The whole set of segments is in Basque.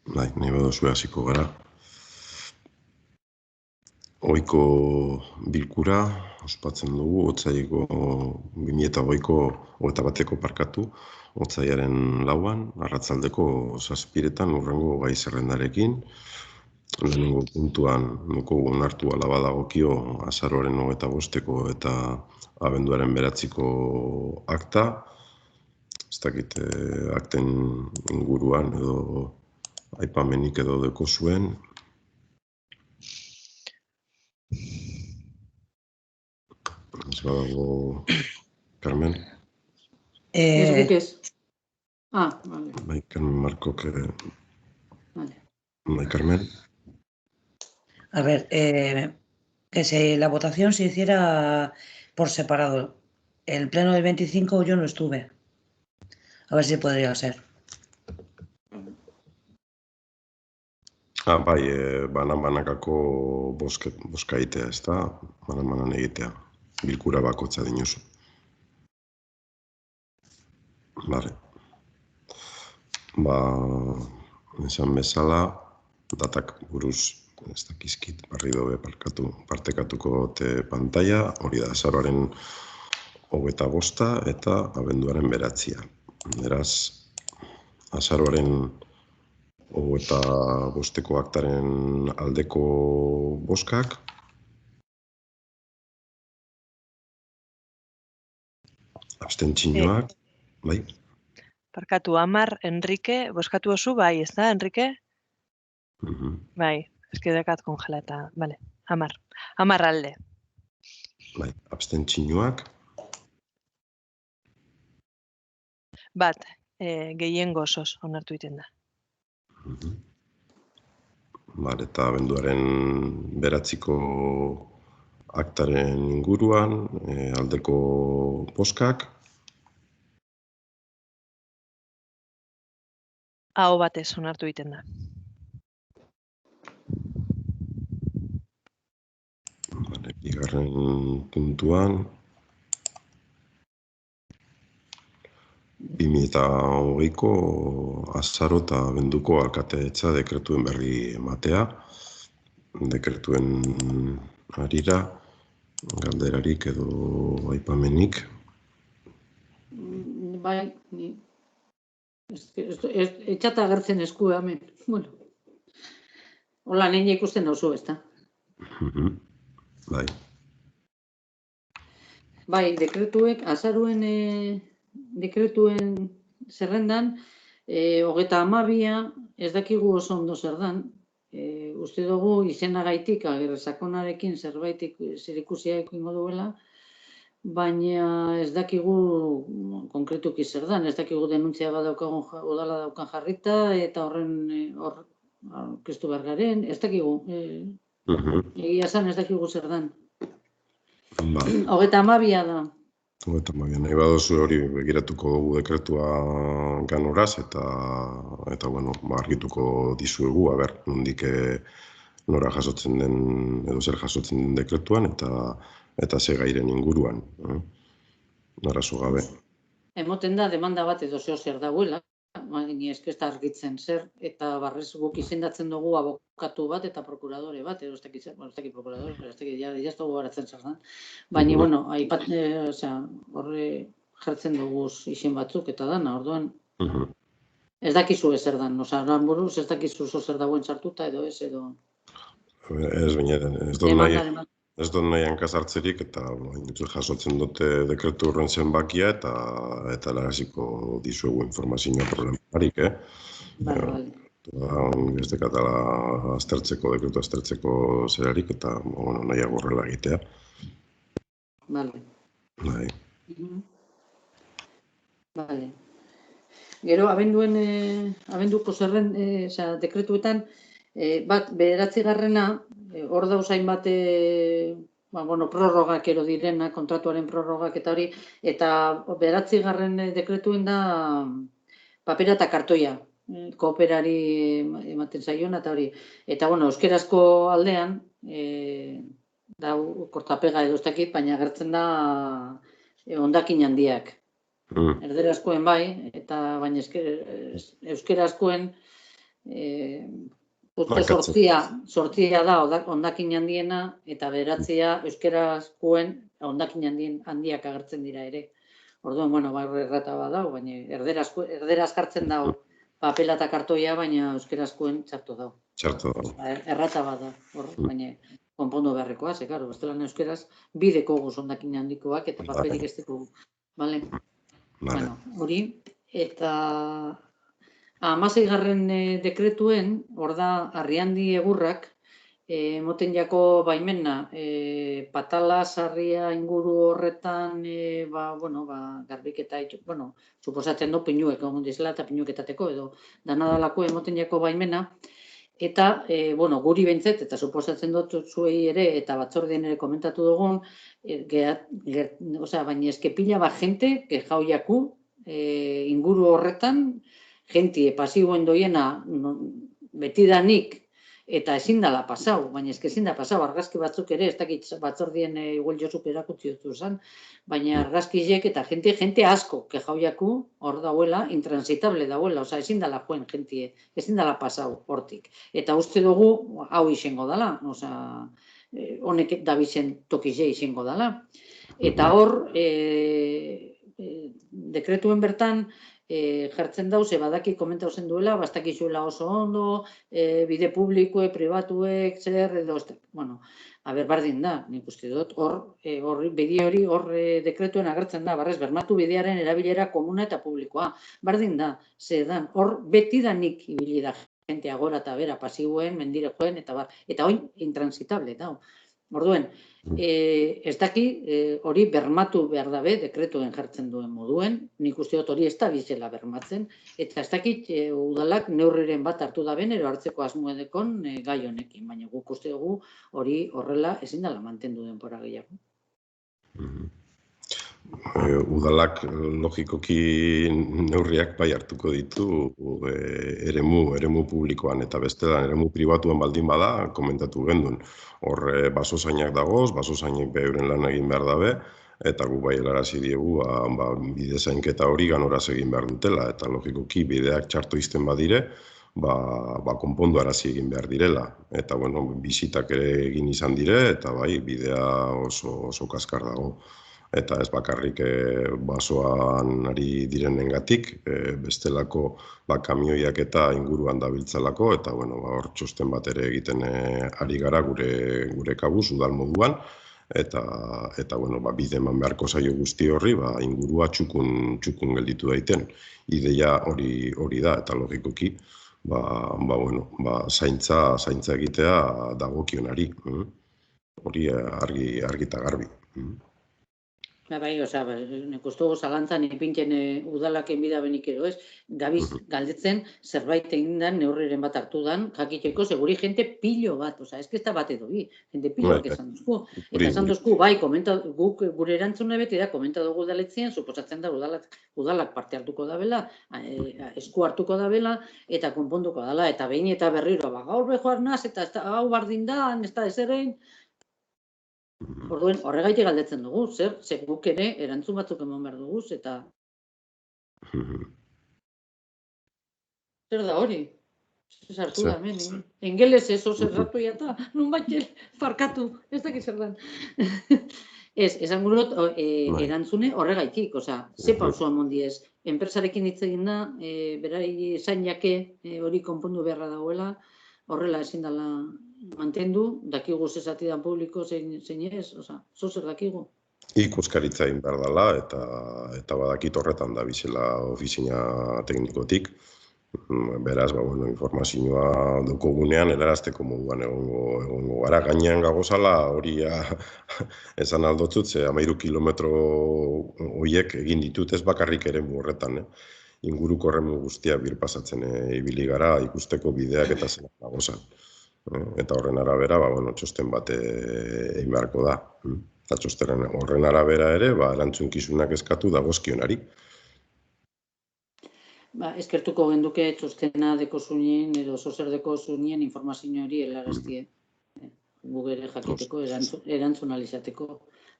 Bai, nahi baduzu hasiko gara. Ohiko bilkura ospatzen dugu, otsaileko 2008ko 21eko parkatu, otsailaren 4an, arratsaldeko 7etan hurrengo gai zerrendarekin. Lehenengo puntuan dugu onartu ala badagokio azaroaren 25ko eta abenduaren 9ko akta. Ez dakit akten inguruan edo aipamenik edo deko zuen. Ez badago, Carmen? Ez guk ez. Vale. Bai, Carmen Markok ere. Vale. Bai, Carmen. A ver, que la votación se hiciera por separado. El pleno del 25 yo no estuve. A ver si podría ser. Bai, banan-banakako boska egitea, ez da? Banan-banan egitea. Bilkura bakotza dinozu. Bale. Esan bezala, datak buruz ez dakizkit barri dobe partekatuko te pantalla, hori da azaroaren 25 eta abenduaren 9. Beraz, azaroaren 25ko aktaren aldeko boskak. Abstentzioak, bai? Parkatu, 10, Enrique, boskatu oso, bai, ez da, Enrique? Bai, eski dekat kongelata, bale, 10. 10 alde. Bai, abstentzioak. Bat, gehiengo osoz onartu egiten da. Bale, eta abenduaren 9ko aktaren inguruan, aldeko boskak. Aho batez onartu egiten da. Bale, bigarren puntuan. 2008ko azaro eta abenduko alkateetza dekretuen berri ematea. Dekretuen harira, galderarik edo aipamenik. Bai, ni. Etxata agertzen esku hemen. Bueno. Hola, nina ikusten nauzu, ez da? Bai. Bai, dekretuek, azaruen dekretuen zerrendan, 32 ez dakigu oso ondo zer dan. Uste dugu izenagaitik, sakonarekin zerbaitik zerikusia ekingo duela, baina ez dakigu konkretuki zer dan, ez dakigu denuntzia bat udala daukan jarrita, eta horren aurkeztu behar garen, ez dakigu. Egia esan ez dakigu zer dan. 32 da. 32, nahi baduzu hori begiratuko dugu dekretua ganoraz, eta bueno, argituko dizuegu, nondik nora jasotzen den, edo zer jasotzen den dekretuan, eta ze gairen inguruan. Narazo gabe. Emoten da, demanda bat edo zer dauela, baina ez da argitzen zer, eta barrez guk izendatzen dugu abokatu bat eta prokuradore bat, edo ez dakit prokuradore, ez dakit jaztago baratzen zer da. Baina, bueno, horre jartzen dugu izen batzuk eta dana, orduan, ez dakizu ezer dan, oran buruz, ez dakizu zer dagoen sartuta edo ez, edo... Ez, baina, ez dut nahi hankazartzerik, eta jasotzen dute dekretu horren zenbakia, eta lagasiko dizuegu informazioa problemarik, ez dekatala dekretu aztertzeko zerarik, eta nahiago horrela egitea. Bale. Bai. Bale. Gero, abenduko zerren, dekretuetan, bat, 9. Hor dauzain bat, prorrogak ero direna, kontratuaren prorrogak eta hori, eta 9. dekretuen da papera eta kartoia, kooperari ematen zaiona eta hori. Eta, euskerazko aldean, da kortapega edo ez dakit, baina agertzen da hondakin handiak. Erderazkoen bai, eta baina euskerazkoen sortzia da hondakin handiena, eta beratzia euskarazkoen hondakin handiak agertzen dira ere. Orduan, bueno, errata bat dago, baina erderaz jartzen dago papela eta kartoia, baina euskarazkoen txarto dago. Txarto dago. Errata bat da, baina konpondu beharrekoa, ze, karo, bestelan euskaraz bideko guz hondakin handikoak eta papelik ez dugu. Bale? Bueno, hori, eta 16. dekretuen, hor da, Arriandi egurrak, moten jako baimena, patala, sarria, inguru horretan, garbiketa, suposatzen du pinuek, egon dizela eta pinuketateko, edo danadalako emoten jako baimena, eta, guri behintzet, eta suposatzen dut zuei ere, eta batzordien ere komentatu dugun, baina eskepila bat jente, kejau jaku, inguru horretan, jentie pasiboen doiena betidanik eta ezin dala pasau, baina ezin da pasau, argazki batzuk ere, ez dakit batzordien igual jozuk erakutzi dut zuzan, baina argazkiek eta jente asko kejau jaku hor dauela, intransitable dauela, ezin dala joen jentie, ezin dala pasau hortik. Eta uste dugu hau izango dala, honek dabizen tokize izango dala. Eta hor, dekretuen bertan, jartzen dauz, badaki komentau zen duela, bastakizuela oso ondo, bide publikoe, pribatue, zer, edo, bardin da, nik uste dut, bide hori, hor dekretuen agertzen da, bermatu bidearen erabilera komuna eta publikoa, bardin da, zedan, hor betidanik ibili da jentea gora eta bera, pasiboen, mendire joen, eta oin intransitable da. Orduen, ez daki hori bermatu behar dabe dekretuen jartzen duen moduen, nik uste dut hori ez da bizela bermatzen, eta ez dakit udalak neurriren bat hartu daben, ero hartzeko asmoedekon gai honekin, baina guk uste dugu hori horrela ezin dela mantendu denbora gehiago. Udalak logikoki neurriak bai hartuko ditu eremu publikoan eta bestelan eremu pribatuan baldin bada komentatu gendun. Hor basozainak dagoz, basozainek euren lan egin behar dabe, eta gu bai helarazi diegu bide zainketa hori ganoraz egin behar dutela, eta logikoki bideak txarto izten badire, konpondu arazi egin behar direla. Eta, bizitak ere egin izan dire, eta bai, bidea oso kaskar dago. Eta ez bakarrik basoan ari direnengatik, bestelako kamioiak eta inguruan dabiltzalako, eta hor txosten bat ere egiten ari gara gure kabuz, udal moduan, eta bide eman beharko zaio guzti horri, ingurua txukun gelditu daiten. Ideia hori da, eta logikoki, zaintza egitea dagokionari. Hori argi eta garbi. Bai, nik uste dugu zalantzan ipintzen udalak enbidabenik edo ez, gabiz galdetzen zerbait egin den neurriren bat hartu den, jakiteko seguri jente pilo bat, ez da bat edo bi, jente piloak esan duzku. Eta esan duzku, bai, guk gure erantzune beti da, komenta dugu udaletzien, suposatzen da udalak parte hartuko dabela, esku hartuko dabela, eta konponduko dela, eta behin eta berriro, gaur behoar naz, eta hau bardin da, ez da ezerein. Orduen, horregaitik galdetzen dugu, zer guk ere erantzun batzuk eman behar dugu, eta... Zer da hori? Zer hartu da, hemen, engelez ez oso zerratu eta nun batxel farkatu, ez dakit zer dan. Esan gurot, erantzune horregaitik, ze pausoan mondiez, enpresarekin hitz egin da, berai zain jake hori konpondu beharra dagoela, horrela ezin dela mantendu, dakigu zezati da publiko zein ez, zer dakigu? Ikuskaritza egin behar dela, eta badakit horretan da bizela ofizina teknikotik. Beraz, informazioa daukogunean, helarazteko moduan egongo gara. Gainean gagozala, hori esan aldotzut, 13 kilometro horiek egin ditut ez bakarrik eremu horretan. Inguruko eremu guztia birpasatzen ibili gara, ikusteko bideak eta zela gagozan. Eta horren arabera, txosten bat egin beharko da. Eta txosten horren arabera ere, erantzunkizunak eskatu dagozkionari. Eskertuko genduke txostena deko zunien, edo zozer deko zunien informazio hori helaraztie. Gugere jakiteko, erantzunalizateko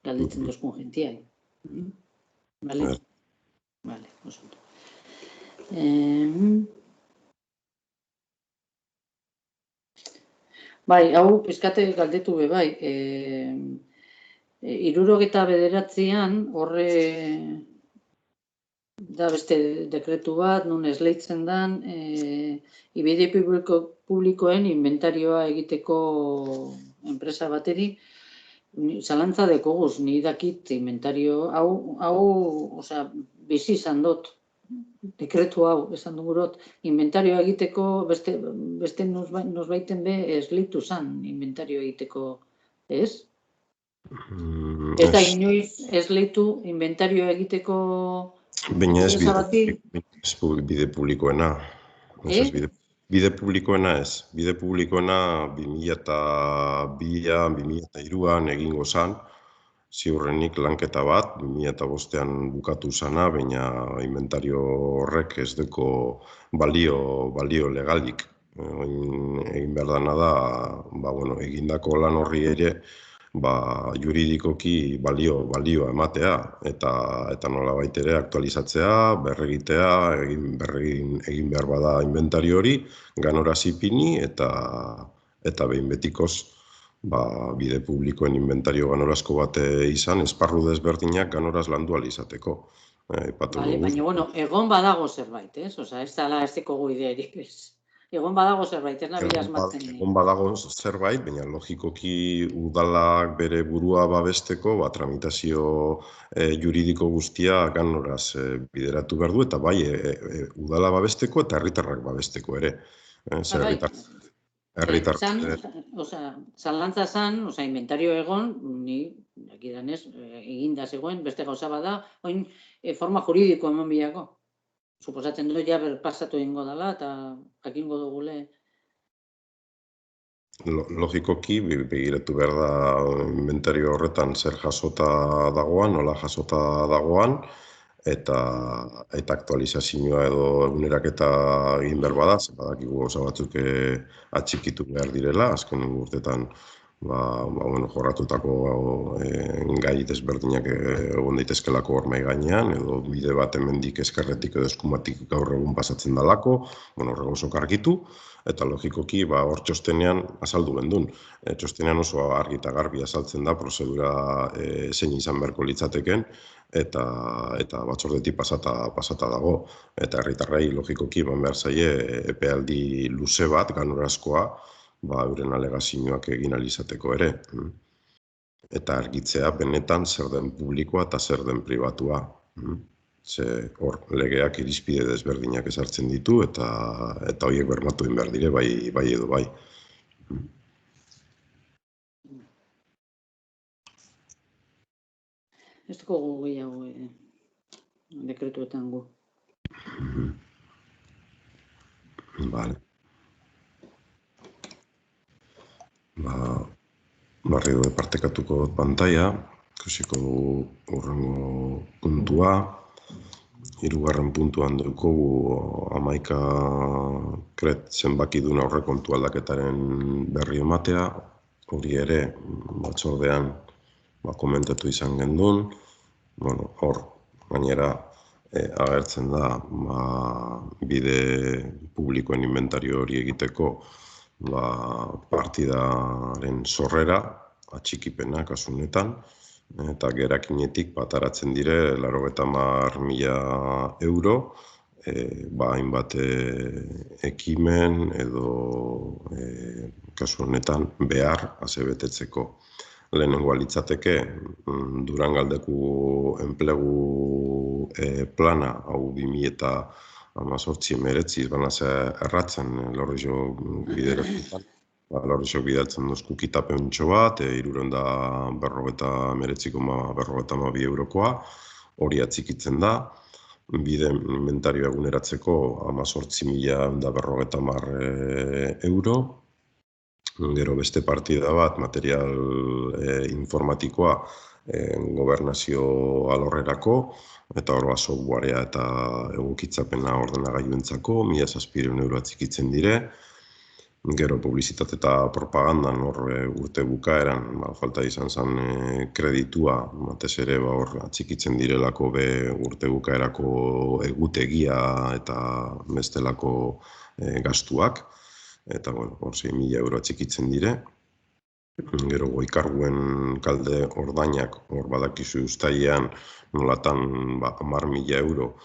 galdetzen dozkun gentiai. Bale? Bale, oso. Bai, hau pizkate galdetu be bai. 69an horre da beste dekretu bat, nun esleitzen dan, ibide publikoen inventarioa egiteko enpresa bateri, zalantza dekoguz, ni dakit inventario hau, bizi izan dut, dekretu hau, esan dugurot, inventarioa egiteko, beste nosbaiten be esleitu zan inventario egiteko, ez? Ez da inoiz esleitu inventario egiteko baina ez bide publikoena. Bide publikoena ez. Bide publikoena 2002an, 2003an egingo zan, ziurrenik lanketa bat, 2005an bukatu zana, baina inventario horrek ez deko balio legalik. Egin behar dana da, egindako lan horri ere, juridikoki balioa ematea, eta nolabait ere aktualizatzea, berregitea, egin behar bada inventario hori, ganoraz ipini, eta behin betikoz bide publikoen inventario ganorazko bat izan, esparru desberdinak ganoraz landu alizateko. Baina, egon badago zerbait, ez? Ez dela ez dekogu ideerik, ez? Egon badago zerbait, ez nabil asmatzen. Egon badago zerbait, baina logikoki udalak bere burua babesteko, tramitazio juridiko guztia ganoraz bideratu behar du, eta bai, udala babesteko eta herritarrak babesteko ere. Zalantza zan, inventario egon, ni, dakidanez, eginda zegoen, beste gauza bada, oin forma juridiko eman bilako. Suposatzen du, ja berpasatu egingo dela, eta jakingo dugule. Logikoki, begiratu behar da inventario horretan zer jasota dagoan, nola jasota dagoan, eta aktualizazioa edo eguneraketa egin behar bada, badakigu gauza batzuk atxikitu behar direla, azken urtetan jorratutako gai desberdinak egon daitezkelako hor mahai gainean, edo bide bat hemendik eskerretik edo eskumatik gaur egun pasatzen dalako, horrego oso argitu, eta logikoki hor txostenean azaldu bendun. Txostenean oso argi eta garbi azaltzen da prozedura zein izan beharko litzateken, eta batzordetik pasata dago. Eta herritarrei logikoki behar zaie epealdi luze bat, ganorazkoa, euren alegazioak egin alizateko ere. Eta argitzea benetan zer den publikoa eta zer den pribatua. Ze hor legeak irizpide desberdinak ezartzen ditu eta horiek bermatu behar dire, bai edo bai. Ez dugu gehiago dekretuetan gu. Bale. Barri du partekatuko pantaia, ikusiko dugu urrengo puntua. 3. puntuan dugu 11 kret zenbakidun aurrekontu aldaketaren berri ematea. Hori ere, batzordean komentatu izan gendun. Hor, gainera, agertzen da bide publikoen inventario hori egiteko partidaren sorrera, atxikipena kasunetan, eta gerakinetik ataratzen dire 90.000 euro, hainbat ekimen edo kasu honetan behar asebetetzeko. Lehenengoa litzateke Durangaldeku enplegu plana, hau 2018-19 banaz erratzen Lorrizok bideratutan. Lorrizok bidaltzen dozku kitapentxo bat, 349,52 eurokoa, hori atzikitzen da. Bide inventario eguneratzeko 18.150 euro. Gero beste partida bat, material informatikoa gobernazio alorrerako, eta hor softwarea eta egokitzapena ordenagailuentzako, 1.000 euro atzikitzen dire. Gero publizitate eta propagandan hor urte bukaeran, falta izan zen kreditua, batez ere hor atzikitzen direlako urte bukaerako egutegia eta bestelako gastuak. eta, bueno, hor 6.000 euro atxikitzen dire. Gero goikarguen kalde ordainak, hor badakizu ustailean nolatan 10.000 euro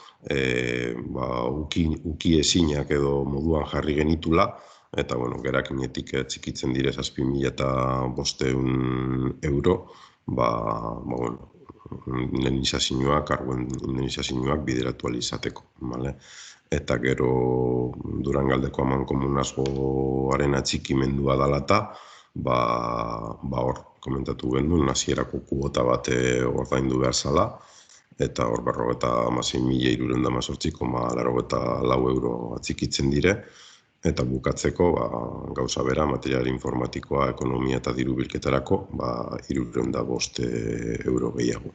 uki ezinak edo moduan jarri genitula, eta gerakinetik txikitzen dire 7.500 euro, indemnizazioak, karguen indemnizazioak bideratu ahal izateko. Eta gero Durangaldeko amankomunazgoaren atxikimendua dalata, hor komentatu genuen, hasierako kuota bat ordaindu behar zala, eta hor 56.318,84 euro atxikitzen dire, eta bukatzeko gauza bera, material informatikoa, ekonomia eta diru bilketarako, 305 euro gehiago.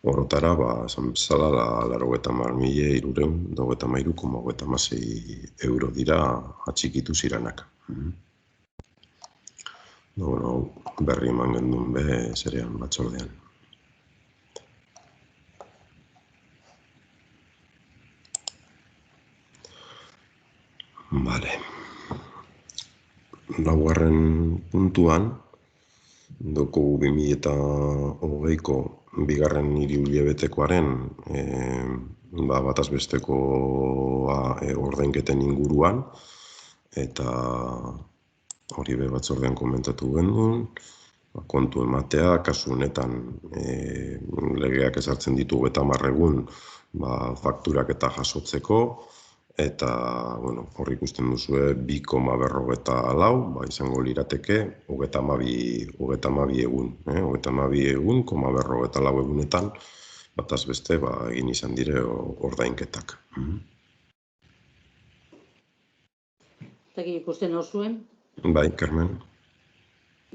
Horotara, esan bezala, 90.393,56 euro dira atxikitu ziranak. Berri eman gendun zerean batzordean. Laugarren puntuan, daukagu 2020ko bigarren hiruhilabetekoaren bataz bestekoa ordainketen inguruan, eta hori batzordean komentatu genuen, kontu ematea, kasu honetan legeak ezartzen ditu 30 egun fakturak eta jasotzeko, eta hor ikusten duzue 2,44 izango lirateke 32 egun. 32 egun, 44 egunetan, bataz beste egin izan dire ordainketak. Eta ikusten hor zuen? Bai, Carmen.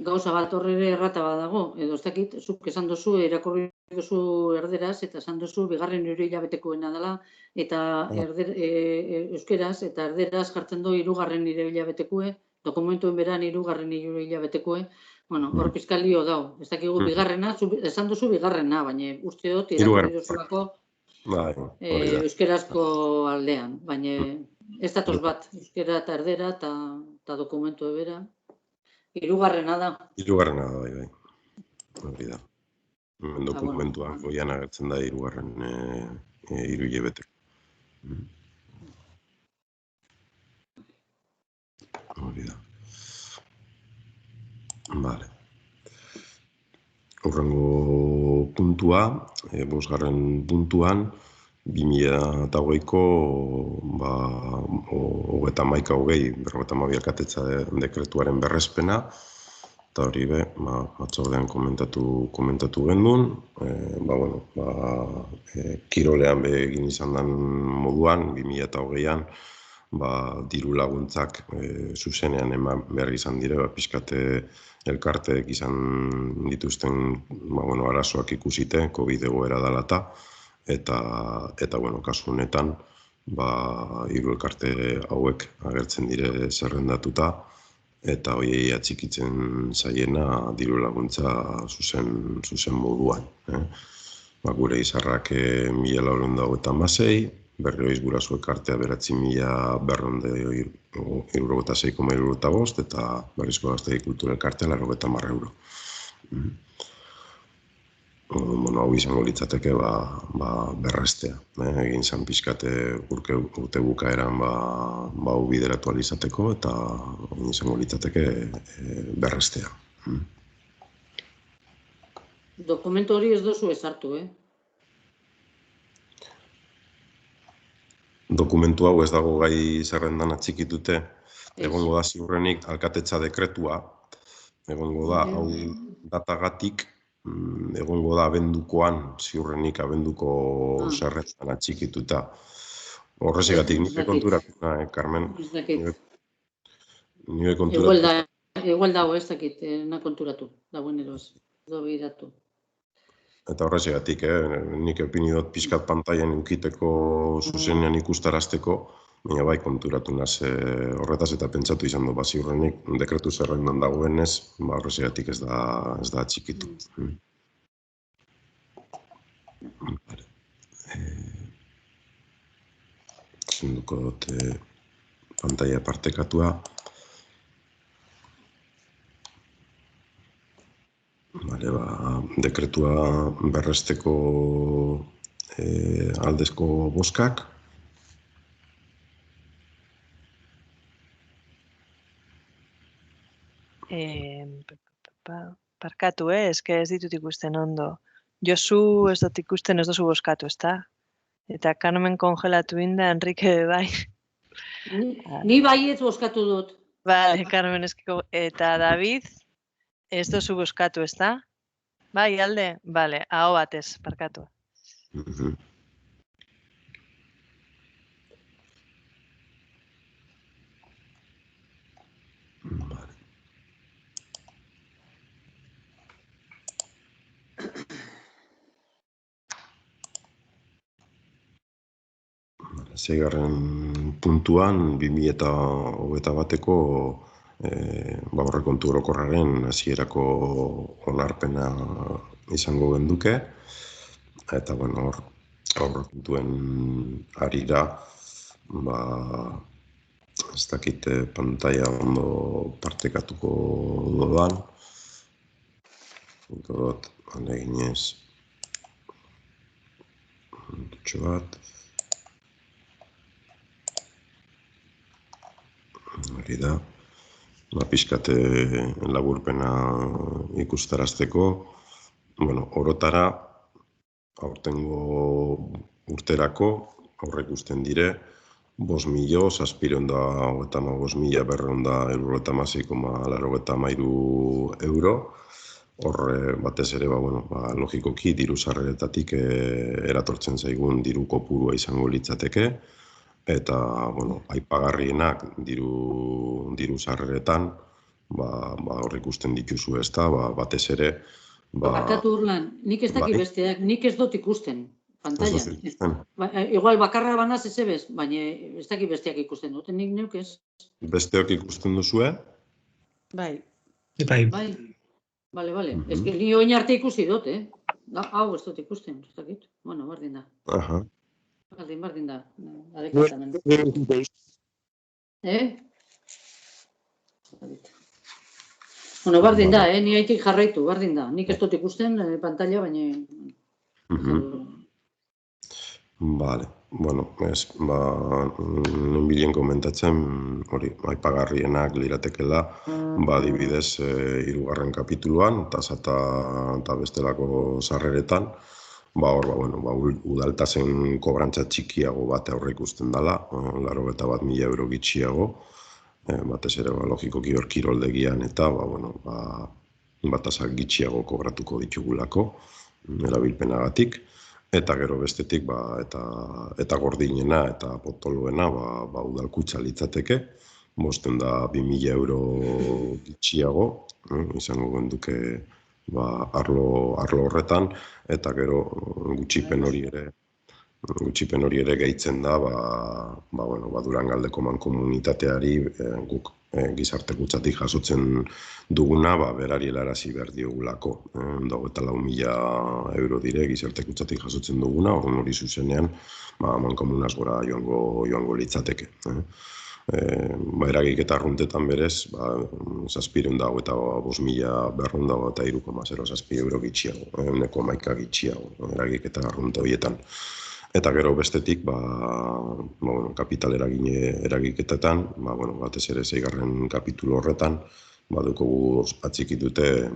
Gauza bat horre errata badago, edo ez dakit, zuk esan duzu, irakurri duzu erderaz, eta esan duzu, bigarren hiruhilabetekoena dela, eta euskeraz, eta erderaz jartzen du hirugarren hiruhilabetekoe, dokumentuen beran hirugarren hiruhilabetekoe, hor pizkalio dau. Ez dakigu bigarrena, esan duzu bigarrena, baina uste dut, irakurri duzulako euskerazko aldean, baina ez datoz bat, euskera eta erdera eta dokumentue bera. Hirugarrena da. Hirugarrena da, bai. Hori da. Dokumentuan goian agertzen da hirugarren hiruhilabetek. Hori da. Bale. Horrengo puntua, 5. puntuan, 2020ko 31/20 alkatetza dekretuaren berrespena, eta hori batzordean komentatu genuen, kirolean egin izan den moduan, 2020an, diru laguntzak zuzenean eman behar izan dire, pixkate elkarteek izan dituzten arazoak ikusite, COVID egoera dalata, eta kasu honetan, hiru elkarte hauek agertzen dire zerrendatuta, eta horiei atxikitzen zaiena diru laguntza zuzen moduan. Gure izarrak 1.426, Berrioiz Guraso elkartea 9.276,75, eta Berrizko Gaztegi Kultura elkartea 90 euro. Hau izango litzateke berrestea. Egin zan pixkate urte bukaeran hau bideratu alizateko, eta izango litzateke berrestea. Dokumentu hori ez dozu ezartu, Dokumentu hau ez dago gai zerrendan atxikitute, egongo da ziurrenik alkatetza dekretua, egongo da hau datagatik, egongo da abendukoan, ziurrenik abenduko zerrendan atxikituta. Horrezigatik, nire konturatu, Carmen. Nire konturatu. Igual dago ez dakit, na konturatu, dagoen eroz, edo bidatu. Eta horrezigatik, nik opiniot pixkat pantaian ukiteko zuzenean ikustarazteko, baina bai konturatu naz horretaz eta pentsatu izan du ziurrenik dekretu zerrendan dagoenez, horrezigatik ez da atxikitu. Zenduko dut pantaia partekatua. Dekretua berresteko aldezko bozkak. Parkatu, eske ez ditut ikusten ondo. Josu ez dut ikusten ez dozu bozkatu, ezta? Eta Carmen kongelatu inda, Enrique bai. Ni baietz bozkatu dut. Vale, Carmen eskiko. Eta David ez dozu bozkatu, ezta? Bai, alde? Vale, aho batez, parkatu. Seigarren puntuan, 2021ko aurrekontu orokorraren hasierako onarpena izango genduke. Eta, aurrekontuen harira, ez dakit pantalla ondo partekatuko dodan. Dut, aleginez, dutxo bat. Hori da, pixkate laburpena ikustarazteko. Orotara, aurtengo urterako, aurre ikusten dire, 5.755.200.906,83 euro. Horre, batez ere, logikoki, diru sarreretatik eratortzen zaigun diru kopurua izango litzateke. Eta, aipagarrienak diru sarreretan, hor ikusten dituzu ez da, batez ere... Barkatu Urlan, nik ez daki besteak, nik ez dut ikusten, pantalla. Igual bakarra banaz ez ebez, baina ez daki besteak ikusten duten, nik neuk ez. Besteak ikusten duzue? Bai. Bai. Bale. Ez que ni oin arte ikusi dut, Hau ez dut ikusten, ez dakit. Bardin da. Bardin da. Adekatamen. Bardin da, ni haitik jarraitu, bardin da. Nik ez dut ikusten pantalla, baina... Bale, nenbilen komentatzen, hori, aipagarrienak liratekela, adibidez, 3. kapituluan, tasa eta bestelako sarreretan, udaltasen kobrantza txikiago bat aurre ikusten dela, 81.000 euro gitxiago, batez ere logikoki hor kiroldegian eta tasak gitxiago kobratuko ditugulako erabilpenagatik. Eta gero bestetik, eta gordinena eta potoloena udalkutza litzateke, 500.000 euro gitxiago, izango genduke arlo horretan, eta gero gutxipen hori ere gehitzen da, Durangaldeko mankomunitateari guk gizartekutzatik jasotzen duguna, berari helarazi behar diogulako. 24.000 euro dire gizartekutzatik jasotzen duguna, hori zuzenean mankomunaz gora joango litzateke. Eragiketa arruntetan berez, 725.203,07 euro gitxiago, 1,1 gitxiago, eragiketa arrunte horietan. Eta gero bestetik, kapital eragiketetan, batez ere 6. kapitulu horretan, badukogu atxikitute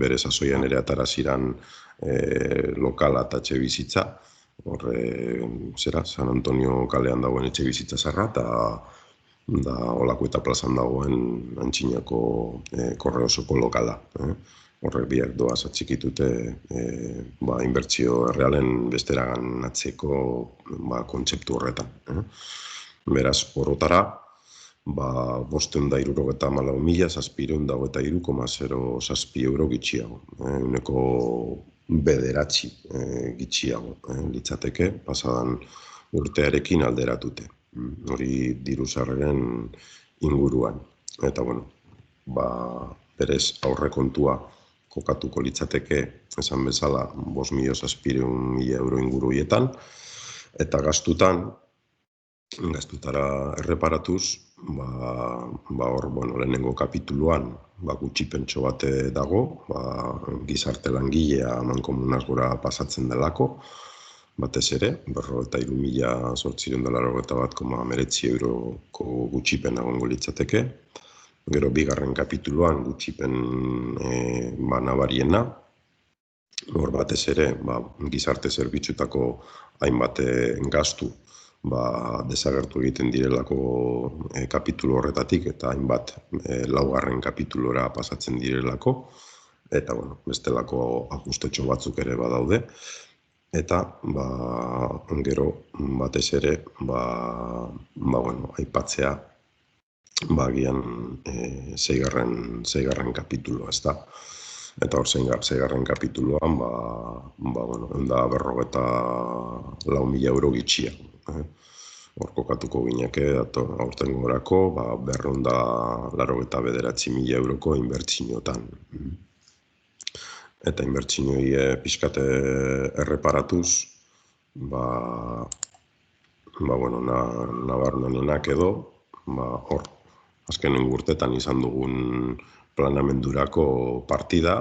bere sasoian ere ataraziran lokala eta etxe bizitza, horre, San Antonio kalean dagoen etxe bizitza zarra, eta Olako eta plazan dagoen Antxinako Korreosoko lokala. Horrek biak doaz atxikitute inbertsio errealen besteragan atzeko kontzeptu horretan. Beraz, orotara, 564.723,07 euro gitxiago. Uneko 9 gitxiago litzateke, pasadan urtearekin alderatute. Hori diru sarreren inguruan. Eta, berez aurrekontua kokatuko litzateke, esan bezala, 5.700.000 euro inguruietan, eta gastutara erreparatuz, hor, lehenengo kapituluan, gutxipentxo bat dago, gizarte langilea mankomunaz gora pasatzen delako, batez ere, 53.891,9 euroko gutxipen egongo litzateke. Gero bigarren kapituluan gutxipen nabariena, hor batez ere, gizarte zerbitzutako hainbat gastu desagertu egiten direlako kapitulu horretatik eta hainbat laugarren kapitulora pasatzen direlako eta bestelako ajustetxo batzuk ere badaude eta gero batez ere aipatzea agian seigarren kapitulua, ezta? Eta hor seigarren kapituluan, 154.000 euro gitxia. Hor kokatuko gineke, aurten gorako, 289.000 euroko inbertsiotan. Eta inbertsioi pixkate erreparatuz, nabarmenenak edo, hor, azkenengo urtetan izan dugun planamendurako partida,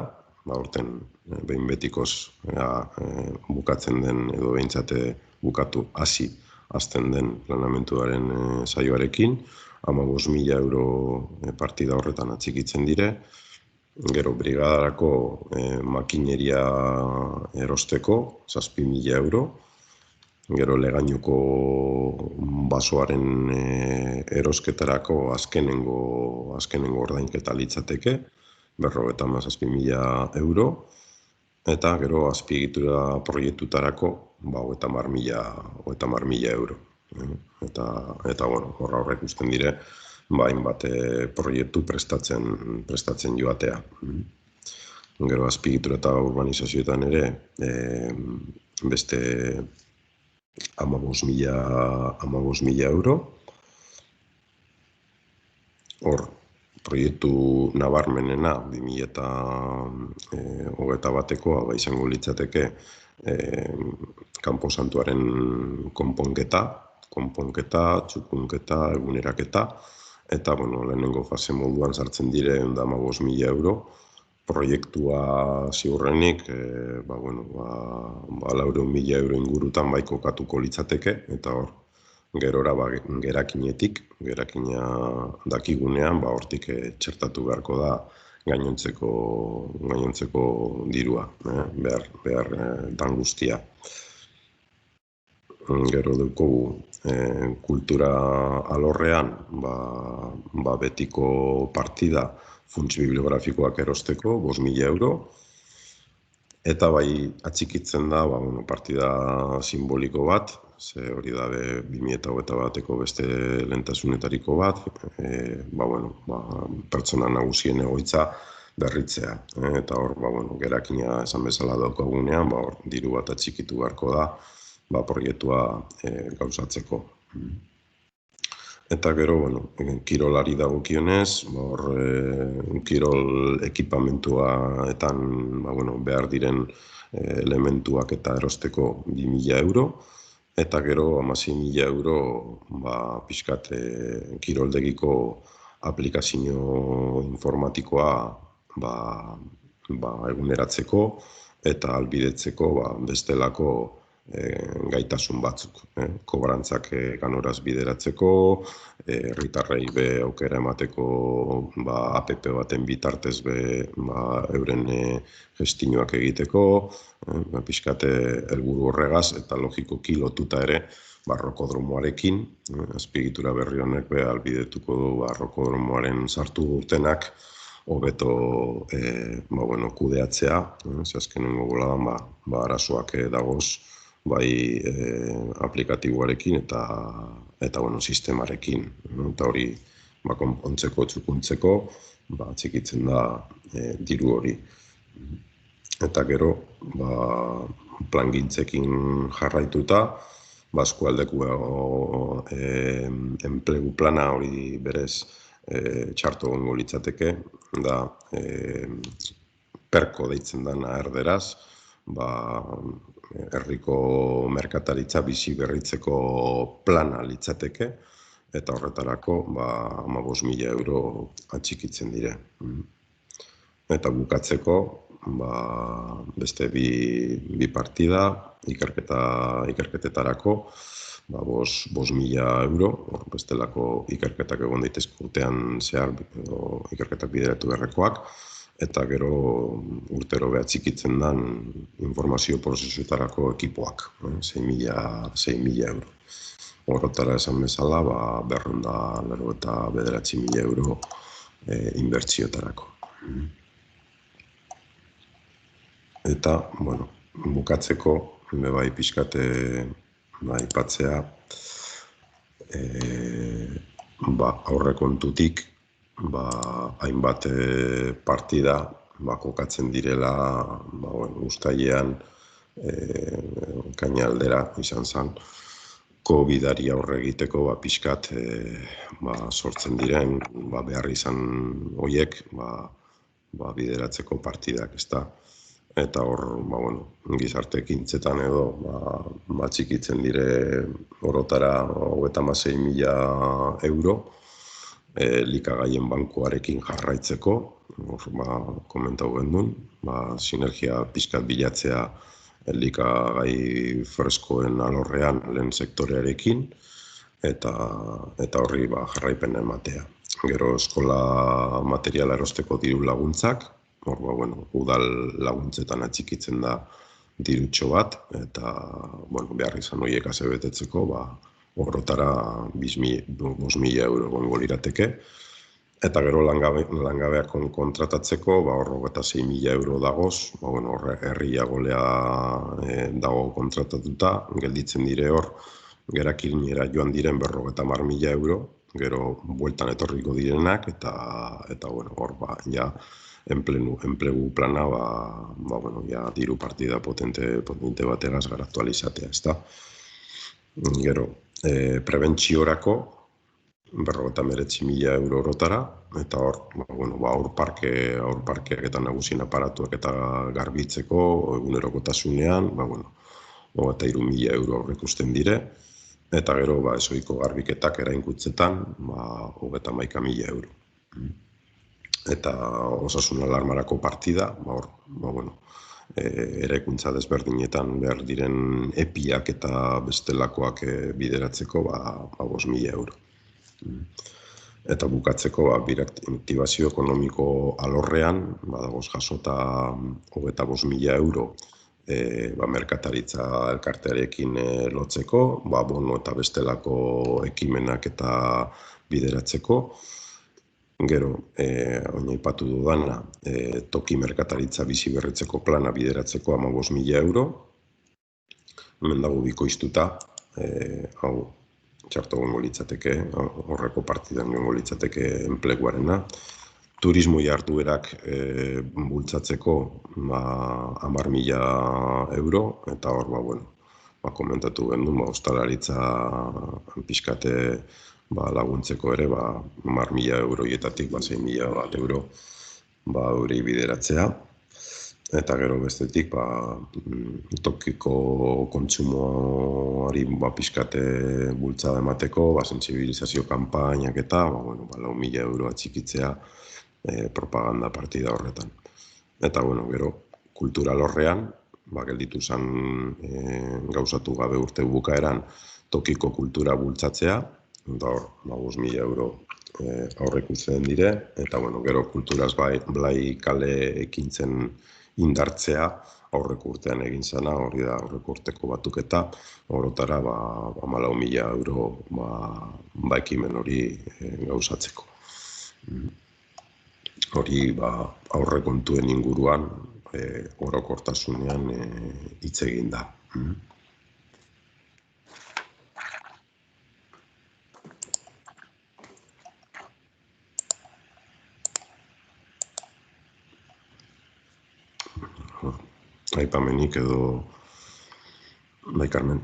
aurten behin betikoz bukatzen den edo behintzate bukatu azten den planamentuaren saioarekin, 15.000 euro partida horretan atxikitzen dire, gero brigadarako makineria erosteko, 7.000 euro, gero legainuko basoaren erosketarako azkenengo ordainketa litzateke, 57.000 euro, eta gero azpiegitura proiektutarako 50.000 euro. Eta horra horrek ikusten dire, hainbat proiektu prestatzen joatea. Gero azpiegitura eta urbanizazioetan ere, beste 15.000 euro. Hor, proiektu nabarmenena 2021 izango litzateke Kanpo Santuaren konponketa, txukunketa, eguneraketa, eta lehenengo fase moduan sartzen dire 15.000 euro, proiektua ziurrenik, 400.000 euro ingurutan kokatuko litzateke, eta hor, gerora gerakina dakigunean, hortik txertatu beharko da gainontzeko dirua, behar dan guztia. Gero dukogu kultura alorrean, betiko partida funts bibliografikoak erosteko, 5.000 euro, eta atxikitzen da partida simboliko bat, ze hori da 2021ko beste lehentasunetariko bat, pertsona nagusien egoitza berritzea. Eta hor, gerakina esan bezala daukagunean, diru bat atxikitu beharko da, proiektua gauzatzeko. Eta gero, kirolari dagokionez, kirol ekipamentuetan behar diren elementuak eta erosteko 2.000 euro, eta gero 16.000 euro pixkat kiroldegiko aplikazio informatikoa eguneratzeko eta albidetzeko bestelako gaitasun batzuk. Kobrantzak ganoraz bideratzeko, herritarrei aukera emateko app baten bitartez euren gestinoak egiteko, pixkate helburu horregaz eta logikoki lotuta ere rokodromoarekin, azpiegitura berri honek albidetuko du rokodromoaren sartu urtenak hobeto kudeatzea, azkenengo boladan arazoak dagoz bai aplikatiboarekin eta sistemarekin. Eta hori konpontzeko, txukuntzeko, txikitzen da diru hori. Eta gero, plangintzekin jarraituta, eskualdeko enplegu plana hori berez txarto gongo litzateke, da perko deitzen dana erderaz, herriko merkataritza bizi berritzeko plana litzateke, eta horretarako 15.000 euro atxikitzen dire. Eta bukatzeko beste bi partida ikerketetarako 5.000 euro, bestelako ikerketak egon daitezke urtean zehar ikerketak bideratu beharrekoak, eta gero urtero behatzikitzen den informazio prozesuetarako ekipoak, 6.000 euro. Horretara esan bezala, 299.000 euro inbertsioetarako. Eta, bukatzeko, bai pixkate aipatzea, aurrekontutik, hainbat partida kokatzen direla, uztailean, kainaldera izan zen, COVID-ari aurre egiteko pixkat sortzen diren behar izan horiek bideratzeko partidak, ezta. Eta hor, gizarte ekintzetan edo txikitzen dire orotara 56.000 euro likagaien bankuarekin jarraitzeko, komentau gendun, sinergia pixkat bilatzea likagai freskoen alorrean lehen sektorearekin, eta horri jarraipena ematea. Gero eskola materiala erosteko diru laguntzak, udal laguntzetan atxikitzen da dirutxo bat, eta behar izan horiek asebetetzeko, horretara 5.000 euro gongo lirateke. Eta gero langabeak kontratatzeko, hor 26.000 euro dagoz, herria golea dago kontratatuta, gelditzen dire hor, gerakinera joan diren 50.000 euro, gero bueltan etorriko direnak, eta hor ja enplegu plana, diru partida potente bategaz garatu alizatea, ezta. Gero, prebentziorako, 59.000 euro horotara, eta hor, aurparkeak eta nagusien aparatuak eta garbitzeko, egunerokotasunean, 23.000 euro aurreikusten dire, eta gero, ezoiko garbiketak erainkutzetan, 31.000 euro. Eta osasun alarmarako partida, eraikuntza desberdinetan behar diren epiak eta bestelakoak bideratzeko 5.000 euro. Eta bukatzeko aktibazio ekonomiko alorrean, dagoz jasota 25.000 euro merkataritza elkartearekin lotzeko, bono eta bestelako ekimenak eta bideratzeko. Gero, aipatu dudana, toki merkataritza bizi berritzeko plana bideratzeko 15.000 euro. Hemen dago bikoiztuta, hau txarto gongo litzateke, horreko partidan gongo litzateke enpleguarena. Turismo jarduerak bultzatzeko 10.000 euro, eta hor, komentatu gendun, ostalaritza pixkate laguntzeko ere, 10.000 euroietatik 6.000 euro hori bideratzea. Eta gero bestetik, tokiko kontsumoari pixkate bultzada emateko, sentsibilizazio kanpainak eta 4.000 euro atxikitzea propaganda partida horretan. Eta gero, kultura alorrean, gelditu zen gauzatu gabe urte bukaeran tokiko kultura bultzatzea, eta hor, 5.000 euro aurreikusten dire, eta gero kulturaz blai kale ekintzen indartzea aurreko urtean egin zena, hori da aurreko urteko batuketa, horotara 14.000 euro ekimen hori gauzatzeko. Hori aurrekontuen inguruan orokortasunean hitz egin da. Aipamenik edo Carmen.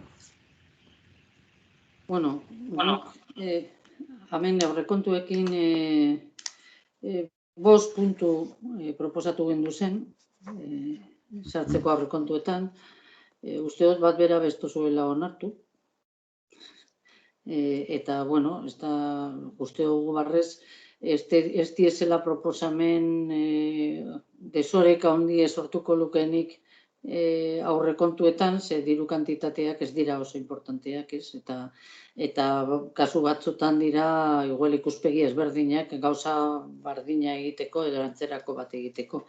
Hemen aurrekontuekin 5 puntu proposatu gendu zen, sartzeko aurrekontuetan. Uste dut bat bera besto zuela onartu. eta, bueno, ez da, uste dugu barrez, ez diezela proposamen desoreka handi sortuko lukenik aurrekontuetan, ze diru kantitateak ez dira oso importanteak, ez? Eta kasu batzutan dira igual ikuspegi ezberdinak gauza bardina egiteko edo antzerako bat egiteko.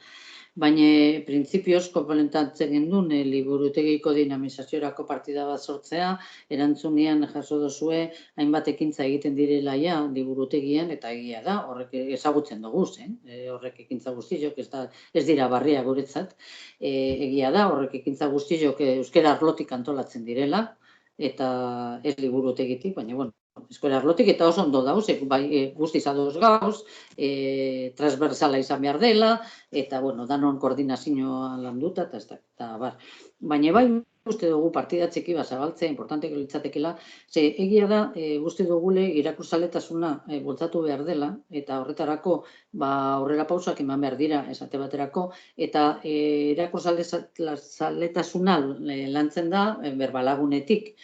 Baina printzipioz konponentatzen gendun liburutegiko dinamizaziorako partida bat sortzea, erantzunean jaso dozue hainbat ekintza egiten direla ja liburutegian, eta egia da, horrek ezagutzen dugu, horrek ekintza guztiok, ez dira barria guretzat, egia da, horrek ekintza guztiok euskara arlotik antolatzen direla, eta ez liburutegitik, baina, bueno, euskara arlotik eta oso ondo dauz, guztiz adoz gauz, transversala izan behar dela, eta, bueno, danon koordinazioa landuta, eta bar. Baina bai, uste dugu partida txiki bat zabaltzea, importanteko litzatekela, ze egia da, uste dugule irakurzaletasuna bultzatu behar dela, eta horretarako aurrera pausak eman behar dira, esate baterako, eta irakurzaletasuna lantzen da, berbalagunetik,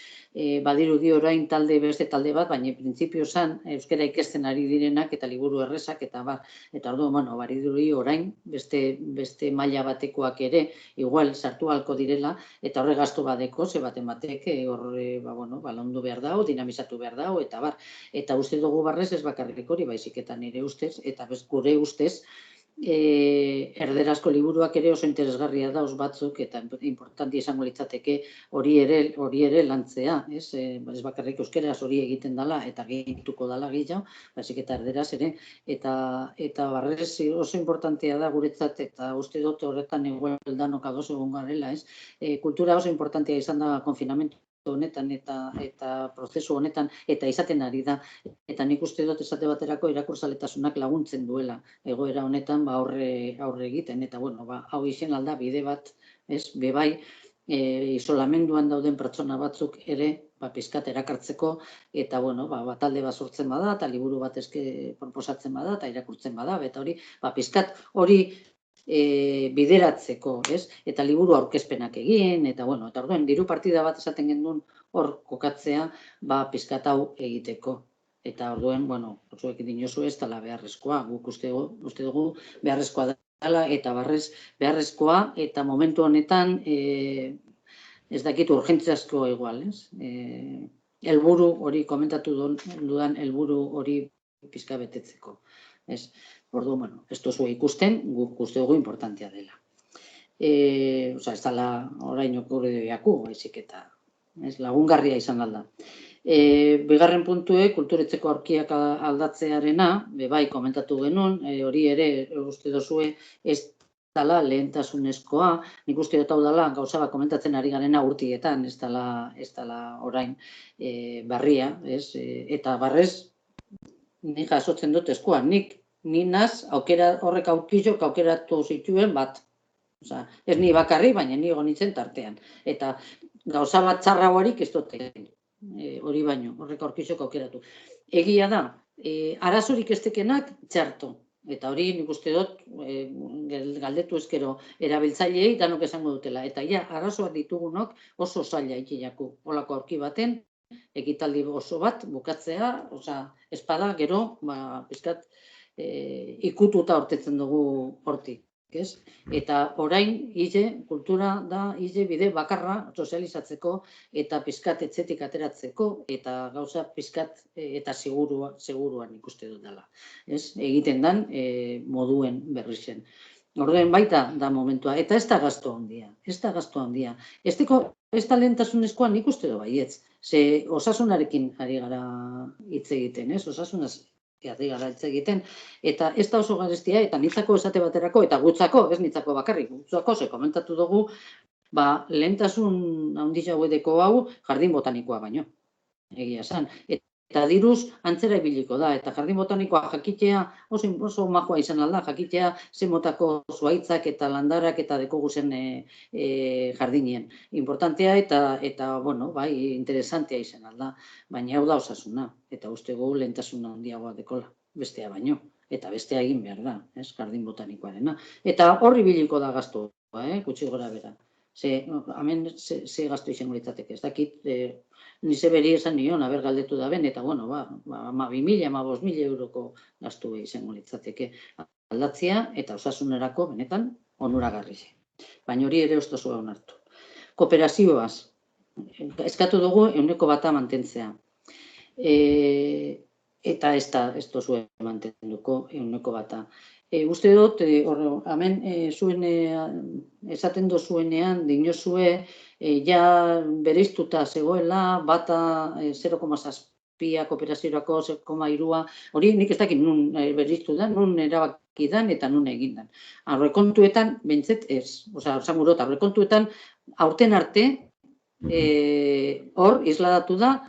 badirudi orain beste talde bat, baina printzipio zan euskara ikesten ari direnak eta liburu errezak eta bar. Eta ordu, bueno, badirudi orain beste maila batekoak ere igual sartu halko direla eta horre gastu badeko, ze baten batek horre, landu behar dago, dinamizatu behar dago eta bar. Eta uste dugu barrez ez bakarrik hori baizik eta nire ustez eta gure ustez erderazko liburuak ere oso interesgarria dauz batzuk eta importanti izango litzateke hori ere lantzea, ez bakarrik euskeraz hori egiten dela eta gehituko dela gehiago, baizik eta erderaz ere, eta barrez oso importantea da guretzat eta uste dut horretan eguel danok ados egon garela, ez? Kultura oso importantea izan da konfinamentu honetan eta prozesu honetan eta izaten ari da eta nik uste dut esate baterako irakurzaletasunak laguntzen duela egoera honetan aurre egiten eta bueno, hau izen alda bide bat, ez, bebai isolamenduan dauden pertsona batzuk ere pizkat erakartzeko eta bueno, talde bat sortzen bada eta liburu bat eske proposatzen bada eta irakurtzen bada eta hori pizkat hori bideratzeko, ez? Eta liburu aurkezpenak egin, eta bueno, eta orduen diru partida bat esaten gendun hor kokatzea, pizkat hau egiteko. Eta orduen, bueno, zuek dinozu ez dela beharrezkoa, guk uste dugu beharrezkoa dela, eta beharrezkoa, eta momentu honetan, ez dakit urgentziazko igual, ez? Helburu hori, komentatu dudan helburu hori pizka betetzeko, ez? Ordu, bueno, ez duzu ikusten, guk uste dugu importantea dela. Ez dela orain okurri duiaku, baizik eta lagungarria izan alda. Bigarren puntue, kulturetzeko aurkiak aldatzearena, bai komentatu genuen, hori ere uste duzue ez dela lehentasunezkoa, nik uste dut hau dela gauza bat komentatzen ari garena urtietan, ez dela orain barria, eta barrez nik jasotzen dut eskua, ni naz, horrek aurkizok aukeratu zituen bat. Ez ni bakarri, baina ni egon nintzen tartean. Eta gauza bat txarra horik ez dut egin. Hori baino, horrek aurkizok aukeratu. Egia da, arazorik estekenak txarto. Eta hori nik uste dut, galdetu ezkero erabiltzaileei danok esango dutela. Eta arazoak ditugunok oso zaila ikilaku. Olako aurki baten, ekitaldi oso bat, bukatzea, espada, gero, pizkat, ikututa hortetzen dugu hortik, ez? Eta orain, kultura da, bide bakarra sozializatzeko eta pizkat etxetik ateratzeko eta gauza pizkat eta seguruan ikuste dut dela. Egiten dan moduen berri zen. Orduen baita da momentua, eta ez da gastu handia, Ez da lehentasunezkoa nik uste du baietz, ze osasunarekin ari gara hitz egiten, ez? Osasunaz ari gara hitz egiten, eta ez da oso garestia, eta nitzako esate baterako, eta gutzako, ez nitzako bakarrik, gutzako, ze komentatu dugu, lehentasun handia hauedeko hau jardin botanikoa baino, egia esan. Eta diruz antzera ibiliko da, eta jardin botanikoa jakitea oso majoa izan alda, jakitea ze motako zuaitzak eta landarak eta dekogu zen jardinien. Importantea eta bueno, bai, interesantea izan alda, baina hau da osasuna, eta uste gu lehentasuna handiagoa dekola, bestea baino, eta bestea egin behar da, jardin botanikoarena. Eta horri biliko da gaztua, gutxi gora bera. Hemen ze gastu izango litzateke, ez dakit, nize beri esan nion, aber galdetu da ben, eta bueno, 2.000, 5.000 euroko gastu izango litzateke aldatzea, eta osasunerako benetan onuragarri. Baina hori ere ostozu onartu. Kooperazioaz, eskatu dugu 100% mantentzea. Eta ez dozue mantenduko 100%. Uste dut, hemen zuen esaten dozuenean, dinozue, ja bereiztuta zegoela, bata 0,7 kooperaziorako 0,3, hori nik ez dakit nun bereiztu da, nun erabaki dan eta nun egin dan. Aurrekontuetan, bentzet ez, osamurot, aurrekontuetan, aurten arte, hor, isladatu da,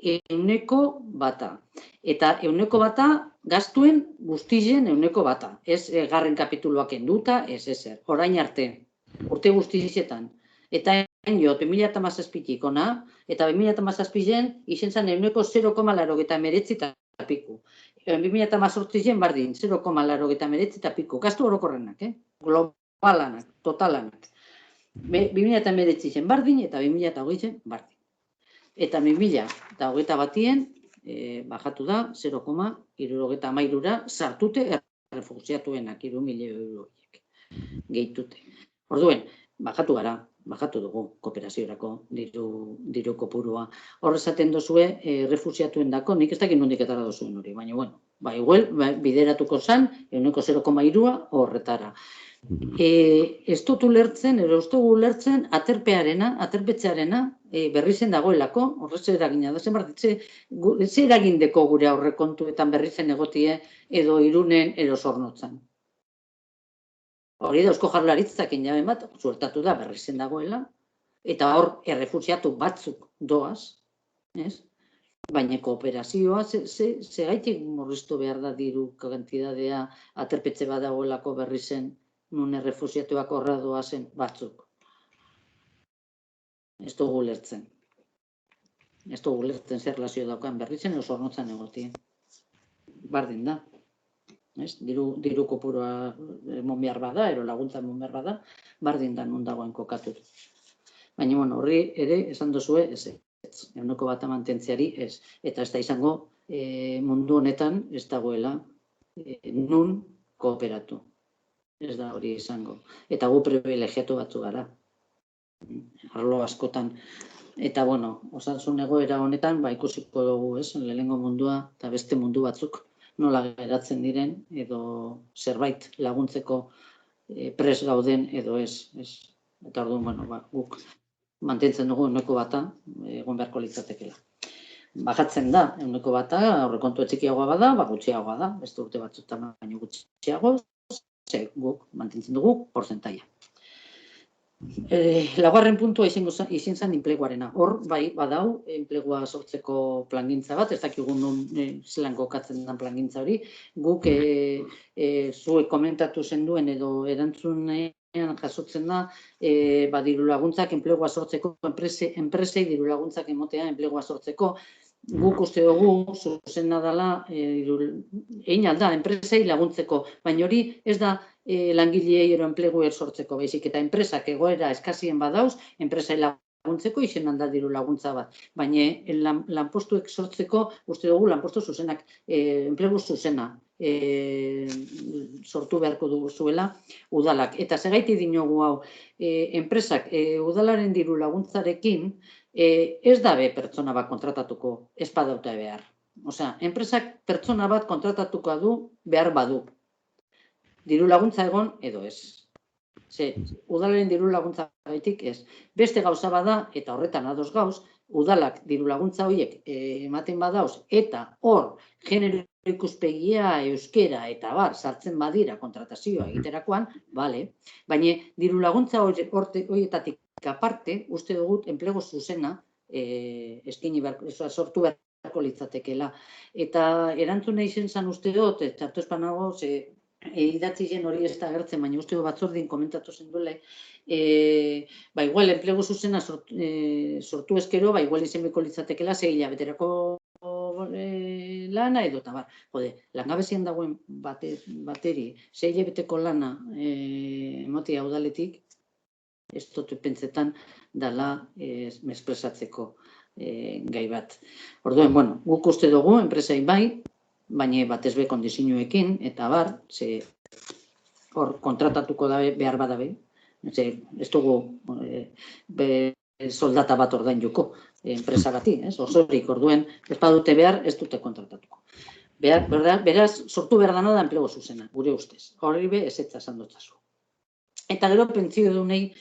100%. Eta 100% gastuen guztien 100%. Ez garren kapituluak enduta, ez ezer. Orain arte, urte guztietan. Eta hain jo, 2017-tik ona, eta 2017-en izen zen 0,89 eta piku. 2018-en bardin, 0,89 eta piku. Gastu orokorrenak, globalanak, totalanak. 2019-en bardin eta 2020-en bardin. Eta 2021-en bajatu da 0,73 sartute errefuxiatuenak 3.000 euroiek gehitute. Orduen, bajatu dugu kooperaziorako diru kopurua. Hor esaten dozue errefuxiatuen dako, nik ez dakit nondik etara dozuen hori, baina bueno, igual bideratuko zan 0,3 horretara. Ez dut ulertzen, aterpetzearena berrizen dagoelako, horrez eragina da, ze eragindeko gure aurrekontuetan berrizen egotie edo Irunen edo Zornotzan. Hori da, Eusko Jaurlaritzakin jaben bat, suertatu da berrizen dagoela, eta hor errefuxiatu batzuk doaz, baina kooperazioa, ze gaitik murriztu behar da diru kantidadea aterpetze bat dagoelako berrizen nun errefuxiatuak horra doazen batzuk. Ez dugu ulertzen. Ez dugu ulertzen zer relazio daukan berritzen edo Zornotzan egotien. Bardin da. Diru kopurua emon behar bada, ero laguntza emon behar bada, bardin da nun dagoen kokatut. Baina, bueno, horri ere esan dozue, ez. 100% mantentziari ez. Eta ez da izango mundu honetan ez dagoela nun kooperatu. Ez da hori izango. Eta gu privilegiatu batzu gara. Arlo askotan. Eta, bueno, osasun egoera honetan, ikusiko dugu, lehenengo mundua eta beste mundu batzuk nola geratzen diren, edo zerbait laguntzeko pres gauden, edo ez. Eta orduan, bueno, guk mantentzen dugu 100%, egon beharko litzatekela. Bajatzen da, 100%, aurrekontu txikiagoa bada, gutxiagoa da, beste urte batzutan baino gutxiago, guk mantentzen dugu porcentaia. Laugarren puntua izin zen enpleguarena. Hor, badau, enplegua sortzeko plangintza bat, ez dakigu nun zelan kokatzen den plangintza hori. Guk zuek komentatu zenduen edo erantzunean jasotzen da, diru laguntzak enplegua sortzeko, enpresei diru laguntzak emotea enplegua sortzeko. Guk uste dugu, zuzena dela, egin alda, enpresei laguntzeko, baina hori ez da langileei ero enplegu sortzeko, baizik, eta enpresak egoera eskasien badauz, enpresai laguntzeko izen alda diru laguntza bat. Baina lanpostuek sortzeko, uste dugu, lanpostu zuzenak, enplegu zuzena sortu beharko zuela udalak. Eta segaiti dinogu hau, enpresak udalaren diru laguntzarekin, ez dabe pertsona bat kontratatuko, ez badauta behar. Osea, enpresak pertsona bat kontratatuko du behar badu. Diru laguntza egon edo ez. Udalaren diru laguntza gaitik ez. Beste gauza bada, eta horretan ados gauz, udalak diru laguntza horiek ematen badauz, eta hor, genero ikuspegia, euskera eta sartzen badira kontratazioa egiterakoan, bale, baina diru laguntza horietatik aparte, uste dugut enplegu zuzena sortu beharko litzatekela. Eta erantzuna izen zan uste dut, txartu espanago, idatzi zen hori ez da agertzen, baina uste dut batzordin komentatu zen duela, igual enplegu zuzena sortu eskero, igual izenbeko litzatekela, 6 hilabeterako lana edo, eta langabezian dagoen bateri, 6 hilabeteko lana emotia udaletik, ez dut pentsetan dala mespresatzeko gai bat. Orduen, bueno, guk uste dugu, enpresai bai, baina batez be kondizioekin, eta bar, hor kontratatuko dabe, behar badabe, ez dugu soldata bat ordainduko enpresa bati, osorik, orduen, ez badute behar, ez dute kontratatuko. Beraz, sortu behar dana da enplegu zuzena, gure ustez. Horri be, ezetza esan dutzazu. Eta gero, pentsio edunei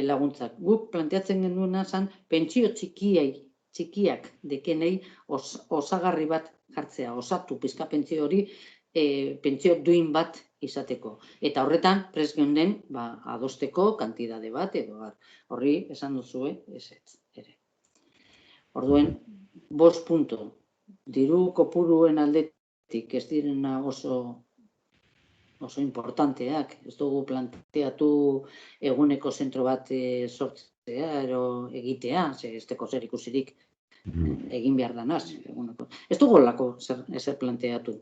laguntzak. Guk planteatzen genuena zan, pentsio txikiak dekenei osagarri bat jartzea, osatu pizka pentsio hori, pentsio duin bat izateko. Eta horretan, prest geunden, adosteko kantidade bat, edo horri esan duzue, ezetz ere. Orduen, 5 punto. Diru kopuruen aldetik ez direna oso importanteak. Ez dugu planteatu eguneko zentro bat sortzea, ero egitea, ez teko zer ikusirik egin behar danaz. Ez dugu lako ezer planteatu.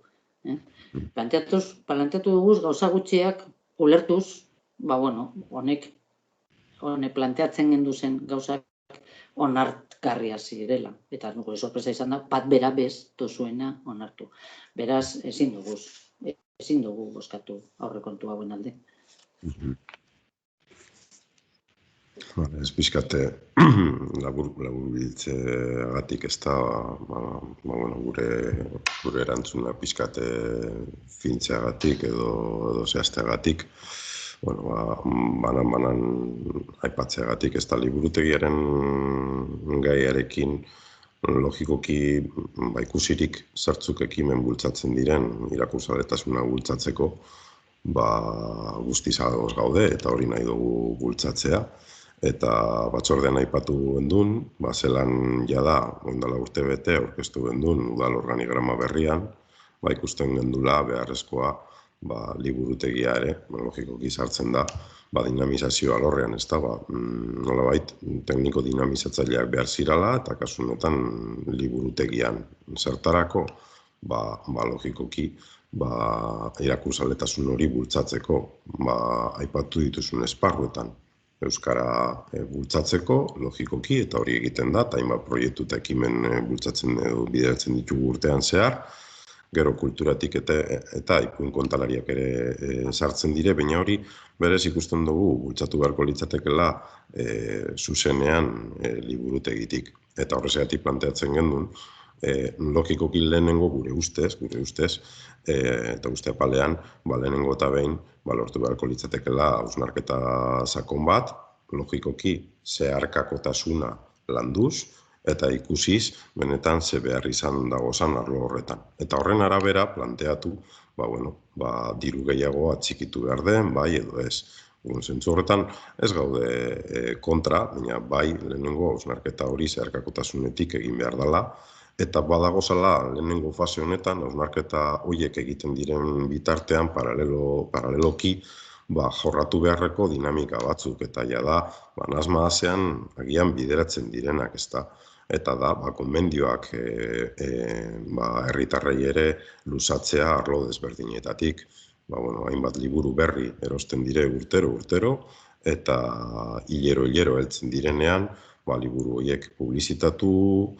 Planteatu duguz gauza gutxiak ulertuz, honek planteatzen genduzen gauzak onartgarria zirela. Eta nuko sorpresa izan da, bat bera bez duzuena onartu. Beraz, ezin dugu bozkatu aurrekontu hauen alde. Ez pixkate labur biltzeagatik ez da gure erantzuna pixkate fintzeagatik edo zehazteagatik. Banan aipatzeagatik ez da liburutegiaren gaiarekin logikoki ikusirik zertzuk ekimen bultzatzen diren irakurzaletasuna bultzatzeko guztiz ados gaude eta hori nahi dugu bultzatzea. Eta batzordean aipatu gendun, zelan jada, oindala urte bete, aurkeztu gendun, udal organigrama berrian, ikusten gendula beharrezkoa liburutegia ere, logikoki sartzen da, dinamizazio alorrean ez da, nolabait, tekniko dinamizatzaileak behar zirala, eta kasunetan liburutegian zertarako, logikoki, irakurzaletasun hori bultzatzeko, aipatu dituzun esparruetan. Euskara bultzatzeko, logikoki, eta hori egiten da, eta hainbat proiektu eta ekimen bultzatzen edo bideratzen ditugu urtean zehar, gero kulturatik eta ipuin kontalariak ere sartzen dire, baina hori berez ikusten dugu bultzatu beharko litzatekela zuzenean liburutegitik. Eta horrezegatik planteatzen gendun, logikoki lehenengo gure ustez, eta uste apalean, lehenengo eta behin, lortu beharko litzatekela hausnarketa sakon bat, logikoki zeharkakotasuna landuz, eta ikusiz, benetan ze behar izan dagozan arlo horretan. Eta horren arabera planteatu, diru gehiago atxikitu behar den, edo ez. Zentzu horretan ez gaude kontra, baina lehenengo hausnarketa hori zeharkakotasunetik egin behar dela, eta badagozala lehenengo fase honetan, hausnarketa horiek egiten diren bitartean paraleloki jorratu beharreko dinamika batzuk, eta jada, nazmaazean agian bideratzen direnak, ez da. Eta da, konbendioak herritarrei ere luzatzea arlo desberdinetatik. Hainbat liburu berri erosten dire urtero, eta hilero heltzen direnean, liburu horiek publizitatu,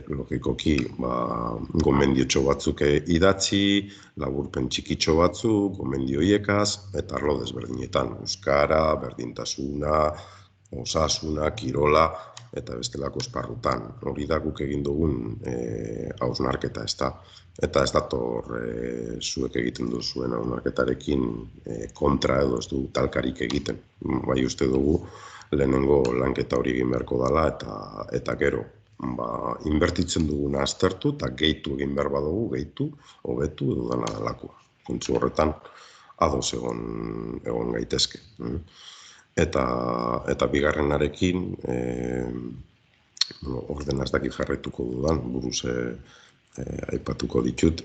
logikoki gomendiotxo batzuk idatzi, laburpen txikitxo batzuk, gomendio horiekaz, eta arlo desberdinetan, euskara, berdintasuna, osasuna, kirola, eta bestelako esparrutan. Hori da guk egin dugun hausnarketa ez da. Eta ez dator zuek egiten duzuen hausnarketarekin kontra edo ez du talkarik egiten. Uste dugu, lehenengo lanketa hori egin beharko dela eta gero inbertitzen duguna aztertu eta gehitu egin behar badugu, gehitu, hobetu edo dena dalako. Kontzu horretan ados egon gaitezke. Eta bigarrenarekin ordenaz dakit jarraituko dudan, buruz aipatuko ditut,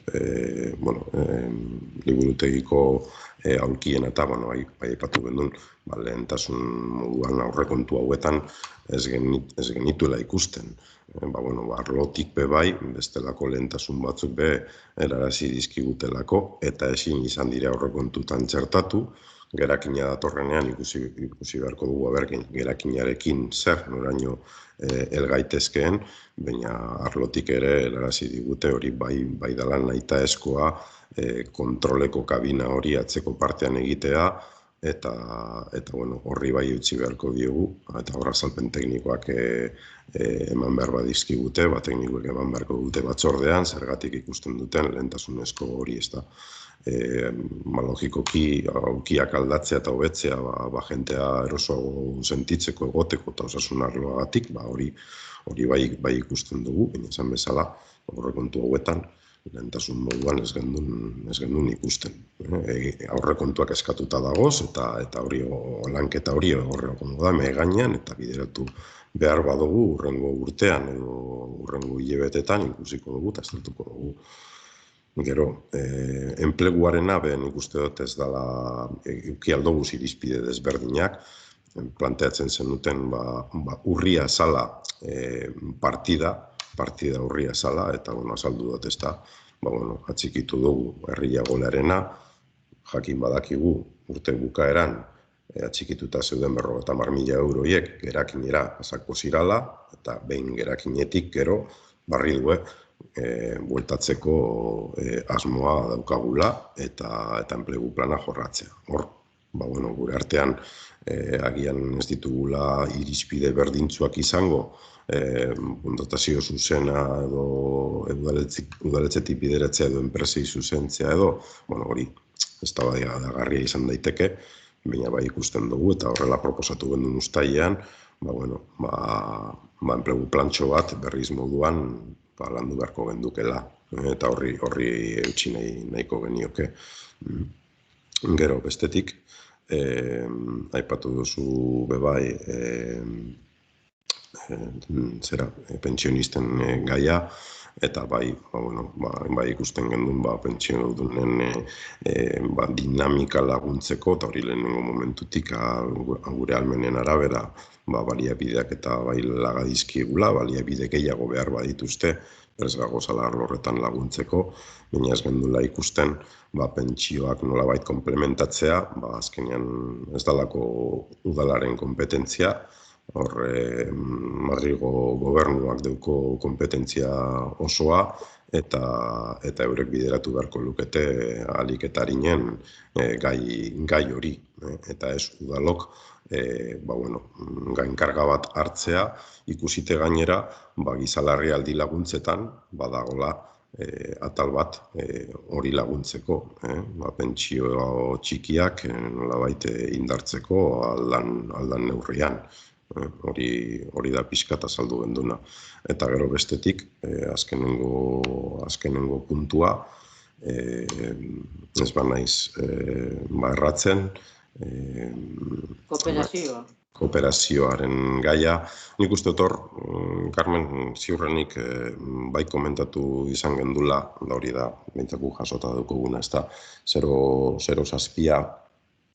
liburutegiko aulkien eta aipatu gendun, lehentasun moduan aurrekontu hauetan ez genituela ikusten arlotik be bai, bestelako lehentasun batzuk be erarazi dizkigutelako, eta ezin izan dira aurrekontutan txertatu, gerakina datorrenean ikusi beharko dugu gerakinarekin zer noraino elgaitezkeen, baina arlotik ere erarazi digute hori bai dalan nahita eskoa kontroleko kabina hori atzeko partean egitea, eta horri bai utzi beharko diogu, eta hor azalpen teknikoak eman behar badizkigute, teknikoek eman beharko dute batzordean, zergatik ikusten duten lehentasunezko hori ez da. Logikoki aukiak aldatzea eta hobetzea jentea erosoago sentitzeko egoteko eta osasun arloagatik, hori bai ikusten dugu, baina esan bezala, aurrekontu hauetan, lehentasun moduan ez gendun ikusten. Aurrekontuak eskatuta dagoz eta hori lanketa hori horreko da mehe gainean eta bideratu behar badugu urrengo urtean edo urrengo hilebetetan ikusiko dugu eta estartuko dugu. Gero, enpleguarena nik uste dut ez dela eukialdoguz irizpide desberdinak, planteatzen zenuten urria zala partida urria zala, eta azaldu dut ez da, atxikitu dugu herria golarena, jakin badakigu urte bukaeran atxikituta zeuden 50.000 euroiek gerakinera pasako zirala, eta behin gerakinetik gero barri du bueltatzeko asmoa daukagula eta enplegu plana jorratzea. Hor, gure artean agian ez ditugula irizpide berdintzuak izango, dotazio zuzena edo udaletxetik bideratzea edo enpresei zuzentzea edo, hori eztabaidagarria izan daiteke, baina bai ikusten dugu eta horrela proposatu gendun uztailean, enplegu plantxo bat berriz moduan landu beharko gendukela, eta horri eutsi nahiko genioke. Gero, bestetik, aipatu duzu bebai pentsionisten gaia, eta bai ikusten gendun pentsiodunen dinamika laguntzeko, eta hori lehenengo momentutik gure almenen arabera baliabideak eta laga dizkiegula, baliabide gehiago behar badituzte, berez gagozala horretan laguntzeko, baina ez gendula ikusten pentsioak nolabait komplementatzea, azkenean ez dalako udalaren kompetentzia, hor Madrilgo gobernuak dauko kompetentzia osoa, eta eurek bideratu beharko lukete ahalik eta arinen gai hori, eta ez udalok gainkarga bat hartzea, ikusite gainera gizalarrialdi laguntzetan badagola atal bat hori laguntzeko, pentsio txikiak nolabait indartzeko aldan neurrian. Hori da pixkat azaldu genduna. Eta gero bestetik, azkenengo puntua, ez naiz erratzen, kooperazioaren gaia. Nik uste hor, Carmen, ziurrenik bai komentatu izan gendula, hori da, bintzako jasota dukuguna, ez da, 0,7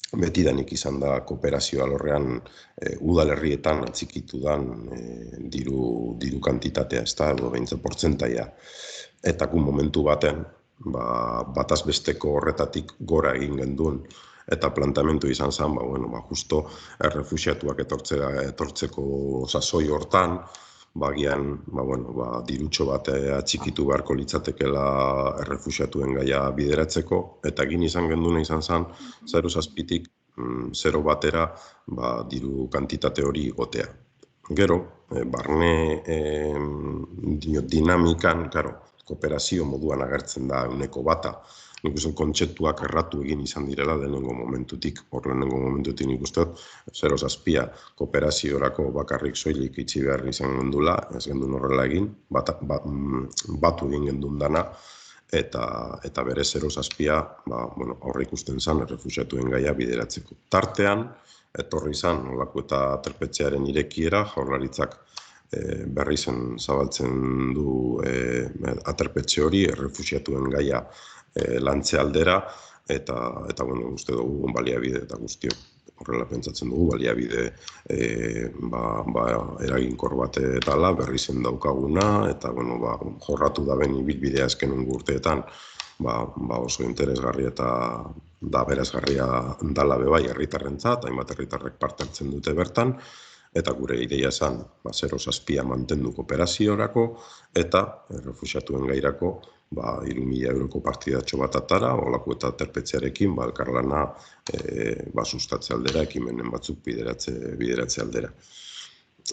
betidanik izan da kooperazioa alorrean udalerrietan atxikitu dan diru kantitatea, ez da, edo behintza portzentaia. Eta momentu baten, bataz besteko horretatik gora egin genduen, eta plantamentu izan zen, justo errefuxiatuak etortzeko sasoi hortan, bagian, dirutxo bat atxikitu beharko litzatekela errefuxiatuen gaia bideratzeko, eta egin izan genduna izan zen, 0,7tik 0 batera diru kantitate hori gotea. Gero, barne dinamikan, kooperazio moduan agertzen da euneko bata, nik uste kontzeptuak erratu egin izan direla lehenengo momentutik, nik uste 0,7 kooperaziorako bakarrik soilik itxi behar izan gendula, ez gendun horrela egin, batu egin gendun dana, eta bere 0,7 horre ikusten zen errefuxiatuen gaia bideratzeko. Tartean, etorri zen, olako eta aterpetxearen irekiera, Jaurlaritzak berri zen zabaltzen du aterpetxe hori, errefuxiatuen gaia lantze aldera, eta uste dugu baliabide eta guztio horrela pentsatzen dugu, baliabide eraginkor bat dela, berri zen daukaguna, eta jorratu da ben ibilbidea azkenengo urteetan, oso interesgarria eta da berazgarria dala bebai herritarrentzat, hainbat herritarrek parte hartzen dute bertan, eta gure ideia zen 0,7 mantendu kooperaziorako, eta refuxiatuen gairako 3.000 euroko partidatxo bat atara, olako eta terpetzearekin elkarlana sustatze aldera, ekimenen batzuk bideratze aldera.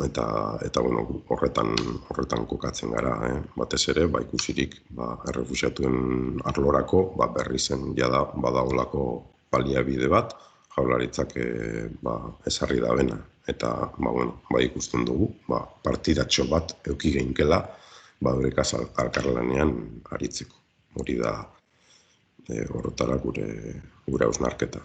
Eta horretan kokatzen gara, batez ere, ikusirik errefuxiatuen arlorako berri zen jada badaolako baliabide bat, jaurlaritzak ezarri da bena. Eta ikusten dugu, partidatxo bat euki geinkela, eurekaz alkarlanean aritzeko. Hori da horretara gure hausnarketa.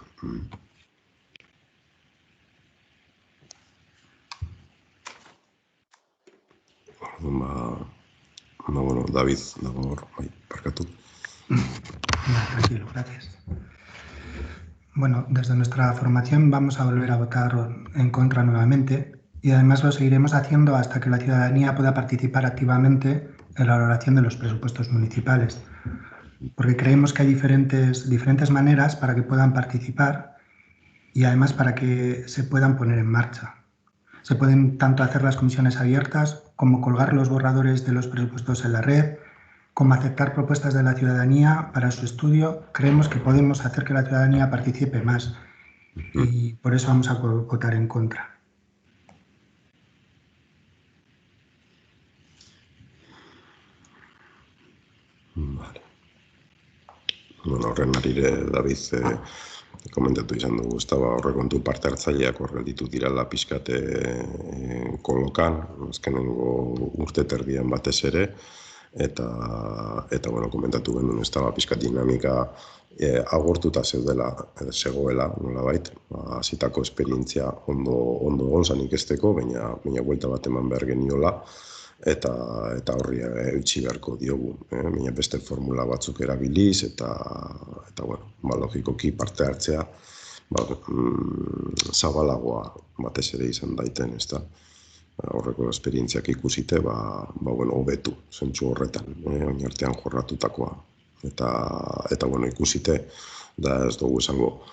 David, dago hor, parkatu. Tranquilo, gracias. Bueno, desde nuestra formación vamos a volver a votar en contra nuevamente y además lo seguiremos haciendo hasta que la ciudadanía pueda participar activamente en la elaboración de los presupuestos municipales, porque creemos que hay diferentes maneras para que puedan participar y además para que se puedan poner en marcha. Se pueden tanto hacer las comisiones abiertas como colgar los borradores de los presupuestos en la red, como aceptar propuestas de la ciudadanía para su estudio. Creemos que podemos hacer que la ciudadanía participe más y por eso vamos a votar en contra. Vale. Horren arire, David, komentatu izan dugu, ez da horrekontu parte hartzaileak horrelditu dirala pixkate kolokan, azkenengo urte terdian batez ere, eta komentatu genuen ez da pixkat dinamika agortuta zegoela, nolabait, hasitako esperientzia ondo egon zan ikesteko, baina buelta bat eman behar geniola, eta horri eutxi beharko diogu, baina beste formula batzuk erabiliz, eta logikoki parte hartzea zabalagoa batez ere izan daiten, ez da. Horreko esperientziak ikusite, hobetu, zentzu horretan, oinartean jorratutakoa. Eta ikusite, da ez dugu esango,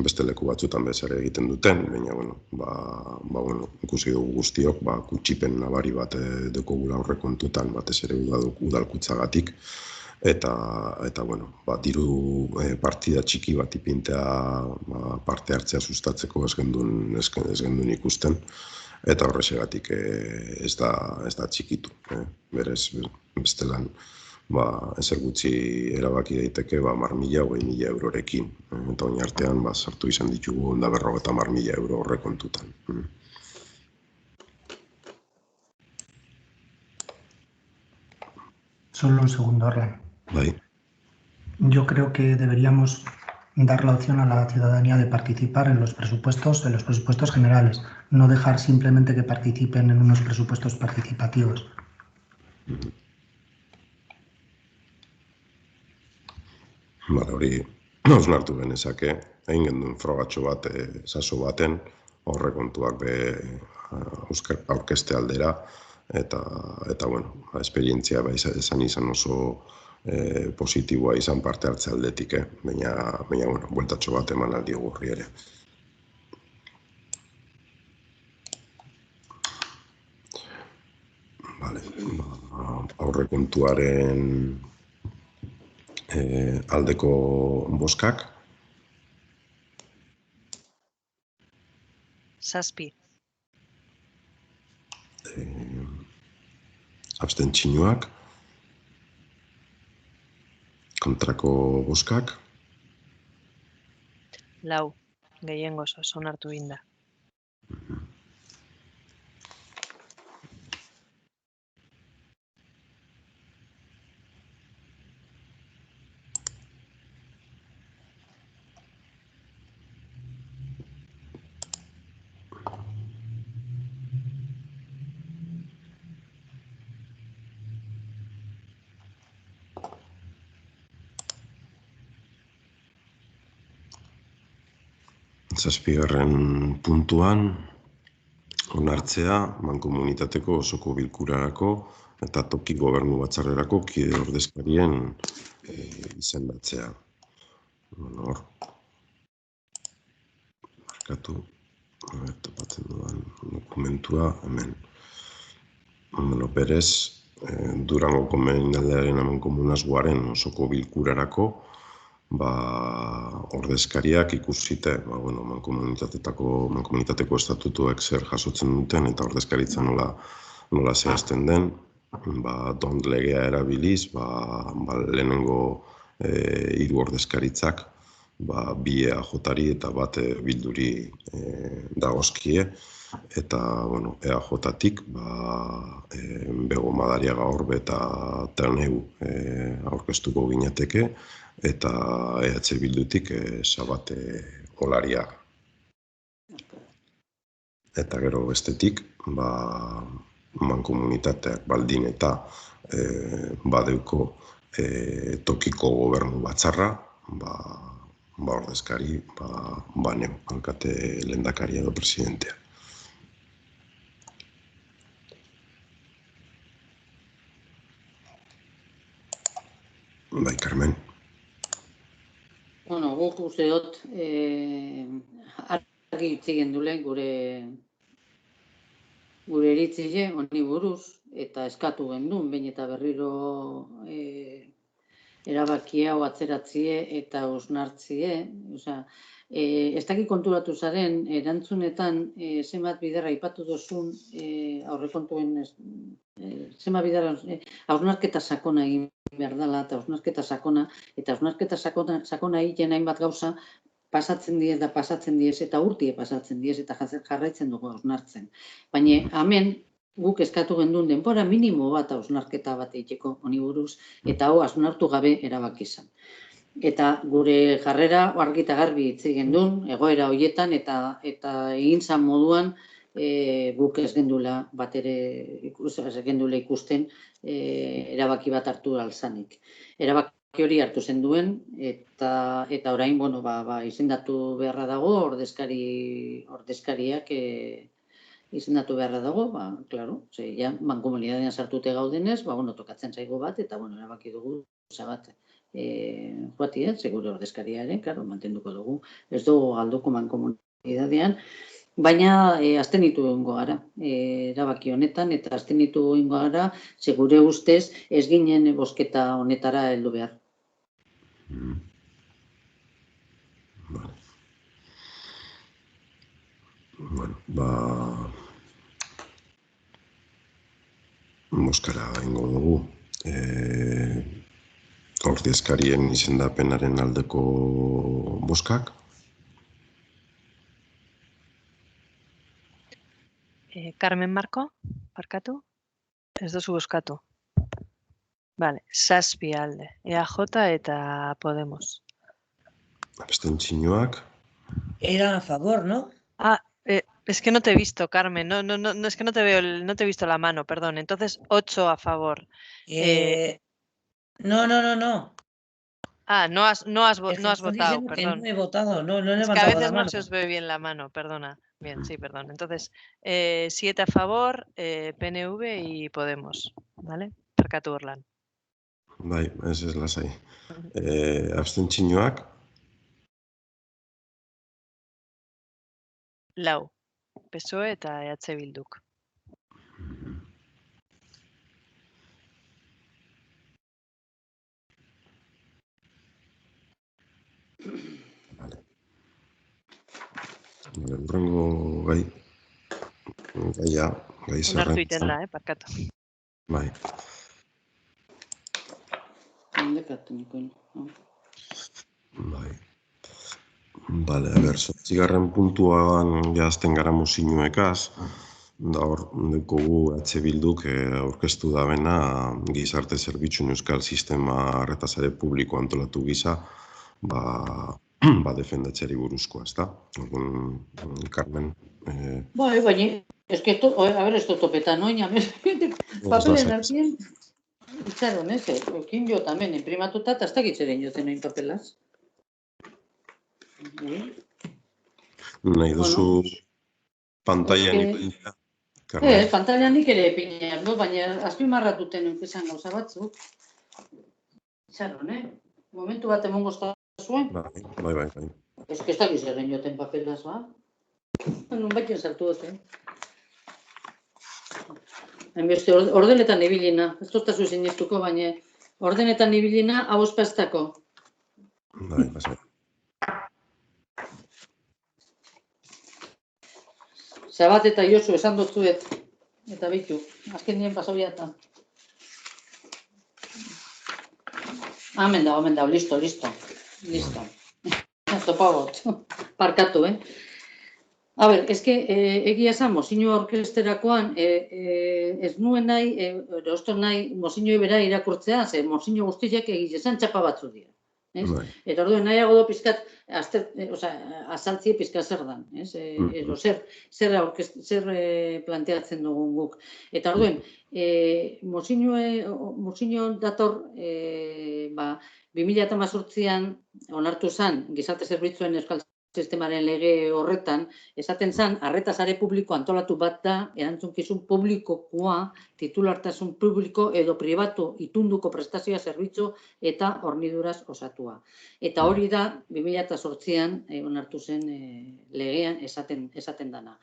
beste leku batzutan bezare egiten duten, baina, ikusi dugu guztiok, kutsipen nabari bat dekogula horrekontutan, batez ere udalkutzagatik, eta diru partida txiki bat ipintea parte hartzea sustatzeko ez gendun ikusten, eta horrexegatik ez da txikitu. Berez, bestelan, ezer gutxi erabaki daiteke 10.000, 20.000 eurorekin. Eta oinartean sartu izan ditugu 50.000 euro horrekontutan. Solo un segundo, Arlan. Bai. Yo creo que deberíamos dar la opción a la ciudadanía de participar en los presupuestos generales, no dejar simplemente que participen en unos presupuestos participativos. Hori hausnartu genezake, egin genduen frogatxo bat, saso baten, horrekontuak aurkeste aldera, eta esperientzia izan oso positiboa izan parte hartze aldetik, baina bueltatxo bat eman aldi gurri ere. Aurrekontuaren aldeko boskak. 7. Abstentzioak. Kontrako boskak. 4. Gehiengoz oso onartu egin da. Zazpigarren puntuan, onartzea mankomunitateko osoko bilkurarako eta toki gobernu batzarrerako kide ordezkarien izendatzea. Hor, markatu, topatzen dudan dokumentua, hemen. Berez, Durango komunaldearen amankomunazgoaren osoko bilkurarako ordezkariak ikusite, mankomunitateko estatutuek zer jasotzen duten eta ordezkaritza nola zehazten den, dont legea erabiliz, lehenengo 3 ordezkaritzak, 2 EAJ-ari eta 1 bilduri dagozkie, eta EAJ-tik Bego Madariaga Orbe eta Terneu aurkeztuko ginateke, eta EH Bildutik Sabate Olaria. Eta gero bestetik, mankomunitateak baldin eta badeuko tokiko gobernu batzarra, ordezkari, baneu, alkate lehendakaria edo presidentea. Bai, Carmen. Bueno, guk uste dut argi hitz egin dule gure iritzile honi buruz eta eskatu gendun, behin eta berriro erabakia hau atzeratzie eta osnartzie. Ez dakit konturatu zaren, erantzunetan zenbat biderra aipatu duzun aurrekontuen zenbat biderra hausnarketa sakona egin behar dela, eta hausnarketa sakona egiten hainbat gauza pasatzen diez eta urtie pasatzen diez eta jarraitzen dugu hausnartzen. Baina hemen guk eskatu gendun denbora minimo bat hausnarketa bat egiteko honi buruz, eta hau hausnartu gabe erabaki izan. Eta gure jarrera argi eta garbi hitz egin duen, egoera horietan eta egintzan moduan guk ez gendula bat ere ikusten erabaki bat hartu alzanik. Erabaki hori hartu zen duen eta orain izendatu beharra dago ordezkariak izendatu beharra dago, klaro, mankomunitatean sartute gaudenez, tokatzen zaigu bat eta erabaki dugu bat joatia, segure ordezkariaren, mantenduko dugu, ez dugu galduko mankomunitatean, baina abstenitu egingo gara erabaki honetan, eta abstenitu egingo gara, segure ustez, ez ginen bozketa honetara heldu behar. Bozkara egingo dugu. Ordezkarien izendapenaren aldeko bozkak. Carmen Marko, barkatu? Ez duzu bozkatu. Vale, 7 alde. EAJ eta Podemos. Abstentzioak. Era a favor, ¿no? Es que no te he visto, Carmen. No, es que no te veo, no te he visto la mano, perdón. Entonces, 8 a favor. No. No has votado, perdón. No he votado, no he levantado la mano. Es que a veces no se os ve bien la mano, perdona. Bien, sí, perdón. Entonces, 7 a favor, PNV y Podemos, ¿vale? Barkatu Orlan. Bai, ez lasai. Abstentzioak? 4. PSOE eta EH Bilduk. Urrengo gai zerrenda. Onartu iten da, barkatu. Bai. Bai. Bale, zigarren puntuan jazten gara mozinoekaz, da hor dukogu EH Bilduk aurkeztu da bena gizarte zerbitzuen euskal sistema arretazare publiko antolatu gisa, defendatzeari buruzkoa, ez da? Carmen. Bai, baina, ez dut topetan, oina, papelen hartien, itxaron, ekin jo tamen, imprimatuta, eta ez dakitzeren joten noin papelaz. Nahi duzu pantailan ipintzea? Ez, pantailan nik ere ipiniak, baina azpimarratuten esan gauza batzuk. Itxaron, momentu bat emongo zuen. Bai. Ez que ez dakiz egin joten papelaz, ba? Nun baitio sartu dute. Hainbeste, ordenetan ibilina. Ez doztazu sinestuko, baina ordenetan ibilina hau espaztako. Bai, basai. Zabat eta Josu esan dutzuet. Eta bitu, azken nien pasobiatan. Hemen dago, listo. Topagot, parkatu, A ber, egia esan, Mozinho orkesterakoan, ez nuen nahi, Mozinhoi bera irakurtzea, ze Mozinho guztiak egizan txapa batzu dira. Eta orduen nahiago do pizkat, azaltzie pizkat zer dan, zer planteatzen dugun guk. Eta orduen, Mozinho dator, 2018an onartu zen gizarte zerbitzuen euskal sistemaren lege horretan, esaten zen, arreta sare publiko antolatu bat da, erantzunkizun publikokoa, titulartasun publiko edo pribatu itunduko prestazioa zerbitzu eta horniduraz osatua. Eta hori da, 2008an onartu zen legean esaten dana.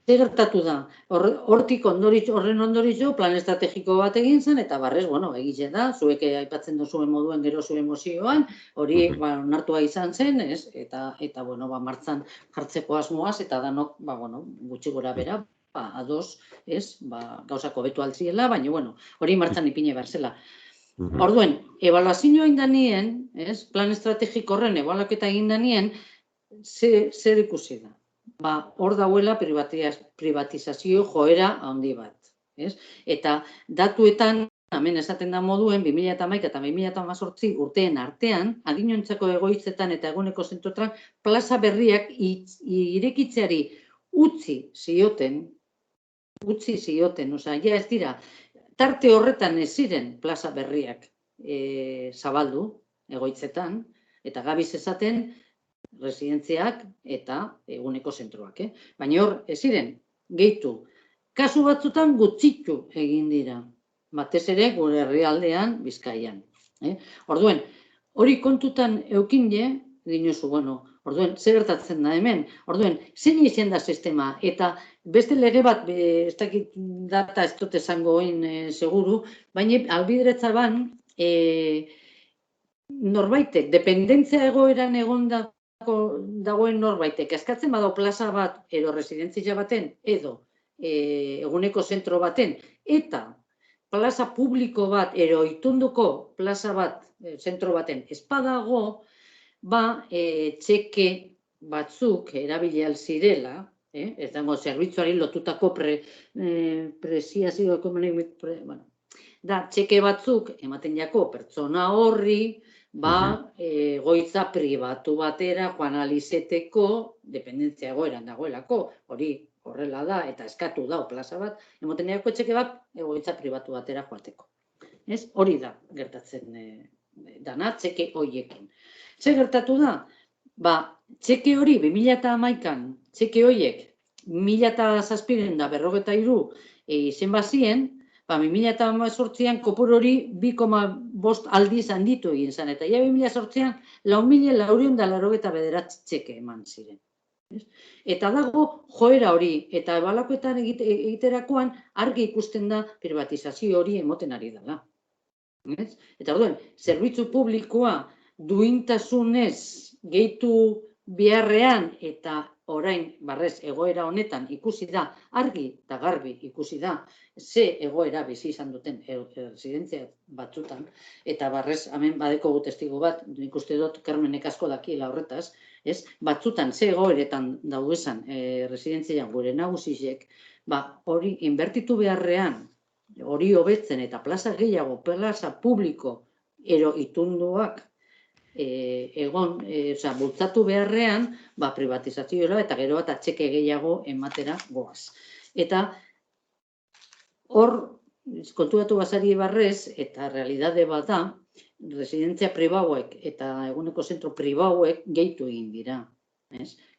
Zer gertatu da? Horren ondoritxo, plan estrategiko bat egin zen, eta barrez, egiten da, zuek aipatzen duzuen moduen gero zuen mozioan, hori onartua izan zen, eta martzan jartzeko asmoaz, eta danok, gutxi gora bera, ados, gauzako betu altziela, baina, hori martzan ipine behar zela. Orduen, ebaluazioa indanien, plan estrategiko horren ebaluaketa egin danien, zer ikusi da? Hor dauela privatizazio joera handi bat. Eta datuetan, hemen esaten da moduen, 2011 eta 2018 urteen artean, adinontzako egoitzetan eta eguneko zentrotan, plaza berriak irekitzeari utzi zioten, ja ez dira, tarte horretan ez ziren plaza berriak zabaldu egoitzetan, eta gabiz esaten, residentziak eta eguneko zentroak. Baina hor, ez ziren, gehitu. Kasu batzutan gutxitu egin dira. Batez ere, gure herrialdean, Bizkaian. Orduen, hori kontutan eukine, dinozu, orduen, zer gertatzen da hemen? Orduen, zein izan da sistema? Eta beste lege bat, ez dakit data ez dut esango seguru, baina albideretza ban, norbaitek, dependentzia egoeran egonda dagoen norbaitek, eskatzen badau plaza bat edo residentzia baten edo eguneko zentro baten eta plaza publiko bat edo itunduko plaza bat zentro baten espadago, txeke batzuk erabili alzirela, ez dago zerbitzuari lotutako preziazio ekonomiko, da txeke batzuk ematen jako pertsona horri, egoitza pribatu batera joan alizeteko, dependentzia egoeran dagoelako, hori horrela da, eta eskatu da, plaza bat, ematen jako txeke bat, egoitza pribatu batera joateko. Hori da, gertatzen dana, txeke horiekin. Zer gertatu da? Txeke hori, 2011an, txeke horiek, 1753 izen bazien, 2018an kopuru hori 2,5 aldiz handitu egin zen, eta 2008an 4.489 txeke eman ziren. Eta dago joera hori, eta ebalakoetan egiterakoan argi ikusten da privatizazio hori emoten ari dela. Eta orduen, zerbitzu publikoa duintasunez gehitu beharrean eta orain barrez egoera honetan ikusi da, argi eta garbi ikusi da, ze egoera bizi izan duten residentzia batzutan, eta barrez hemen badeko testigo bat, nik uste dut Carmenek asko dakiela horretaz, batzutan ze egoeretan daudezan residentzia gure nagusizek, hori inbertitu beharrean, hori hobetzen eta plaza gehiago, plaza publiko ero itunduak bultzatu beharrean, privatizazioa eta gero bat atxeke gehiago ematera goaz. Eta hor, kontuatu bazari barrez, eta realidade bat da, residentzia pribauek eta eguneko zentro pribauek gehitu egin dira.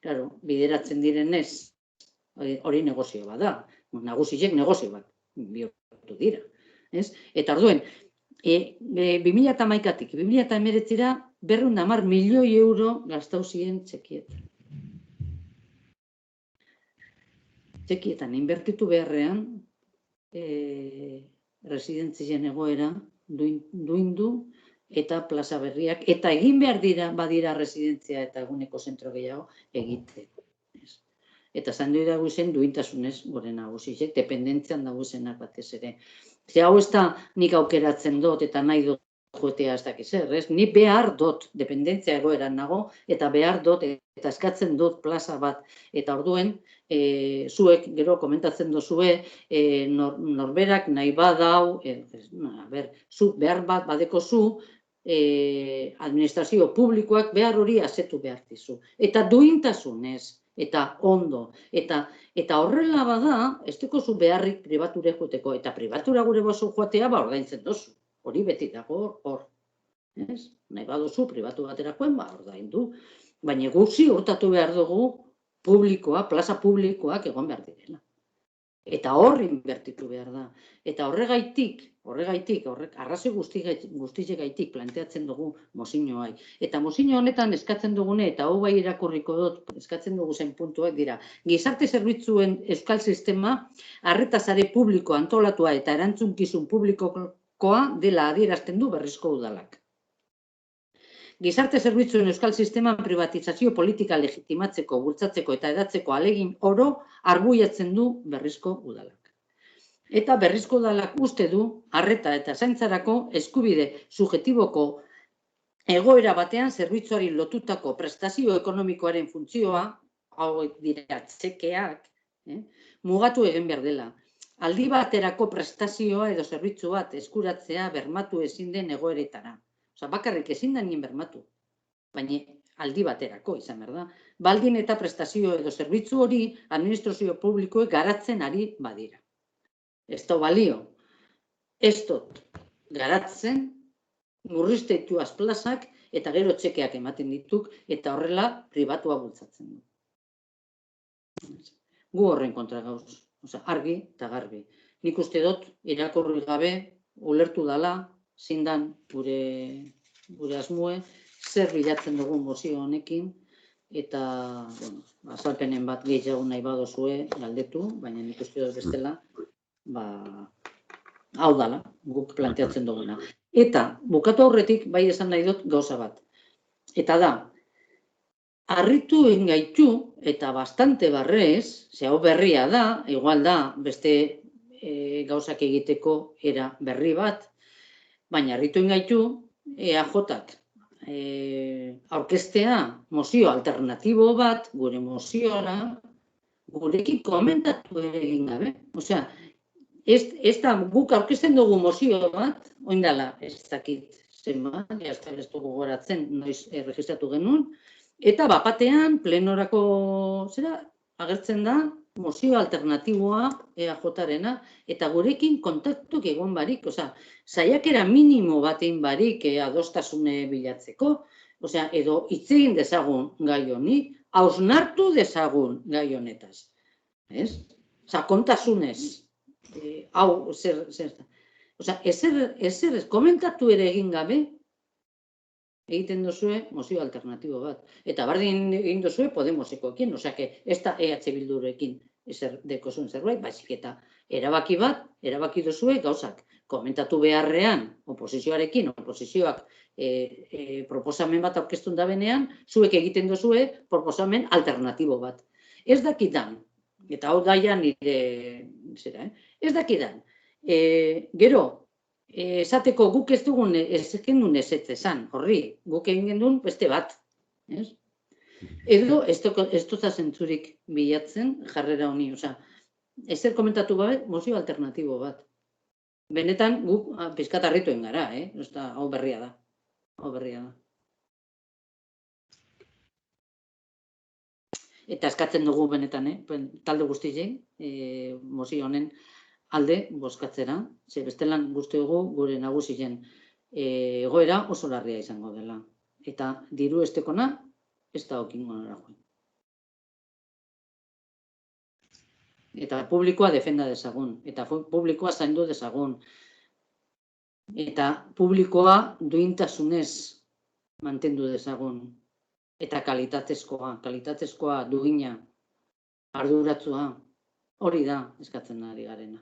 Claro, bideratzen direnez, hori negozio bat da. Nagusiek negozio bat bihurtu dira. Eta orduen, 2011-tik 2019-ra 210 milioi euro gastatu ziren txekietan. Txekietan inbertitu beharrean, residentzien egoera duindu eta plaza berriak, eta egin behar dira badira residentzia eta eguneko zentro gehiago egiteko. Eta zandu dagoezen duintasunez gure nagusiek, dependentzian dagoezenak batez ere. Ze hau ez da nik aukeratzen dut eta nahi dut joetea ez dakiz ez? Ni behar dut, dependentzia egoeran nago, eta behar dut, eta eskatzen dut plaza bat. Eta orduen, zuek gero komentatzen duzue, norberak nahi badau, zu behar bat badeko zu, administrazio publikoak behar hori asetu behar dizu. Eta duintasunez. Eta ondo, eta horrela bada, ez dekozu beharrik pribature joateko, eta pribatura gure bozu joatea ordaintzen dozu, hori beti dago hor. Nahi baduzu pribatu baterakoen ordaindu, baina guzti hortatu behar dugu publikoa, plaza publikoak egon behar direla. Eta hor inbertitu behar da. Eta horregaitik, arrazoi guztiegaitik planteatzen dugu mozioa. Eta mozio honetan eskatzen dugune, eta hau bai irakurriko dut, eskatzen dugu zen puntuak dira. Gizarte zerbitzuen euskal sistema, arreta sare publiko antolatua eta erantzunkizun publikokoa dela adierazten du berrizko udalak. Gizarte zerbitzuen euskal sisteman privatizazio politika legitimatzeko, bultzatzeko eta edatzeko alegin oro arbuiatzen du berrizko udalak. Eta berrizko udalak uste du, arreta eta zaintzarako eskubide subjetiboko egoera batean zerbitzuari lotutako prestazio ekonomikoaren funtzioa, hauek dira txekeak, mugatu egin behar dela. Aldi baterako prestazioa edo zerbitzu bat eskuratzea bermatu ezin den egoeretara. Bakarrik ezin da nien bermatu, baina aldi baterako izan behar da. Baldin eta prestazio edo zerbitzu hori administrazio publikoek garatzen ari badira. Ez da balio, ez dut garatzen, murrizteituaz plazak eta gero txekeak ematen dituk eta horrela pribatua bultzatzen du. Gu horren kontra gauz, argi eta garbi. Nik uste dut irakurri gabe ulertu dala, zindan gure asmue, zer bilatzen dugun mozio honekin, eta azalpenen bat gehiago nahi badozue galdetu, baina nik uste dut bestela, hau dala, guk planteatzen duguna. Eta bukatu aurretik bai esan nahi dut gauza bat. Eta da, harritu engaitu eta bastante barrez, ze hau berria da, igual da, beste gauzak egiteko era berri bat, baina harritu engaitu EAJak aurkeztea mozio alternatibo bat, gure moziora, gurekin komentatu ere egin gabe. Osea, ez da guk aurkezten dugu mozio bat, oindala, ez dakit zenbat, ez dugu goratzen noiz registratu genuen, eta bapatean plenorako agertzen da mozio alternatiboa EAJarena, eta gurekin kontaktuk egon barik, saiakera minimo batein barik adostasune bilatzeko, edo hitz egin dezagun gai honi, hausnartu dezagun gai honetaz. Sakontasunez, hau zer da. Ezer komentatu ere egin gabe, egiten duzue mozio alternatibo bat. Eta bardin egin duzue Podemosekoekin, ez da EH Bildurekin dekozuen zerbait, baizik eta erabaki duzue gauzak. Komentatu beharrean, oposizioarekin, oposizioak proposamen bat aurkeztun da benean, zuek egiten duzue proposamen alternatibo bat. Ez dakidan, eta hau daia nire, ez dakidan, gero, esateko guk ez dugun ez gendun ez esan, horri, guk egin gendun beste bat. Edo ez dut zentzurik bilatzen jarrera honi, ezer komentatu gabe mozio alternatibo bat. Benetan guk pizkat harrituen gara, hau berria da. Eta eskatzen dugu benetan, talde guztiei, mozio honen alde bozkatzera, ze bestelan guzti dugu gure nagusien egoera oso larria izango dela. Eta diru estekona ez da okingo nora joan. Eta publikoa defenda dezagun, eta publikoa zaindu dezagun. Eta publikoa duintasunez mantendu dezagun. Eta kalitatezkoa duina, arduratsua, hori da eskatzen ari garena.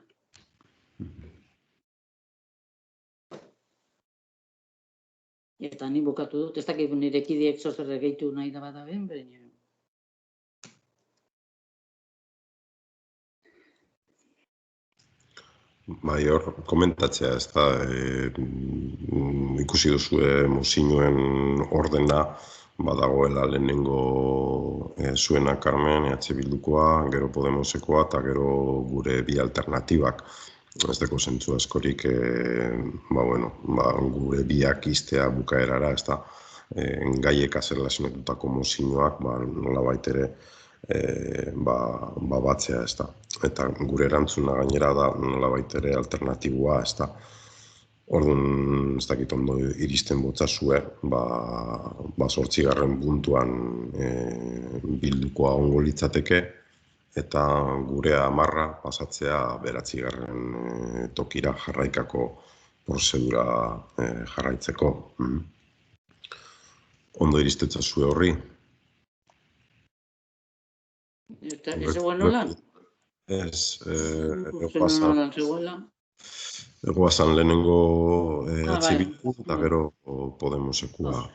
Eta ni bukatu dut, ez dakit nire kideek zozer gehitu nahi da badaben, baina. Bai, hor, komentatzea, ez da, ikusi duzue mozinuen ordena, badagoela lehenengo zuena Carmen, EH Bildukoa, gero Podemosekoa, eta gero gure bi alternatibak. Ez deko zentzu askorik, gure biak iztea bukaerara, ez da, gaiek azerlazionetutako mozinoak, nola baitere, batzea, ez da. Eta gure erantzuna gainera da nola baitere alternatiboa, ez da. Orduan, ez dakit ondo iristen botzazue, 8. puntuan Bildukoa ongo litzateke, eta gure 10 pasatzea 9. Tokira jarraikako prozedura jarraitzeko. Ondo iristetzazue horri? Ez zegoen nola? Ez, egoazan lehenengo EH Bildu eta gero Podemosekua.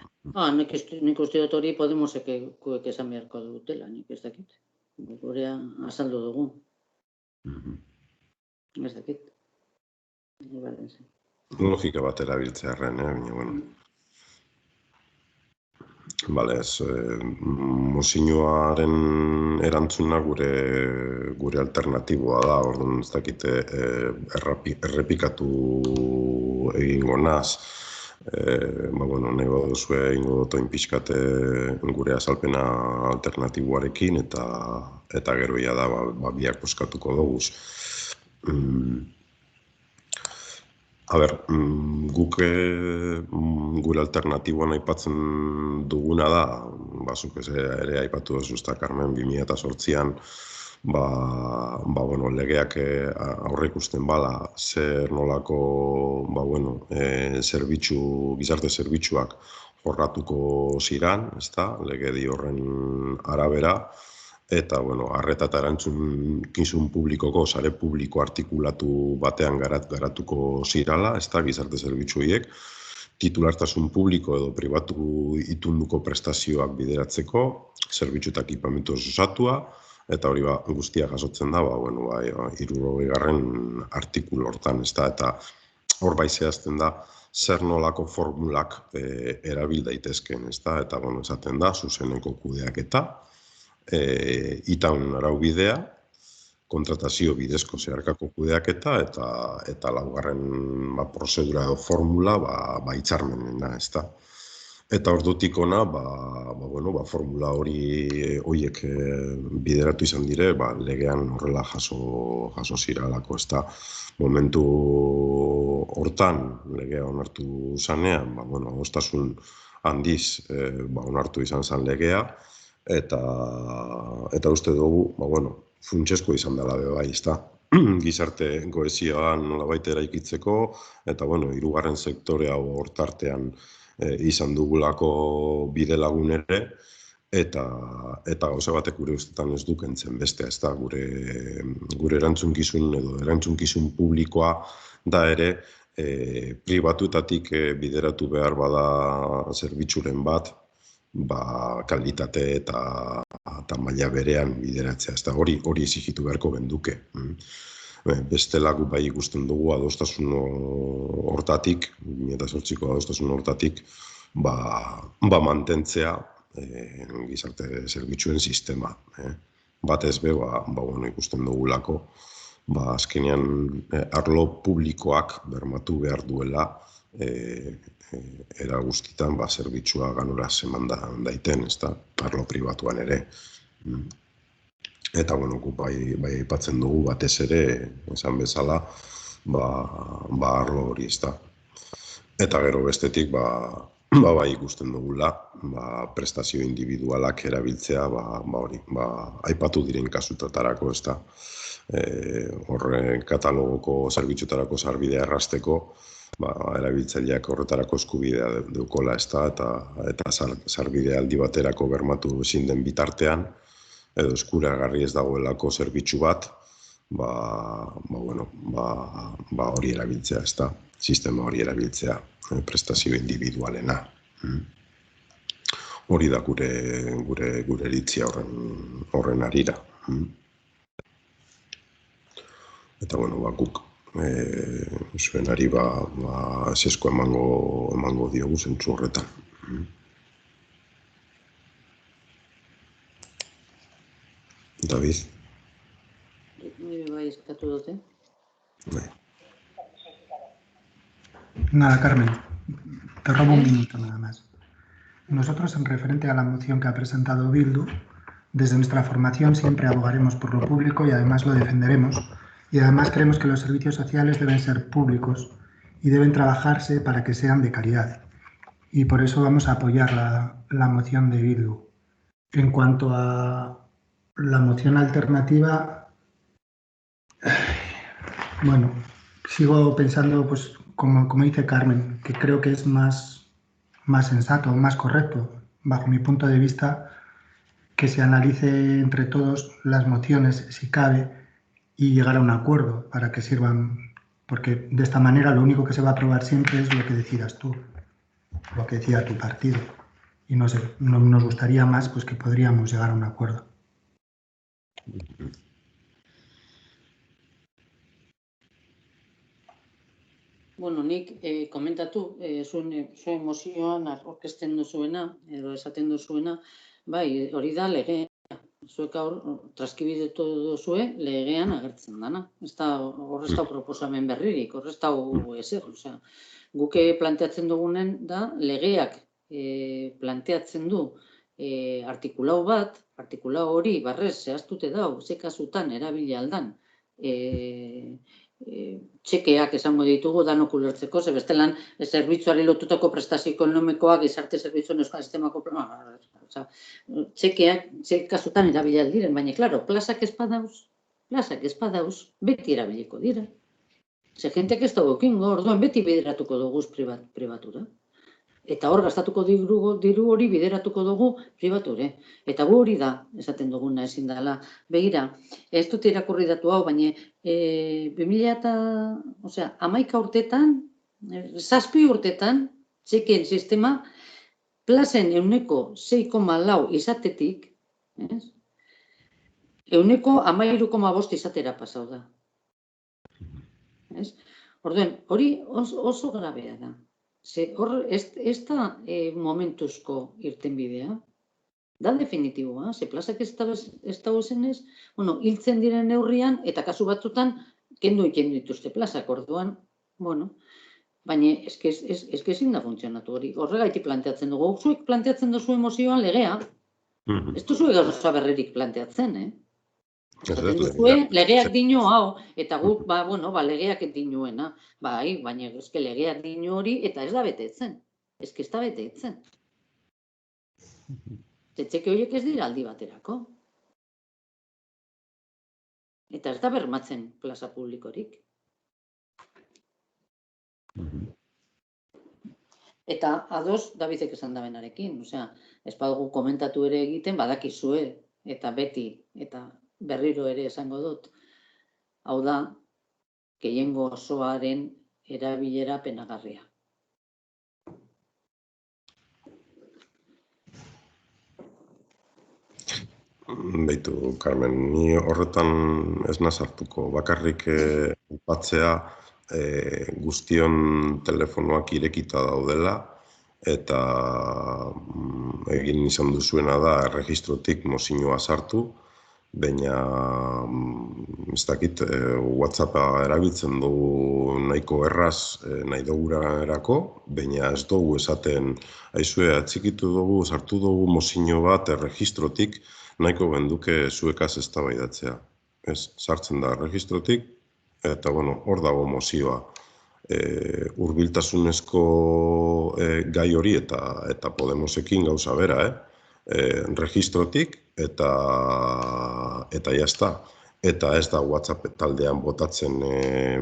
Nik uste dut hori Podemosekek esan beharko dutela, nik ez dakit. Gurea azaldu dugu. Ez dakit. Logika bat erabiltzearen, baina, bueno. Bale, ez, mozinoaren erantzuna gure alternatiboa da, orduan ez dakite errepikatu egingo naz. Nahi baduzue egingo dotoin pixkate gure azalpena alternatiboarekin eta gero ia da biak boskatuko doguz. Guk gure alternatiboan aipatzen duguna da, zuk ere aipatu duzu, Carmen, 2008an, legeak aurreikusten bala zer nolako gizarte zerbitzuak jorratuko ziran, legedi horren arabera, eta, arreta eta erantzukizun publikoko, sare publiko artikulatu batean garatuko zirala, gizarte zerbitzu horiek, titulartasun publiko edo pribatu itunduko prestazioak bideratzeko, zerbitzu eta ekipamentu osatua, eta hori guztia jasotzen da, 60. artikulu hortan, eta hor bai zehazten da, zer nolako formulak erabil daitezken, eta esaten da, zuzeneko kudeaketa, itaun araubidea, kontratazio bidezko zeharkako kudeaketa eta 4. prozedura edo formula hitzarmenena, Eta ordutik ona, formula horiek bideratu izan dire, legean horrela jaso ziralako, momentu hortan legea onartu zanean, adostasun handiz onartu izan zen legea, eta uste dugu, funtsezko izan dela bai, gizarte kohesioan nolabait eraikitzeko, eta 3. sektorea hortartean izan dugulako bide lagun ere, eta gauza batek gure ustetan ez dukentzen beste, gure erantzunkizun edo erantzunkizun publikoa da ere pribatuetatik bideratu behar bada zerbitzuren bat, kalitate eta maila berean bideratzea, hori exigitu beharko genduke. Bestelako bai ikusten dugu adostasun hortatik, 2008ko adostasun hortatik, mantentzea gizarte zerbitzuen sistema. Batez be, ikusten dugulako, azkenean arlo publikoak bermatu behar duela era guztitan zerbitzua ganora eman daiten, arlo pribatuan ere. Eta, bai aipatzen dugu batez ere, esan bezala, arlo hori, Eta gero bestetik, bai ikusten dugula, prestazio individualak erabiltzea, aipatu diren kasutatarako, horren katalogoko zerbitzuetarako sarbidea errazteko, erabiltzaileak horretarako eskubidea dukola, eta sarbidea aldi baterako bermatu ezin den bitartean, edo eskuragarri ez dagoelako zerbitzu bat, hori erabiltzea, sistema hori erabiltzea, prestazio individualena. Hori da gure iritzia horren arira. Eta, guk zuenari esesko emango diogu zentzu horretan. David? Nire bai eskatu dute. Nada, Carmen, te robo un minuto nada más. Nosotros, en referente a la moción que ha presentado Bildu, desde nuestra formación siempre abogaremos por lo público y además lo defenderemos. Y además creemos que los servicios sociales deben ser públicos y deben trabajarse para que sean de calidad. Y por eso vamos a apoyar la moción de Bildu. En cuanto a la moción alternativa, sigo pensando, pues como dice Carmen, que creo que es más sensato, más correcto, bajo mi punto de vista, que se analice entre todos las mociones, si cabe, y llegar a un acuerdo para que sirvan, porque de esta manera lo único que se va a aprobar siempre es lo que decidas tú, lo que decida tu partido. Y no sé, nos gustaría más pues que podríamos llegar a un acuerdo. Nik komentatu, zuen mozioan aurkezten duzuena, edo esaten duzuena, hori da legea. Zuek transkibidetu duzue legean agertzen dana. Hor ez da proposamen berririk, hor ez da ezer. Guke planteatzen dugunen da legeak planteatzen du artikulau bat, artikulau hori barrez zehaztute dau, ze kasutan erabili aldan txekeak esango ditugu danok ulertzeko, ze bestelan zerbitzuari lotutako prestazio ekonomikoak gizarte zerbitzuen euskal sistemako txekeak ze kasutan erabili aldiren, baina, klaro, plazak espadauz, beti erabiliko dira. Ze jenteak ez dago ekingo, orduan beti bideratuko dugu pribatura. Eta hor gastatuko diru hori bideratuko dugu pribature. Eta gu hori da, esaten duguna ezin dela. Begira, ez dut irakurri datu hau, baina 11 urtetan, 7 urtetan, txekien sistema, plazen 6,4 izatetik, 13,5 izatera pasau da. Orduan, hori oso grabea da. Hor, ez da momentuzko irtenbidea, da definitiboa, ze plazak ez dago zenez, hiltzen diren neurrian, eta kasu batzutan, kendu dituzte plazak, orduan, baina ezin da funtzionatu hori, horregaitik planteatzen dugu, zuek planteatzen duzuen mozioan legea, ez duzuek gauza berririk planteatzen, legeak dino hau, eta guk, legeak dinoena, baina legeak dino hori, eta ez da betetzen. Ez da betetzen. Txeke horiek ez dira aldi baterako. Eta ez da bermatzen plaza publikorik. Eta ados, Davidek esan da benarekin, ez badugu komentatu ere egiten, badakizue, eta beti, eta berriro ere esango dut, hau da, gehiengo osoaren erabilera penagarria. Beitu, Carmen, ni horretan ez nazartuko, bakarrik batzea guztion telefonoak irekita daudela, eta egin izan duzuena da erregistrotik mozioa sartu, baina ez dakit WhatsAppa erabiltzen dugu nahiko erraz nahi dugurako, baina ez dugu esaten aizue atxikitu dugu, sartu dugu mozio bat erregistrotik nahiko benduke zuekaz eztabaidatzea. Sartzen da erregistrotik eta hor dago mozioa. Hurbiltasunezko gai hori eta Podemosekin gauza bera, registrotik eta jazta. eta ez da WhatsApp taldean botatzen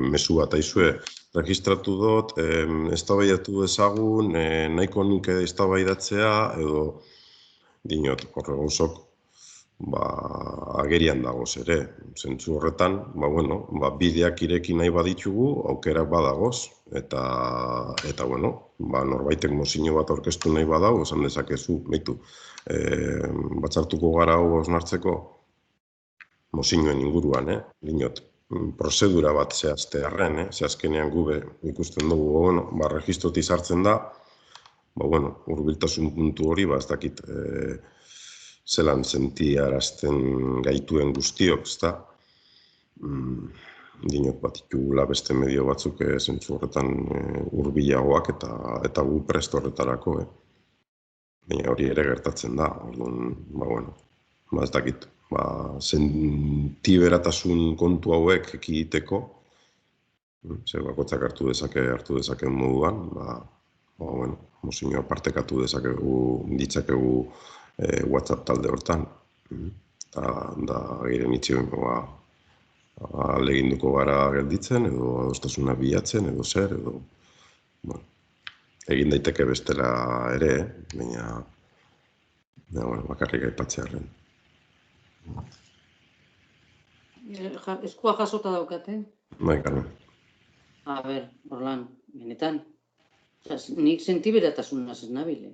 mezu bat aizue, registratu dut, eztabaidatu ezagun, nahiko nuke eztabaidatzea, edo dinot, horre gauzok, agerian dagoz ere. Zentzu horretan, bideak ireki nahi baditugu, aukerak badagoz, eta norbaitek mozio bat aurkeztu nahi badago, esan dezakezu, behitu, batzartuko gara hau osnartzeko, mozioen inguruan, dinot, prozedura bat zehaztearren, zehazkenean gube ikusten dugu, registrotik sartzen da, hurbiltasun puntu hori, ez dakit, zelan sentiarazten gaituen guztiok, ezta? Dinot bat itugula beste medio batzuk zentzu horretan hurbilagoak eta gu prest horretarako, baina hori ere gertatzen da, orduan, ez dakit, sentiberatasun kontu hauek ekiditeko, ze bakoitzak hartu dezake moduan, mozioa partekatu ditzakegu WhatsApp talde hortan, da giren itxioen aleginduko gara gelditzen, edo adostasuna bilatzen, edo zer, edo egin daiteke bestela ere, baina bakarrik aipatzearren. Eskua jasota daukate? Bai, Carmen. A ber, Orlan, benetan, nik sentiberatasunaz ez nabile.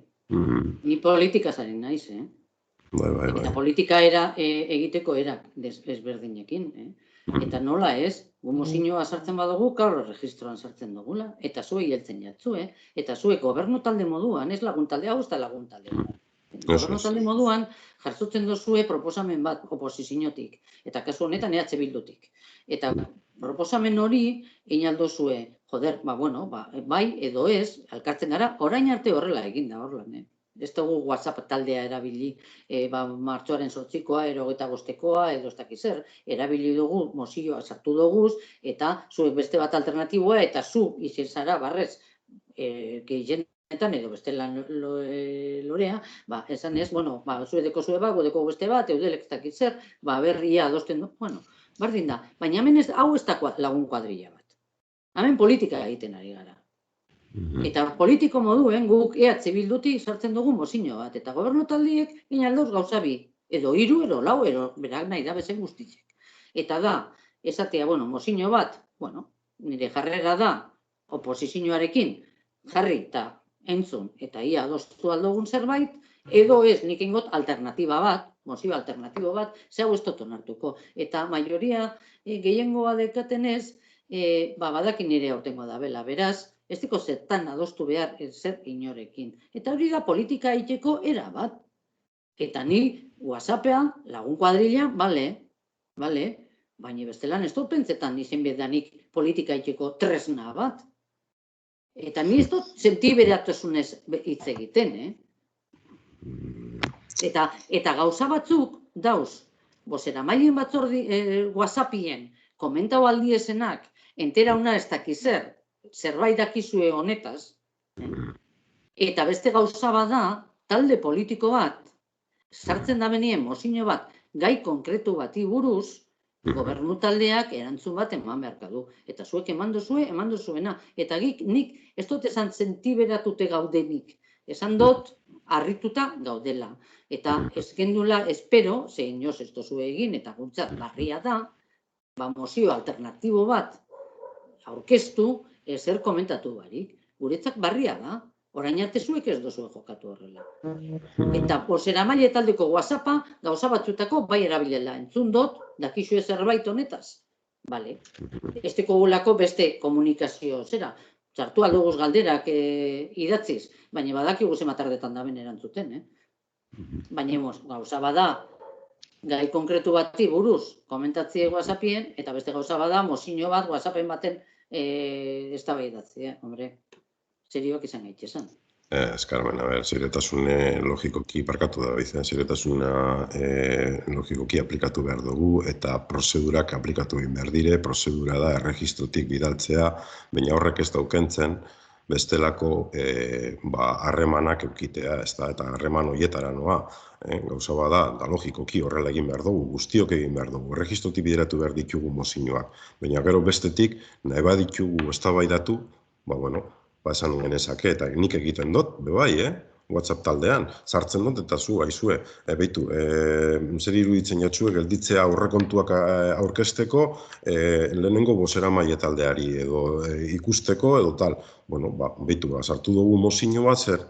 Ni politikaz ari naiz, Bai. Eta politika egiteko erak desberdinekin, Eta nola ez, mozioa sartzen badugu, gaur registroan sartzen dugula, eta zuei heltzen jatzu, Eta zuek gobernu talde moduan, ez laguntalde, hau ez da laguntalde. Gobernu talde moduan, jartzutzen duzue proposamen bat oposiziotik, eta kasu honetan EH Bildutik. Eta proposamen hori, inaldozue, joder, bai edo ez, alkartzen gara, orain arte horrela eginda horlan, Ez dugu WhatsApp taldea erabili, martxoaren 8koa, 25koa, edo ez dakiz zer, erabili dugu, mozioa sartu duguz, eta zuek beste bat alternatiboa, eta zu izan zara barrez, gehienetan edo beste lorea, esan ez, zuedeko zue bat, godeko beste bat, eudelek ez dakiz zer, berria adosten du, bardin da, baina hemen hau ez da lagun kuadrilla bat. Hemen politika egiten ari gara. Eta politiko moduen guk EH Bildutik sartzen dugu mozio bat, eta gobernu taldiek inaldoz gauza bi, edo 3, edo 4, edo berak nahi da bezen guztitzek. Eta da, esatea, mozio bat, nire jarrera da, oposizioarekin jarri eta entzun, eta ia adostu aldogun zerbait, edo ez nik ingot alternatiba bat, mozio alternatibo bat, ze hau ez dut onartuko. Eta maioria gehiengoa dekaten ez, badakin nire aurtengo da bela, beraz, ez diko zertan adostu behar zer inorekin. Eta hori da politika egiteko era bat. Eta ni WhatsAppean lagun kuadrilla, bale, baina bestelan ez dut pentsetan izen bedanik politika egiteko tresna bat. Eta ni ez dut sentiberatasunez hitz egiten, Eta gauza batzuk dauz, bozeramailen batzordi WhatsAppien komentau aldiesenak, entera una ez dakizer, zerbait dakizue honetaz, eta beste gauza bada, talde politiko bat, sartzen da benien mozio bat, gai konkretu bati buruz, gobernu taldeak erantzun bat eman beharka du. Eta zuek eman duzuena. Eta nik ez dut esan sentiberatute gaudenik. Esan dut harrituta gaudela. Eta ez gendula espero, ze inoz ez duzue egin, eta guntzat larria da, mozio alternatibo bat aurkeztu, ezer komentatu barik. Guretzak barria da, orain arte zuek ez duzue jokatu horrela. Eta bozeramaile taldeko WhatsAppa gauza batzutako bai erabilela. Entzun dut, dakizue zerbait honetaz. Bale. Ez gulako beste komunikazio zera. Txartu aldoguz galderak idatziz, baina badakigu zematardetan daben erantzuten. Baina gauza bada, gai konkretu bati buruz komentatzie WhatsAppien, eta beste gauza bada, mozio bat WhatsAppen baten eztabaidatzea, hombre, serioak izan gaitxesan. Ez, Carmen, ziretasune logikoki parkatu da bizan, ziretasuna logikoki aplikatu behar dugu, eta prozedurak aplikatu egin behar dire, prozedura da erregistrotik bidaltzea, baina horrek ez daukentzen, bestelako harremanak eukitea, eta harreman horietara noa. Gauza bada, da logikoki horrela egin behar dugu, guztiok egin behar dugu, erregistrotik bideratu behar ditugu mozinoak. Baina gero bestetik, nahi baditugu eztabaidatu, esan genezake, eta nik egiten dut, bebai, WhatsApp taldean, sartzen dut, eta zu, aizue, behitu, zer iruditzen jatxue, gelditzea aurrekontuak aurkezteko, lehenengo bozeramaile taldeari, edo ikusteko, edo tal. Behitu, sartu dugu mozino bat, zer,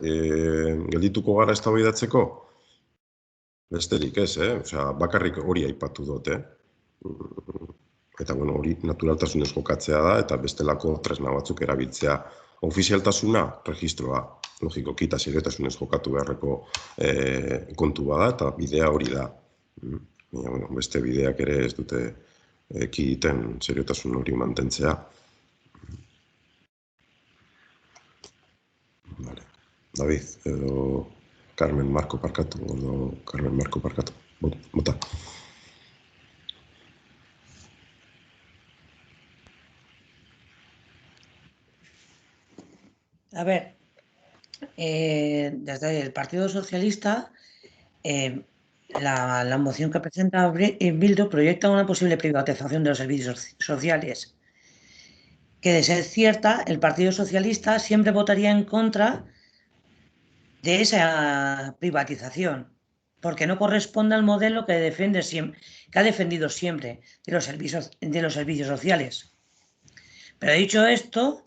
geldituko gara eztabaidatzeko? Besterik ez, bakarrik hori aipatu dut, Eta, hori naturaltasunez jokatzea da, eta bestelako tresna batzuk erabiltzea. Ofizialtasuna, registroa, logikoki eta seriotasunez jokatu beharreko kontu bada, eta bidea hori da. Beste bideak ere ez dute ekiditen seriotasun hori mantentzea. David, edo Carmen Marco parkatu, bota. A ver, desde el Partido Socialista, la moción que presenta Bildu proyecta una posible privatización de los servicios sociales. Que de ser cierta, el Partido Socialista siempre votaría en contra de esa privatización, porque no corresponde al modelo que ha defendido siempre de los servicios sociales. Pero dicho esto,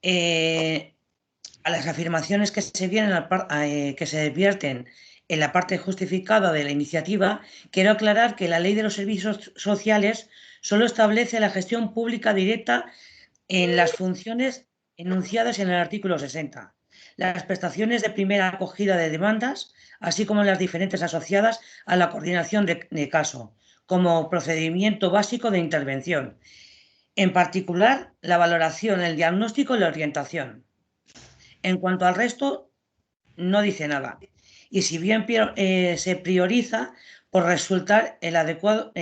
a las afirmaciones que se vierten en la parte justificada de la iniciativa, quiero aclarar que la Ley de los Servicios Sociales solo establece la gestión pública directa en las funciones enunciadas en el artículo 60, las prestaciones de primera acogida de demandas, así como las diferentes asociadas a la coordinación de caso, como procedimiento básico de intervención. En particular, la valoración, el diagnóstico y la orientación. En cuanto al resto, no dice nada. Y si bien se prioriza por resultar adecuado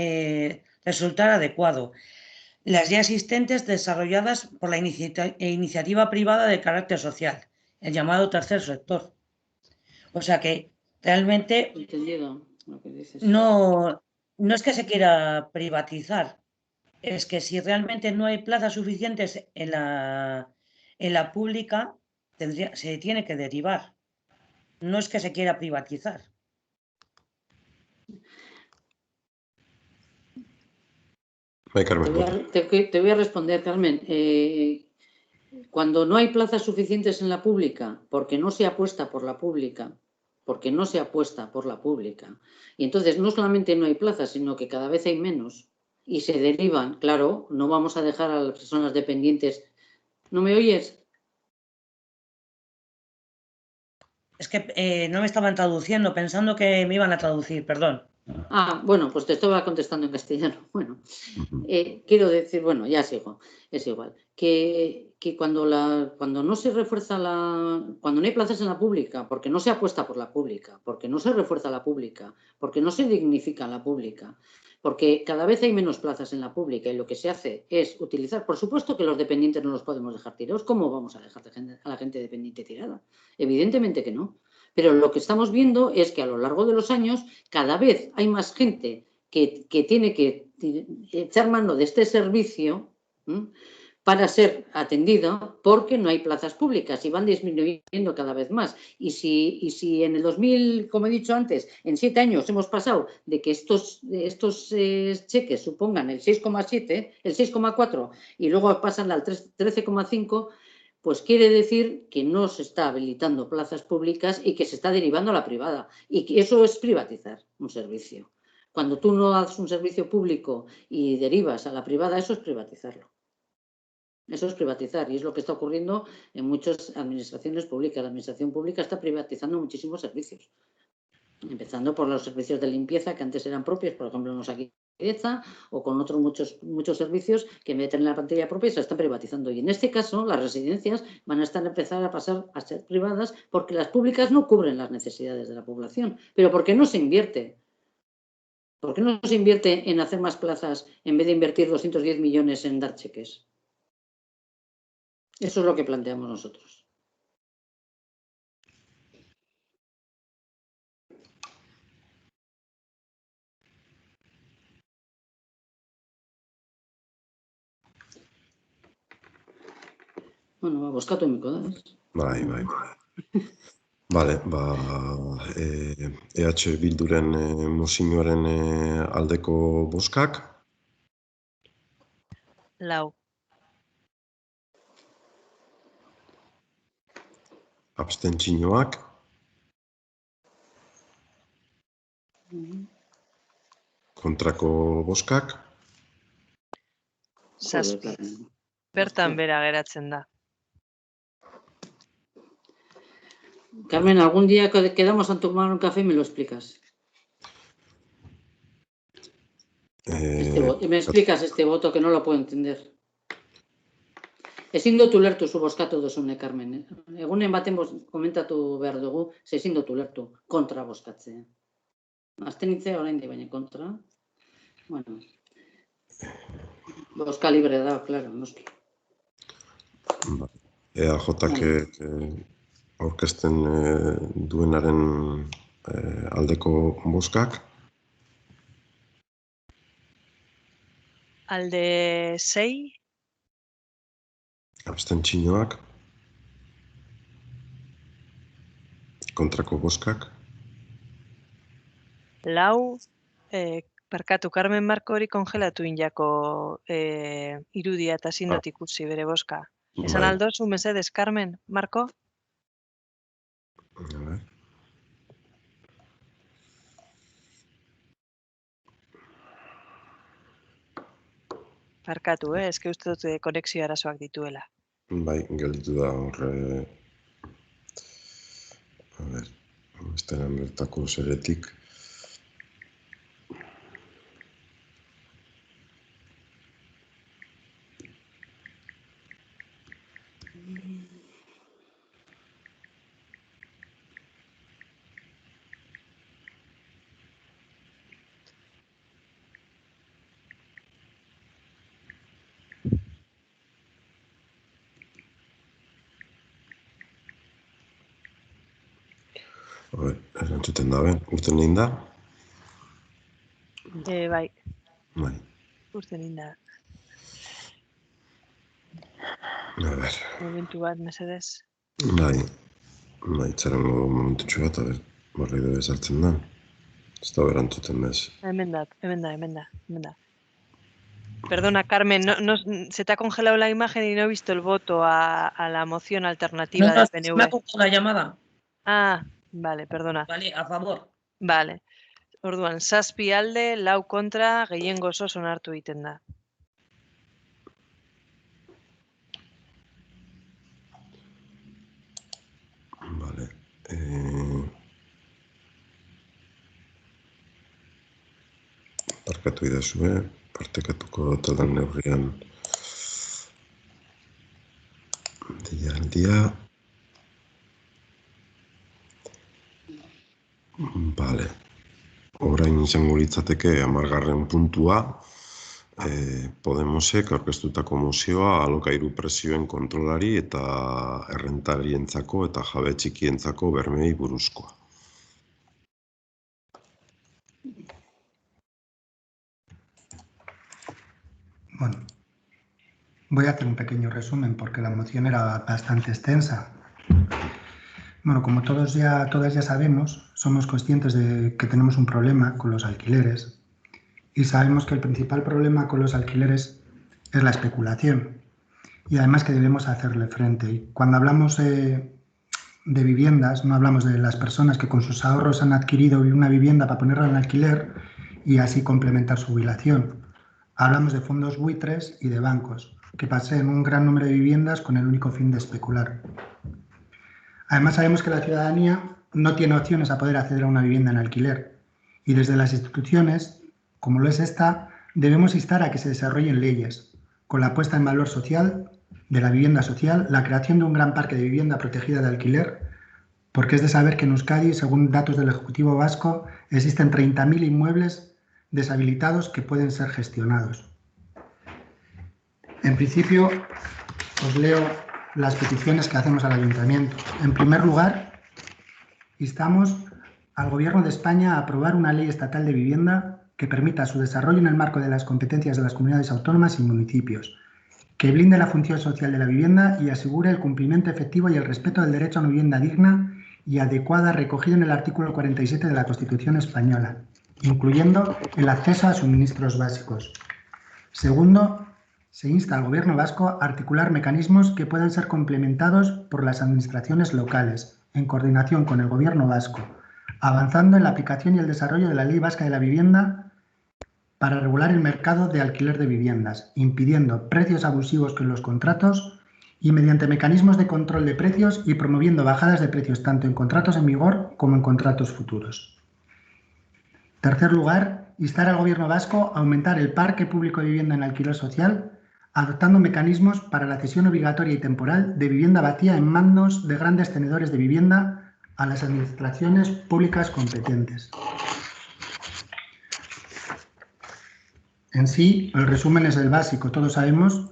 las ya existentes desarrolladas por la iniciativa privada de carácter social, el llamado tercer sector. O sea que realmente no es que se quiera privatizar, es que si realmente no hay plazas suficientes en la pública, se tiene que derivar. No es que se quiera privatizar. Te voy a responder, Carmen. Cuando no hay plazas suficientes en la pública, porque no se apuesta por la pública, y entonces no solamente no hay plazas, sino que cada vez hay menos, y se derivan, claro, no vamos a dejar a las personas dependientes. ¿No me oyes? Es que no me estaban traduciendo, pensando que me iban a traducir, perdón. Bueno, pues te estaba contestando en castellano. Bueno, quiero decir, bueno, ya sigo, es igual. Que cuando no se refuerza cuando no hay plazas en la pública, porque no se apuesta por la pública, porque no se refuerza la pública, porque no se dignifica la pública, porque cada vez hay menos plazas en la pública y lo que se hace es utilizar, por supuesto que los dependientes no los podemos dejar tirados. ¿Cómo vamos a dejar a la gente dependiente tirada? Evidentemente que no. Pero lo que estamos viendo es que a lo largo de los años cada vez hay más gente que tiene que echar mano de este servicio para ser atendido porque no hay plazas públicas y van disminuyendo cada vez más. Y si en el 2000, como he dicho antes, en 7 años hemos pasado de que estos cheques supongan el 6,7, el 6,4 y luego pasan al 13,5, pues quiere decir que no se está habilitando plazas públicas y que se está derivando a la privada. Y que eso es privatizar un servicio. Cuando tú no haces un servicio público y derivas a la privada, eso es privatizarlo. Eso es privatizar y es lo que está ocurriendo en muchas administraciones públicas. La administración pública está privatizando muchísimos servicios. Empezando por los servicios de limpieza que antes eran propios, por ejemplo, en Osakidetza, o con otros muchos servicios que en vez de tener la plantilla propia se están privatizando. Y en este caso, las residencias van a empezar a pasar a ser privadas porque las públicas no cubren las necesidades de la población. Pero ¿por qué no se invierte? ¿Por qué no se invierte en hacer más plazas en vez de invertir 210 millones en dar cheques? Eso es lo que planteamos nosotros. Bueno, bozkatu emiko da, ez? Bai. Bale, EH Bilduren mozioaren aldeko bozkak. 4. Abstentzioak. Kontrako bozkak. 7. Bertan bera geratzen da. Carmen, algún día quedamos a tomar un café y me lo explicas. Me explicas este voto que no lo puedo entender. Ezin dut ulertu zu bozkatu duzune, Carmen. Egunen baten komentatu behar dugu, ezin dut ulertu kontra bozkatzea. Abstenitzea orain di baina kontra. Bueno. Bozka libre da, claro, noski. EAJak aurkezten duenaren aldeko bozkak. Alde 6. Abstentzioak. Kontrako bozkak. 4. Barkatu, Carmen Marko hori kongelatu injako irudia eta zinot ikusi bere bozka. Esan aldozu, mesedez, Carmen Marko? A ver. Barkatu, eske uste dut konexio arazoak dituela. Bai, gelditu da horre. A ver, bestean bertako zeretik. Erantzuten da, urten egin da? Bai. Bai. Urten egin da. A ver. Momentu bat, mesedez. Bai, txarango momentutxu bat, barri dobe sartzen da. Ez da berantzuten bez. Hemen da. Perdona, Carmen, se te ha congelado la imagen y no he visto el voto a la moción alternativa del PNV. Me ha cogido la llamada. Ah, vale, perdona. Vale, a favor. Vale. Orduan, 7 alde, 4 kontra, gehiengo osoz onartu egiten da. Vale. Barkatu idazue, partekatuko talan neurrian deialdia. Vale. Orain izango litzateke 10. puntua. Podemosek aurkeztutako mozioa alokairu prezioen kontrolari eta errentarientzako eta jabe txikientzako bermeei buruzkoa. Bueno, voy a hacer un pequeño resumen porque la moción era bastante extensa. Bueno, como todas ya sabemos, somos conscientes de que tenemos un problema con los alquileres y sabemos que el principal problema con los alquileres es la especulación y además que debemos hacerle frente. Y cuando hablamos de viviendas, no hablamos de las personas que con sus ahorros han adquirido una vivienda para ponerla en alquiler y así complementar su jubilación. Hablamos de fondos buitres y de bancos que poseen un gran número de viviendas con el único fin de especular. Además, sabemos que la ciudadanía no tiene opciones a poder acceder a una vivienda en alquiler y desde las instituciones, como lo es esta, debemos instar a que se desarrollen leyes con la puesta en valor social de la vivienda social, la creación de un gran parque de vivienda protegida de alquiler, porque es de saber que en Euskadi, según datos del Ejecutivo Vasco, existen 30.000 inmuebles deshabilitados que pueden ser gestionados. En principio, os leo las peticiones que hacemos al Ayuntamiento. En primer lugar, instamos al Gobierno de España a aprobar una ley estatal de vivienda que permita su desarrollo en el marco de las competencias de las comunidades autónomas y municipios, que blinde la función social de la vivienda y asegure el cumplimiento efectivo y el respeto del derecho a una vivienda digna y adecuada recogido en el artículo 47 de la Constitución española, incluyendo el acceso a suministros básicos. Segundo, se insta al Gobierno vasco a articular mecanismos que puedan ser complementados por las administraciones locales, en coordinación con el Gobierno vasco, avanzando en la aplicación y el desarrollo de la Ley Vasca de la Vivienda para regular el mercado de alquiler de viviendas, impidiendo precios abusivos con los contratos y mediante mecanismos de control de precios y promoviendo bajadas de precios tanto en contratos en vigor como en contratos futuros. Tercer lugar, instar al Gobierno vasco a aumentar el parque público de vivienda en alquiler social, adoptando mecanismos para la cesión obligatoria y temporal de vivienda vacía en manos de grandes tenedores de vivienda a las administraciones públicas competentes. En sí, el resumen es el básico. Todos sabemos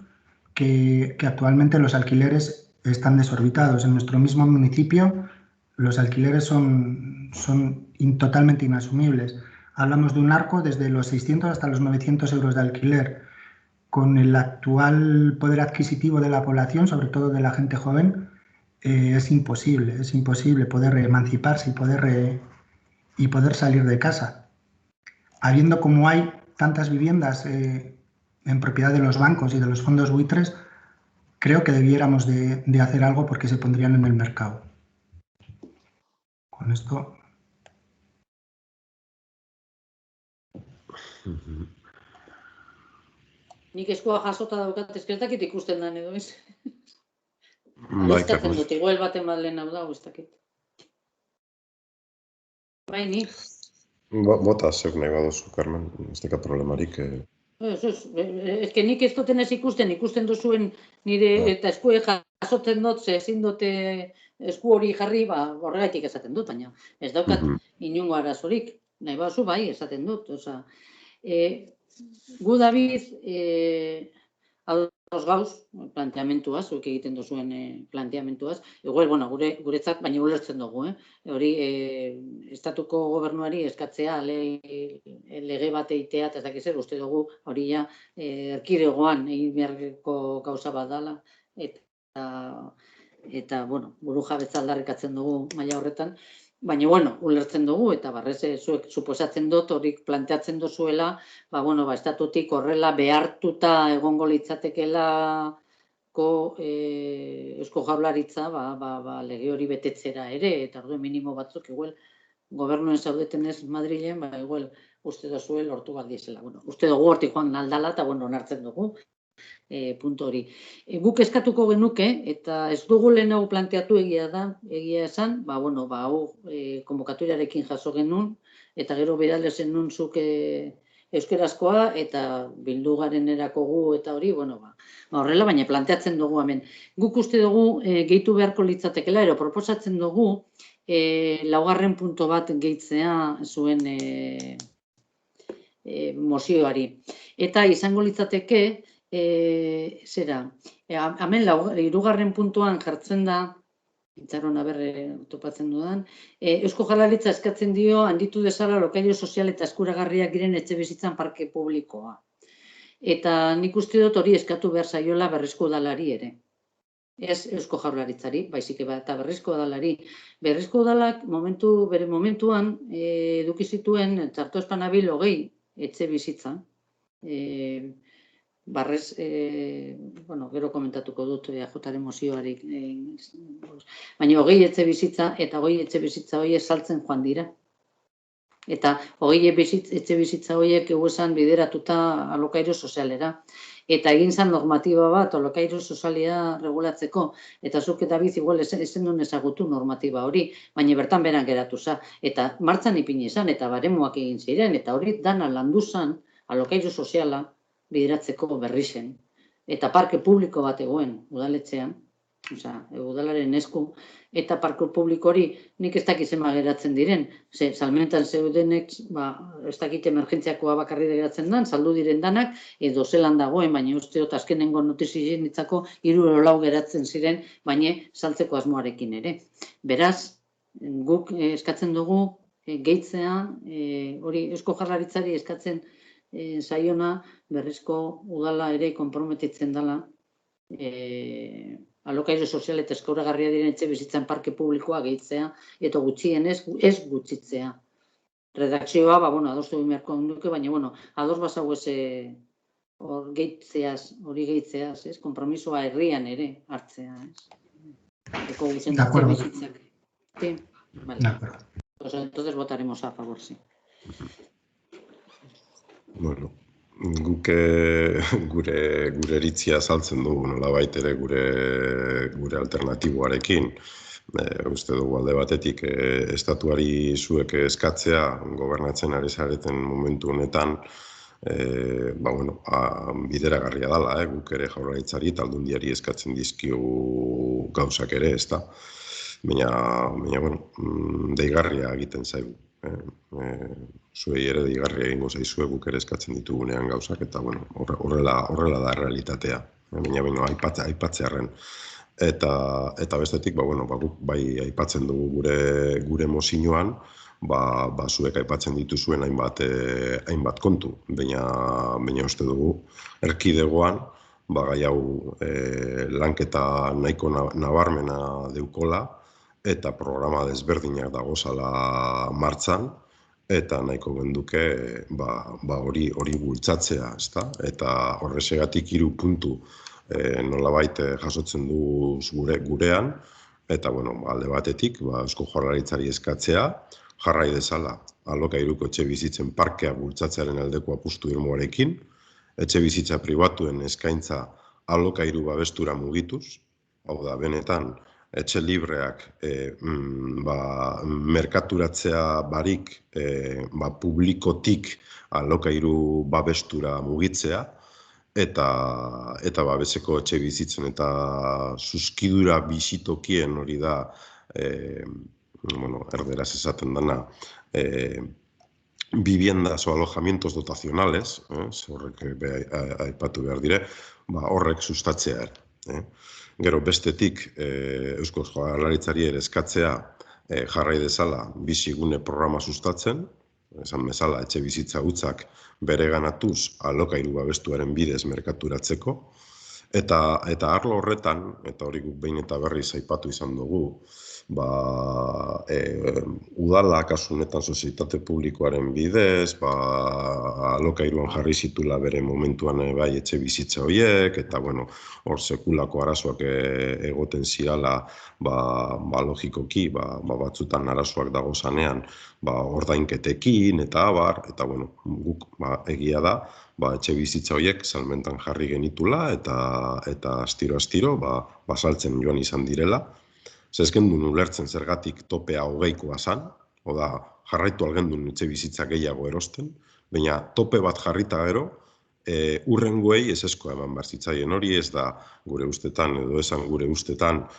que actualmente los alquileres están desorbitados. En nuestro mismo municipio los alquileres son totalmente inasumibles. Hablamos de un arco desde los 600 hasta los 900 euros de alquiler. Con el actual poder adquisitivo de la población, sobre todo de la gente joven, es imposible poder emanciparse y poder salir de casa. Habiendo como hay tantas viviendas en propiedad de los bancos y de los fondos buitres, creo que debiéramos de hacer algo porque se pondrían en el mercado. Con esto... Nik eskua jasota daukat, ez dakit ikusten dan edo, ez? Bai, Eskatzen dut, igual baten bat lehen hau dago, ez dakit. Bai, nik. Bota, zeuk nahi baduzu, Carmen, ez deka problemarik. Ez que nik ez duten ez ikusten duzuen nire eta eskue jasotzen dut, ze ezin dute esku hori jarri, horregatik esaten dut, baina ez daukat inongo arazorik, nahi baduzu bai esaten dut, oza. Gu David, ados gauz, planteamentuaz, zuek egiten duzuen planteamentuaz, igual, bueno, guretzat, baina ulertzen dugu, hori, estatuko gobernuari eskatzea lege bat eitea, eta ez dakiz zer, uste dugu hori ja erkidegoan egin beharreko gauza bat dela, eta, bueno, buru jabetza aldarrikatzen dugu maila horretan, baina, bueno, ulertzen dugu, eta barrez, zuek suposatzen dut, horik planteatzen duzuela, estatutik horrela behartuta egongo litzatekelako Eusko Jaurlaritza, lege hori betetzera ere, eta ordu minimo batzuk, igual, gobernuen zaudetenez Madrilen, igual, uste duzuel lortu bat diesela. Uste dugu hortik joan aldala, eta, onartzen dugu. Punto hori. Guk eskatuko genuke, eta ez dugu lehenago planteatu egia esan, hau konbokaturiarekin jaso genuen, eta gero bidale zenun zuk euskerazkoa, eta bildu garenerako gu, eta hori, horrela, baina planteatzen dugu hemen. Guk uste dugu gehitu beharko litzatekela, ero proposatzen dugu, laugarren punto bat gehitzea zuen mozioari. Eta izango litzateke, hemen hirugarren puntuan jartzen da, itxaron topatzen dudan, Eusko Jaurlaritza eskatzen dio handitu dezala lokailu sozial eta eskuragarriak diren etxebizitzan parke publikoa. Eta nik uste dut hori eskatu behar zaiola Berrizko Udalari ere. Ez Eusko Jaurlaritzari, baizik eta Berrizko Udalari. Berrizko Udalak bere momentuan eduki zituen Txarto-Espanabil 20 etxebizitza. Barrez, gero komentatuko dut jotaren mozioarik, baina 20 etxebizitza eta 20 etxebizitza horiek saltzen joan dira. Eta 20 etxebizitza horiek eguesan bideratuta alokairu sozialera. Eta egin zan normatiba bat alokairu sozialia regulatzeko. Eta zuk eta biz igual ezen duen ezagutu normatiba hori, baina bertan beran geratu za. Eta martxan ipini zan, eta baremuak egin ziren, eta hori dana landu zan alokairu soziala bideratzeko berri zen. Eta parke publiko bat egoen udaletxean, udalaren esku, eta parke publiko hori nik ez dakit zenbat geratzen diren, salmentan zeudenek, ez dakit emergentziakoa bakarri geratzen dan, saldu diren danak, edo zelan dagoen, baina usteot azkenengo notizien nitzako 3 geratzen ziren, baina saltzeko asmoarekin ere. Beraz, guk eskatzen dugu gehitzea, hori Eusko Jaurlaritzari eskatzen zaiona berrizko udala ere konprometitzen dela, alokairu sozial eta eskuragarria diren etxe bizitzan parke publikoa gehitzea, eta gutxienez ez gutxitzea. Redakzioa, adostu beharko duke, baina, ados bazau ez hori gehitzeaz, konpromisoa herrian ere hartzea, eko guzen etxe bizitzak. Sí, vale. Pues entonces votaremos a favor, sí. Bueno, guk gure iritzia azaltzen dugu, nolabait ere gure alternatiboarekin. Uste dugu alde batetik estatuari zuek eskatzea, gobernatzen ari zareten momentu honetan, bideragarria dela, guk ere Jaurlaritzari eta Aldundiari eskatzen dizkiogu gauzak ere, ez da. Baina, deigarria egiten zaigu. Zuei ere deigarria egingo zaizue guk ere eskatzen ditugunean gauzak, eta horrela da realitatea. Baina, aipatzearren. Eta bestetik, guk bai aipatzen dugu gure mozioan, zuek aipatzen dituzuen hainbat kontu. Baina uste dugu, erkidegoan, gai hau lanketa nahiko nabarmena deukola, eta programa desberdinak dagozala martxan, eta nahiko genduke hori bultzatzea, ezta? Eta horrezegatik 3 puntu nolabait jasotzen du gurean, eta alde batetik Eusko Jaurlaritzari eskatzea, jarrai dezala alokairuko etxe bizitzen parkea bultzatzearen aldeko apustu irmoarekin, etxe bizitza pribatuen eskaintza alokairu babestura mugituz, hau da, benetan, etxe libreak merkaturatzea barik publikotik alokairu babestura mugitzea, eta babeseko etxe bizitzen eta zuzkidura bizitokien hori da, erderaz esaten dana, viviendas o alojamientos dotacionales, horrek aipatu behar dire, horrek sustatzea ere. Gero bestetik Eusko Jaurlaritzari ere eskatzea jarrai dezala bizigune programa sustatzen, esan bezala etxe bizitza hutsak bereganatuz alokairu babestuaren bidez merkaturatzeko, eta arlo horretan, eta hori guk behin eta berriz aipatu izan dugu, udala kasu honetan sozietate publikoaren bidez, alokairuan jarri zitula bere momentuan bai etxe bizitza horiek, eta hor sekulako arazoak egoten zirala logikoki, batzutan arazoak dagozanean ordainketekin, eta abar, eta guk egia da, etxe bizitza horiek salmentan jarri genitula, eta astiro saltzen joan izan direla. Zezkendun ulertzen zergatik topea 20koa zan, oda jarraitu algendun etxe bizitza gehiago erosten, baina tope bat jarrita gero, urrengoei ezeskoa eman behar zitzaien. Hori ez da gure ustetan, edo esan gure ustetan,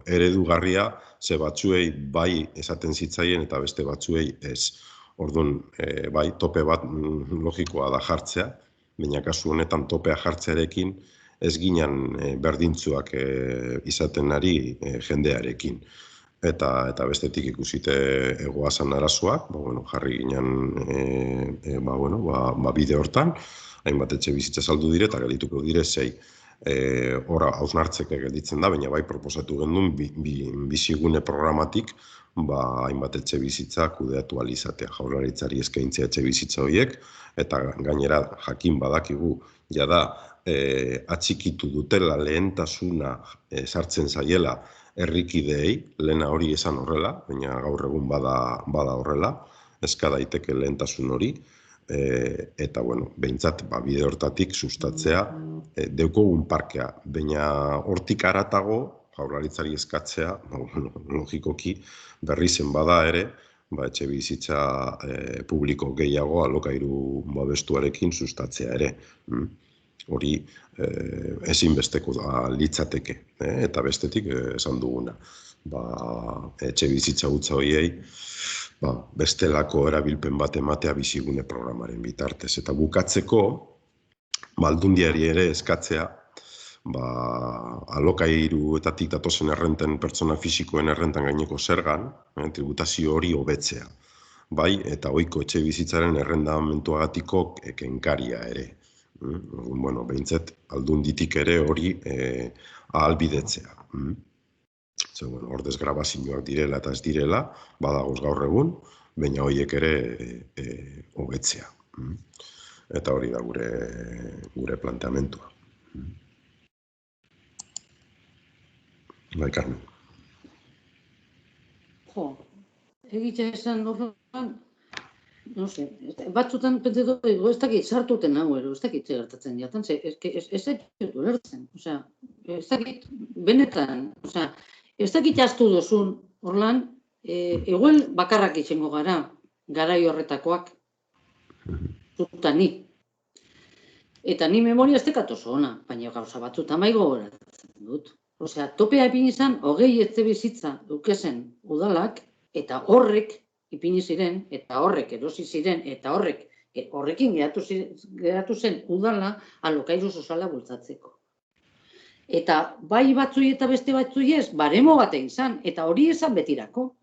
eredugarria, ze batzuei bai esaten zitzaien eta beste batzuei ez. Orduan, bai, tope bat logikoa da jartzea, baina kasu honetan topea jartzearekin, ez ginen berdintzuak izaten ari jendearekin. Eta bestetik ikusite egoazan arazoak, jarri ginen bide hortan, hainbat etxe bizitza saldu dire, eta geldituko dire 6. Hora hausnartzeke gelditzen da, baina bai proposatu gendun bizigune programatik hainbat etxe bizitza kudeatu alizatea, Jaurlaritzari eskaintzea etxe bizitza horiek, eta gainera jakin badakigu jada atxikitu dutela lehentasuna sartzen zaiela herrikideei, lehena hori esan horrela, baina gaur egun bada horrela, eska daiteke lehentasun hori, eta behintzat bide hortatik sustatzea deukogun parkea, baina hortik haratago Jaurlaritzari eskatzea, logikoki berrizen bada ere, etxe bizitza publiko gehiago alokairu babestuarekin sustatzea ere. hori ezinbesteko da litzateke, eta bestetik esan duguna. Etxe bizitza hutsa horiei, bestelako erabilpen bat ematea bizigune programaren bitartez. Eta bukatzeko, Aldundiari ere eskatzea, alokairuetatik datozen errenten, pertsona fisikoen errentan gaineko zergan, tributazio hori hobetzea. Bai, eta ohiko etxe bizitzaren errendamentuagatiko kenkaria ere. Bueno, behintzat, Aldunditik ere hori ahalbidetzea. Hor desgrabazioak direla eta ez direla, badagoz gaur egun, baina horiek ere hobetzea. Eta hori da gure planteamentua. Bai, Carmen. Egitea esan horrean, no sé, batzutan pentsatu dugu, ez dakit sartuten hau ero, ez dakit gertatzen jaten, ez dakit ulertzen, ez dakit benetan, ez dakit jaztu duzun, horlan, eguel bakarrak itxengo gara, garai horretakoak, zuta ni. Eta ni memoria ez dekat oso ona, baina gauza batzutan bai gogoratzen dut. Topea ipini izan, 20 etxe bizitza dukezen udalak, eta horrek ipini ziren, eta horrek erosi ziren, eta horrekin geratu zen udala alokairu soziala bultzatzeko. Eta bai batzui eta beste batzui ez, baremo bat egin zan, eta hori esan betirako.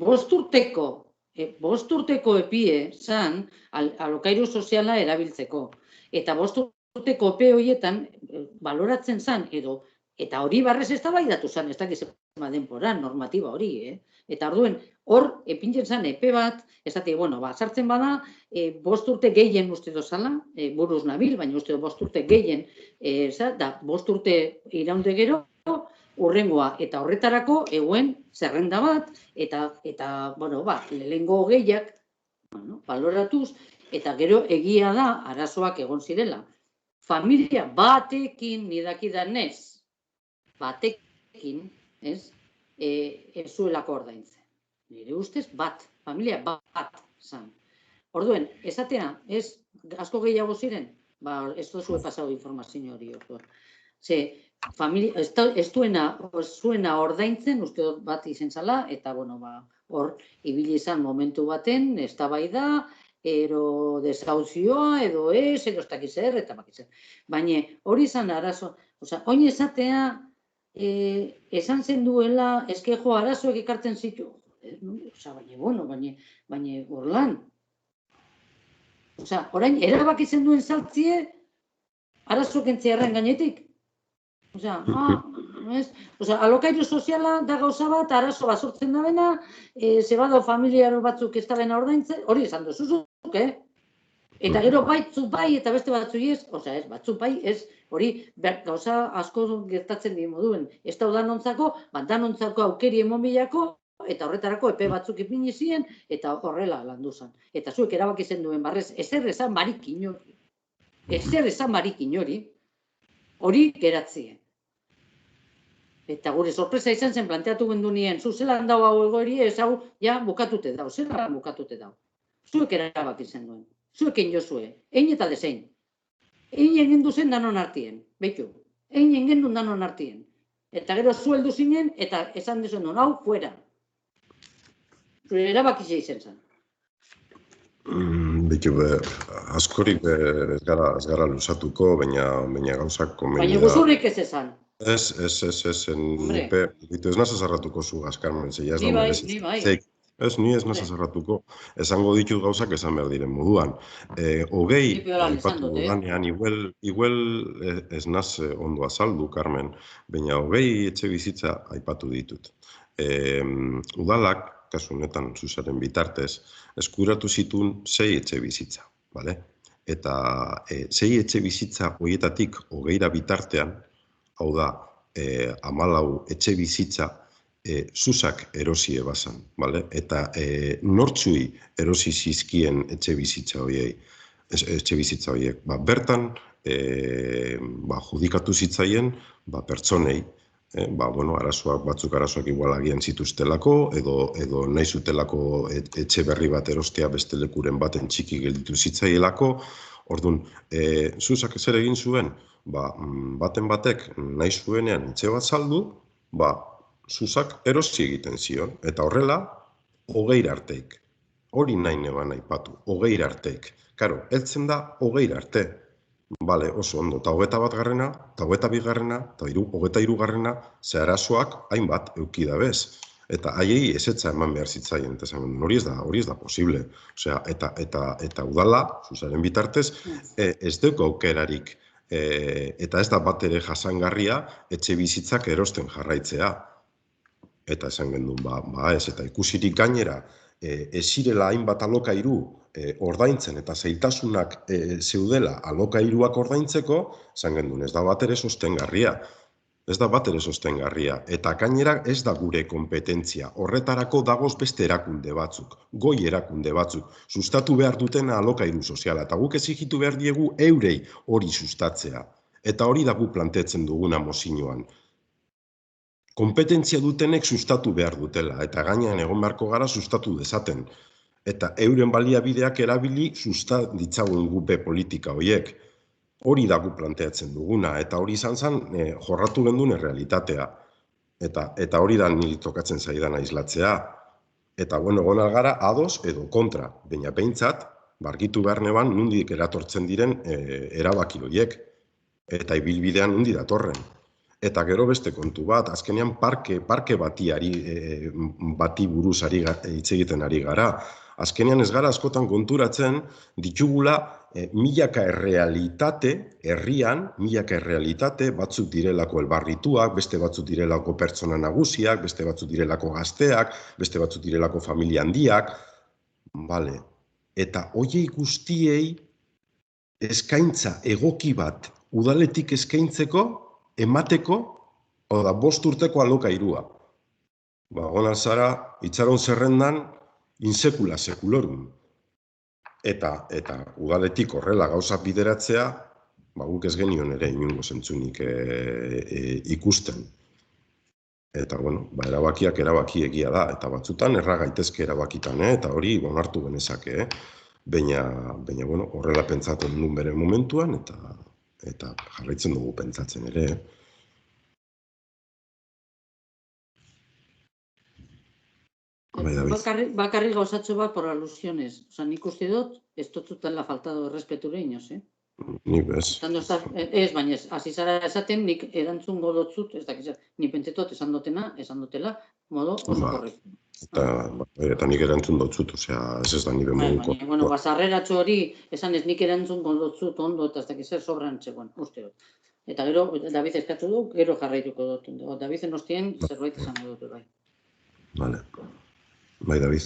5 urteko epie zan alokairu soziala erabiltzeko. Eta 5 urteko epe horietan baloratzen zan, eta hori barrez eztabaidatu zan, ez dakiz ema denporan, normatiba hori, Eta orduen, hor, epintzen zan epe bat, esate, sartzen bada, 5 urte gehien uste dozala, buruz nabil, baina uste 5 urte gehien, da 5 urte iraunde gero, urrengoa, eta horretarako, eguen zerrenda bat, eta lehengo gehiak, baloratuz, eta gero egia da, arazoak egon zirela. Familia batekin, nidakidanez, batekin, ez zuelako ordaintzen. Nire ustez, familia bat zan. Orduen, esatea, ez asko gehiago ziren, ez duzue pasau informazio hori. Ez zuena ordaintzen, uste dut bat izen zala, eta hor, ibili izan momentu baten, eztabaida, ero desauzioa, edo ez dakiz zer, eta bakiz zer. Baina hori izan arazo, oin esatea, esan zen duela, eskejo arazoek ekartzen zitu, baina horlan. Orain, erabakitzen duen saltzie, arazoak entziarren gainetik. Alokairu soziala da gauza bat, arazo bat sortzen da bena, zebado familiaro batzuk ez da bena ordaintzen, hori esan duzuzuk, Eta gero batzuk bai eta beste batzuk ez, batzuk bai ez, hori gauza asko gertatzen di moduen. Ez da danontzako, danontzako aukeri emon bilako, eta horretarako epe batzuk ipini ziren, eta horrela landu zen. Eta zuek erabaki zen duen barrez, ezer esan barikin hori, hori geratzien. Eta gure sorpresa izan zen planteatu gendu nien, zelan dau hau egoeri, ez hau, ja, bukatute dau, zelan bukatute dau. Zuek erabaki zen duen. Zuek egin jozue, egin eta dezein. Egin egin duzen danon artien, behitu. Egin egin duen danon artien. Eta gero zueldu zinen, eta esan dezen duen, hau, fuera. Zure erabakizia izan zen. Behitu, askorik ez gara lusatuko, baina gauzak komenia... Baina guzurrik ez esan. Ez, ez nazazarratuko zu, Carmen, zeiaz da merezi. Ni bai. Ni ez nazazarratuko. Esango ditut gauzak esan behar diren moduan. Hogei, aipatu dudanean, igual ez naz ondo azaldu, Carmen, baina hogei etxe bizitza aipatu ditut. Udalak, kasu honetan zuzaren bitartez, eskuratu zituen 6 etxe bizitza, bale? Eta 6 etxe bizitza horietatik hogeira bitartean, hau da, 14 etxe bizitza zuzak erosi ebazan, bale? Eta nortzui erosi zizkien etxe bizitza horiek. Bertan, judikatu zitzaien pertsonei, batzuk arazoak igual agian zituztelako, edo nahi zutelako etxe berri bat erostea beste lekuren baten txiki gelditu zitzaielako, Orduan, zuzak zer egin zuen, baten batek nahi zuenean etxe bat saldu, zuzak erosi egiten zion, eta horrela, 20 arteik. Hori nahi neban aipatu, 20 arteik. Karo, heltzen da 20 arte. Bale, oso ondo, eta 21garrena, eta 22garrena, eta 23garrena, ze arazoak hainbat eukidabez. Eta haiei ezetza eman behar zitzaien, eta hori ez da posible. Osea, eta udala, zuzaren bitartez, ez dugu aukerarik, eta ez da bat ere jasangarria, etxe bizitzak erosten jarraitzea. Eta esan gendun, ez, eta ikusirik gainera, ez zirela hainbat alokairu ordaintzen eta zailtasunak zeudela alokairuak ordaintzeko, esan gendun, ez da bat ere sostengarria. Ez da bat ere sostengarria. Eta gainera ez da gure kompetentzia. Horretarako dagoz beste erakunde batzuk, goi erakunde batzuk, sustatu behar duten alokairu soziala. Eta guk exigitu behar diegu eurei hori sustatzea. Eta hori da guk planteatzen duguna mozioan. Kompetentzia dutenek sustatu behar dutela, eta gainean egon beharko gara sustatu dezaten. Eta euren baliabideak erabili sustat ditzagun gupe politika horiek. Hori dago planteatzen duguna, eta hori izan zen jorratu genduen realitatea. Eta hori da niri tokatzen zaidan aislatzea. Eta egon algara ados edo kontra, baina behintzat, bargitu behar neban nondik eratortzen diren erabaki horiek. Eta ibilbidean nondi datorren. Eta gero beste kontu bat, azkenean parke bati buruz hitz egiten ari gara. Azkenean ez gara askotan konturatzen ditugula milaka errealitate, herrian, milaka errealitate, batzuk direlako elbarrituak, beste batzuk direlako pertsona nagusiak, beste batzuk direlako gazteak, beste batzuk direlako familia handiak. Eta horiei guztiei eskaintza egoki bat udaletik eskaintzeko, emateko, 5 urteko alokairua. Gona zara, itxaron zerrendan, insekula sekulorum. Eta udaletik horrela gauzak bideratzea, guk ez genion ere inungo zentzunik ikusten. Eta, erabakiak erabaki egia da, eta batzutan erra gaitezke erabakitan, eta hori onartu genezake, baina, horrela pentsatzen duen bere momentuan, eta jarraitzen dugu pentsatzen ere. Bakarrik gauzatxo bat por alusiones. Osa, nik uste dut, ez dutzuten la falta de respeture inoz, Nik bez. Ez, baina hasi zara esaten, nik erantzun godotzut, ez dakiz, ni pentsetot esan dutela, modo oso korrektu. Eta nik erantzun dotzut, osea, ez da nire moduko. Bueno, bazarreratxo hori, esan ez nik erantzun godotzut ondo, eta ez dakiz, sobran txegoen, uste dut. Eta gero, David eskatu du, gero jarraituko dut. David enostien zerbait esan dut, bai. Vale. Bai, David.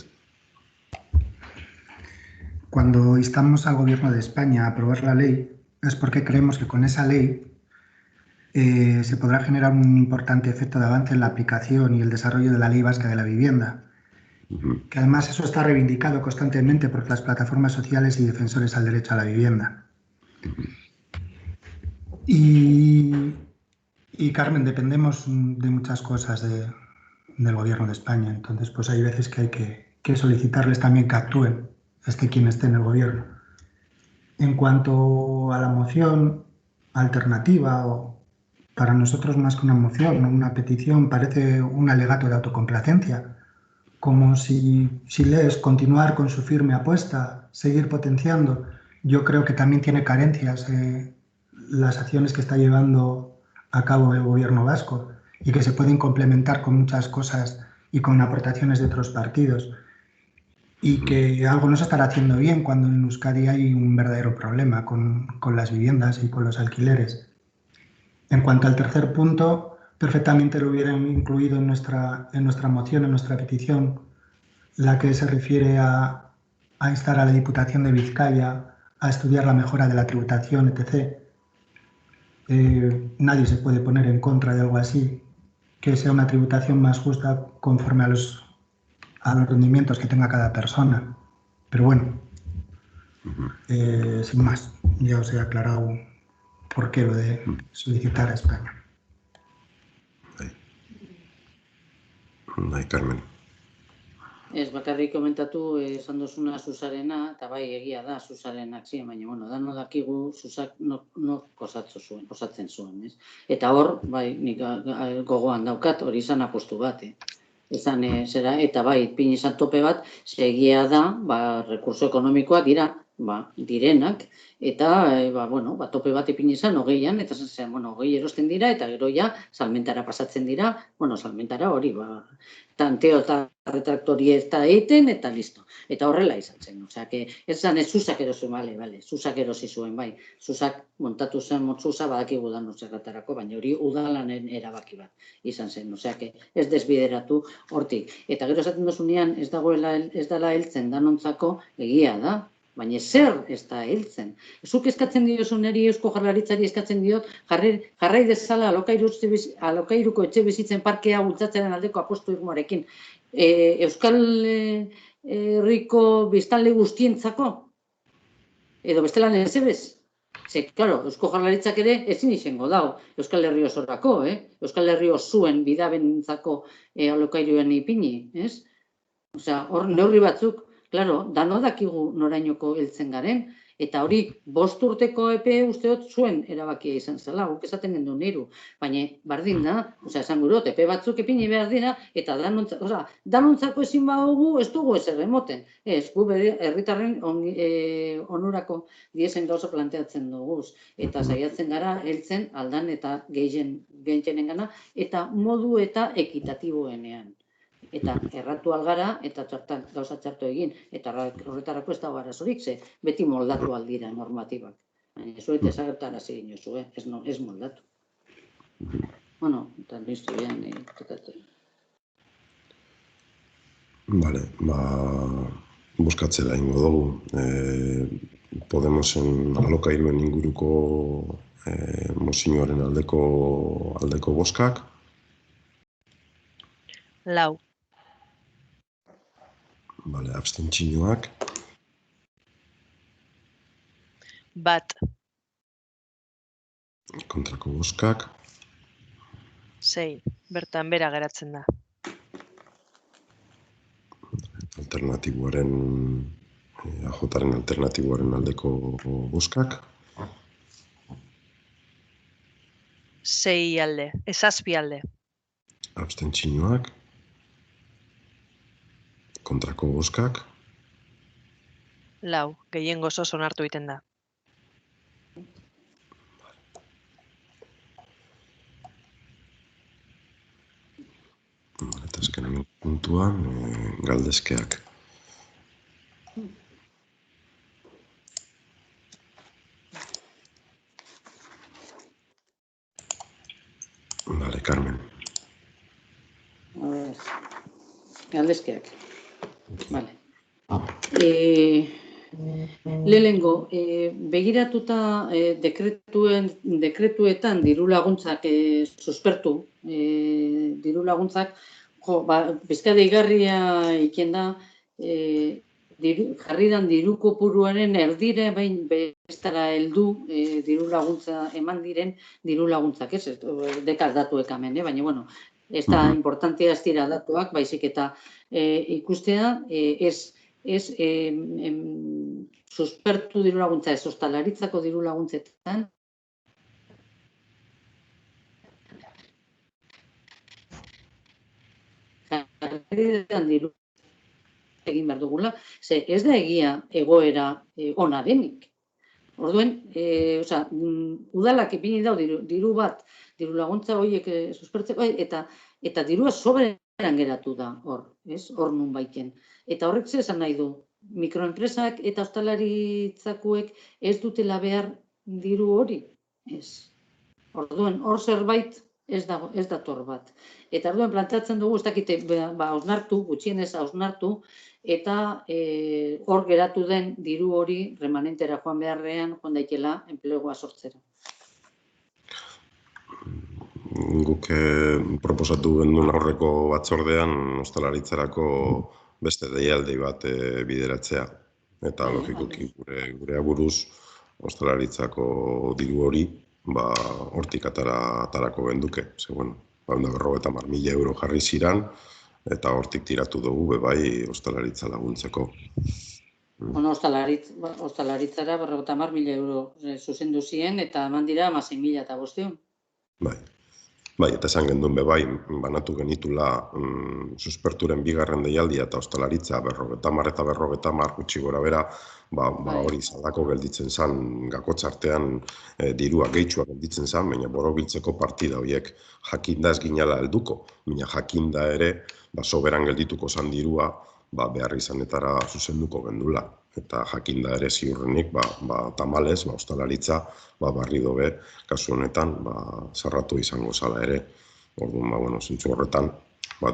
Cuando instamos al Gobierno de España a aprobar la ley, es porque creemos que con esa ley se podrá generar un importante efecto de avance en la aplicación y el desarrollo de la Ley Vasca de la Vivienda. Que además eso está reivindicado constantemente por las plataformas sociales y defensores al derecho a la vivienda. Y Carmen, dependemos de muchas cosas del Gobierno de España, entonces pues hay veces que hay que solicitarles también que actúen, esté quien esté en el Gobierno. En cuanto a la moción alternativa, para nosotros más que una moción, una petición, parece un alegato de autocomplacencia, como si lees continuar con su firme apuesta, seguir potenciando. Yo creo que también tiene carencias las acciones que está llevando a cabo el Gobierno vasco y que se pueden complementar con muchas cosas y con aportaciones de otros partidos. Y que algo no se estará haciendo bien cuando en Euskadi hay un verdadero problema con las viviendas y con los alquileres. En cuanto al tercer punto, perfectamente lo hubieran incluido en nuestra moción, en nuestra petición, la que se refiere a instar a la Diputación de Vizcaya a estudiar la mejora de la tributación, etc. Nadie se puede poner en contra de algo así, que sea una tributación más justa conforme a los rendimientos que tenga cada persona. Pero bueno, sin más, ya os he aclarado por qué lo de solicitar a España. Ay, Carmen. Ez, bakarrik komentatu esan duzuna Susarena, eta bai egia da Susarenak ziren, baina, bueno, dano dakigu Susak nork osatzen zuen, ez? Eta hor, bai, nik gogoan daukat, hori izan apostu bat, izan, zera, eta bai, ipini izan tope bat, egia da, rekurso ekonomikoa direnak, eta, tope bat ipini izan, 20an, eta zen, 20 erosten dira, eta gero ja, salmentara pasatzen dira, salmentara hori, tanteo eta retraktori ez da egiten, eta listo. Eta horrela izan zen. Osea, ez zan ez Susak erosi, bale, Susak erosi zuen, bai. Susak montatu zen Motsusa badakigu da zergatarako, baina hori udalanen erabaki bat izan zen. Osea, ez desbideratu hortik. Eta gero esaten duzunean ez dela heltzen danontzako egia da, baina zer ez da heltzen. Zuk eskatzen diozuneri Eusko Jaurlaritzari eskatzen diot, jarrai dezala alokairuko etxe bizitzen parkea bultzatzaren aldeko apostu irmoarekin. Euskal Herriko biztanle guztientzako? Edo bestelan ez ebez? Ze, klaro, Eusko Jaurlaritzak ere ezin izango dago Euskal Herri osorako, Euskal Herri osuen bidabentzako alokairuen ipini, ez? Osea, hor neurri batzuk, klaro, dano dakigu norainoko heltzen garen, eta hori 5 urteko epe usteot zuen erabakia izan zela, guk esaten gendu niru, baina bardin da, osea, esan gurot, epe batzuk ipini behar dira, eta danontzako ezin badugu ez dugu ezer emoten. Ez, gu herritarren onurako diezen gauza planteatzen dugu, eta saiatzen gara heltzen aldan eta gehienengana, eta modu eta ekitatiboenean. Eta erratu algara, eta gauza txartu egin, eta horretarako ez dago arazorik, ze beti moldatu aldira normatibak. Ez zuet ezagertarazi inozu, ez moldatu. Bueno, eta listo, bian, Vale, buskatzera ingo dugu. Podemosen alokairuen inguruko mozioaren aldeko boskak. 4. Vale, abstentzioak. 1. Kontrako boskak. 6. Bertan bera geratzen da. Alternatiboaren, AJaren alternatiboaren aldeko boskak. 6 alde, 7 alde. Abstentzioak. Kontrako boskak. 4. Gehiengo osoz onartu egiten da. Eta azkenen puntuan, galdezkeak. Vale, Carmen. Galdezkeak. Vale. Lehenengo, begiratuta dekretuetan diru laguntzak suspertu, diru laguntzak, bizka deigarria iken da, jarridan diru kopuruaren erdire, bain bestara heldu diru laguntza eman diren diru laguntzak, ez dekaz datuek hemen, baina, bueno, ez da importantia ez dira datuak, baizik eta ikustea, ez suspertu diru laguntza ez ostalaritzako diru laguntzetan, jarridan diru egin behar dugula, ze ez da egia egoera ona denik. Orduen, udalak ipini dau diru bat, diru laguntza horiek suspertzeko, eta dirua soberan geratu da hor, hor nun baiten. Eta horrek ze esan nahi du, mikroenpresak eta ostalaritzakuek ez dutela behar diru hori, ez. Orduen, hor zerbait ez dator bat. Eta orduan planteatzen dugu, ez dakite, hausnartu, gutxienez hausnartu, eta hor geratu den diru hori remanentera joan beharrean, joan daikela enplegua sortzera. Guk proposatu genduen aurreko batzordean ostalaritzarako beste deialdi bat bideratzea. Eta logikoki gure aburuz ostalaritzako diru hori hortik atarako genduke. Ze, bueno, 50.000 euro jarri ziran, eta hortik tiratu dugu bai ostalaritza laguntzeko. Bueno, ostalaritzara 50.000 euro zuzendu ziren eta eman dira 6.500. Bai, eta esan genduen bai, banatu genitula susperturen bigarren deialdia eta ostalaritza 50 eta 50 gutxi gora bera, hori zaldako gelditzen zan, gakotzartean dirua gehitxua gelditzen zan, baina borobiltzeko partida horiek jakinda ez ginala helduko, baina jakinda ere, soberan geldituko zan dirua, behar izanetara zuzenduko gendula. Eta jakinda ere ziurrenik, tamalez, ostalaritza, barri dobe, kasu honetan, zarratu izango zala ere. Orduan, zentzu horretan,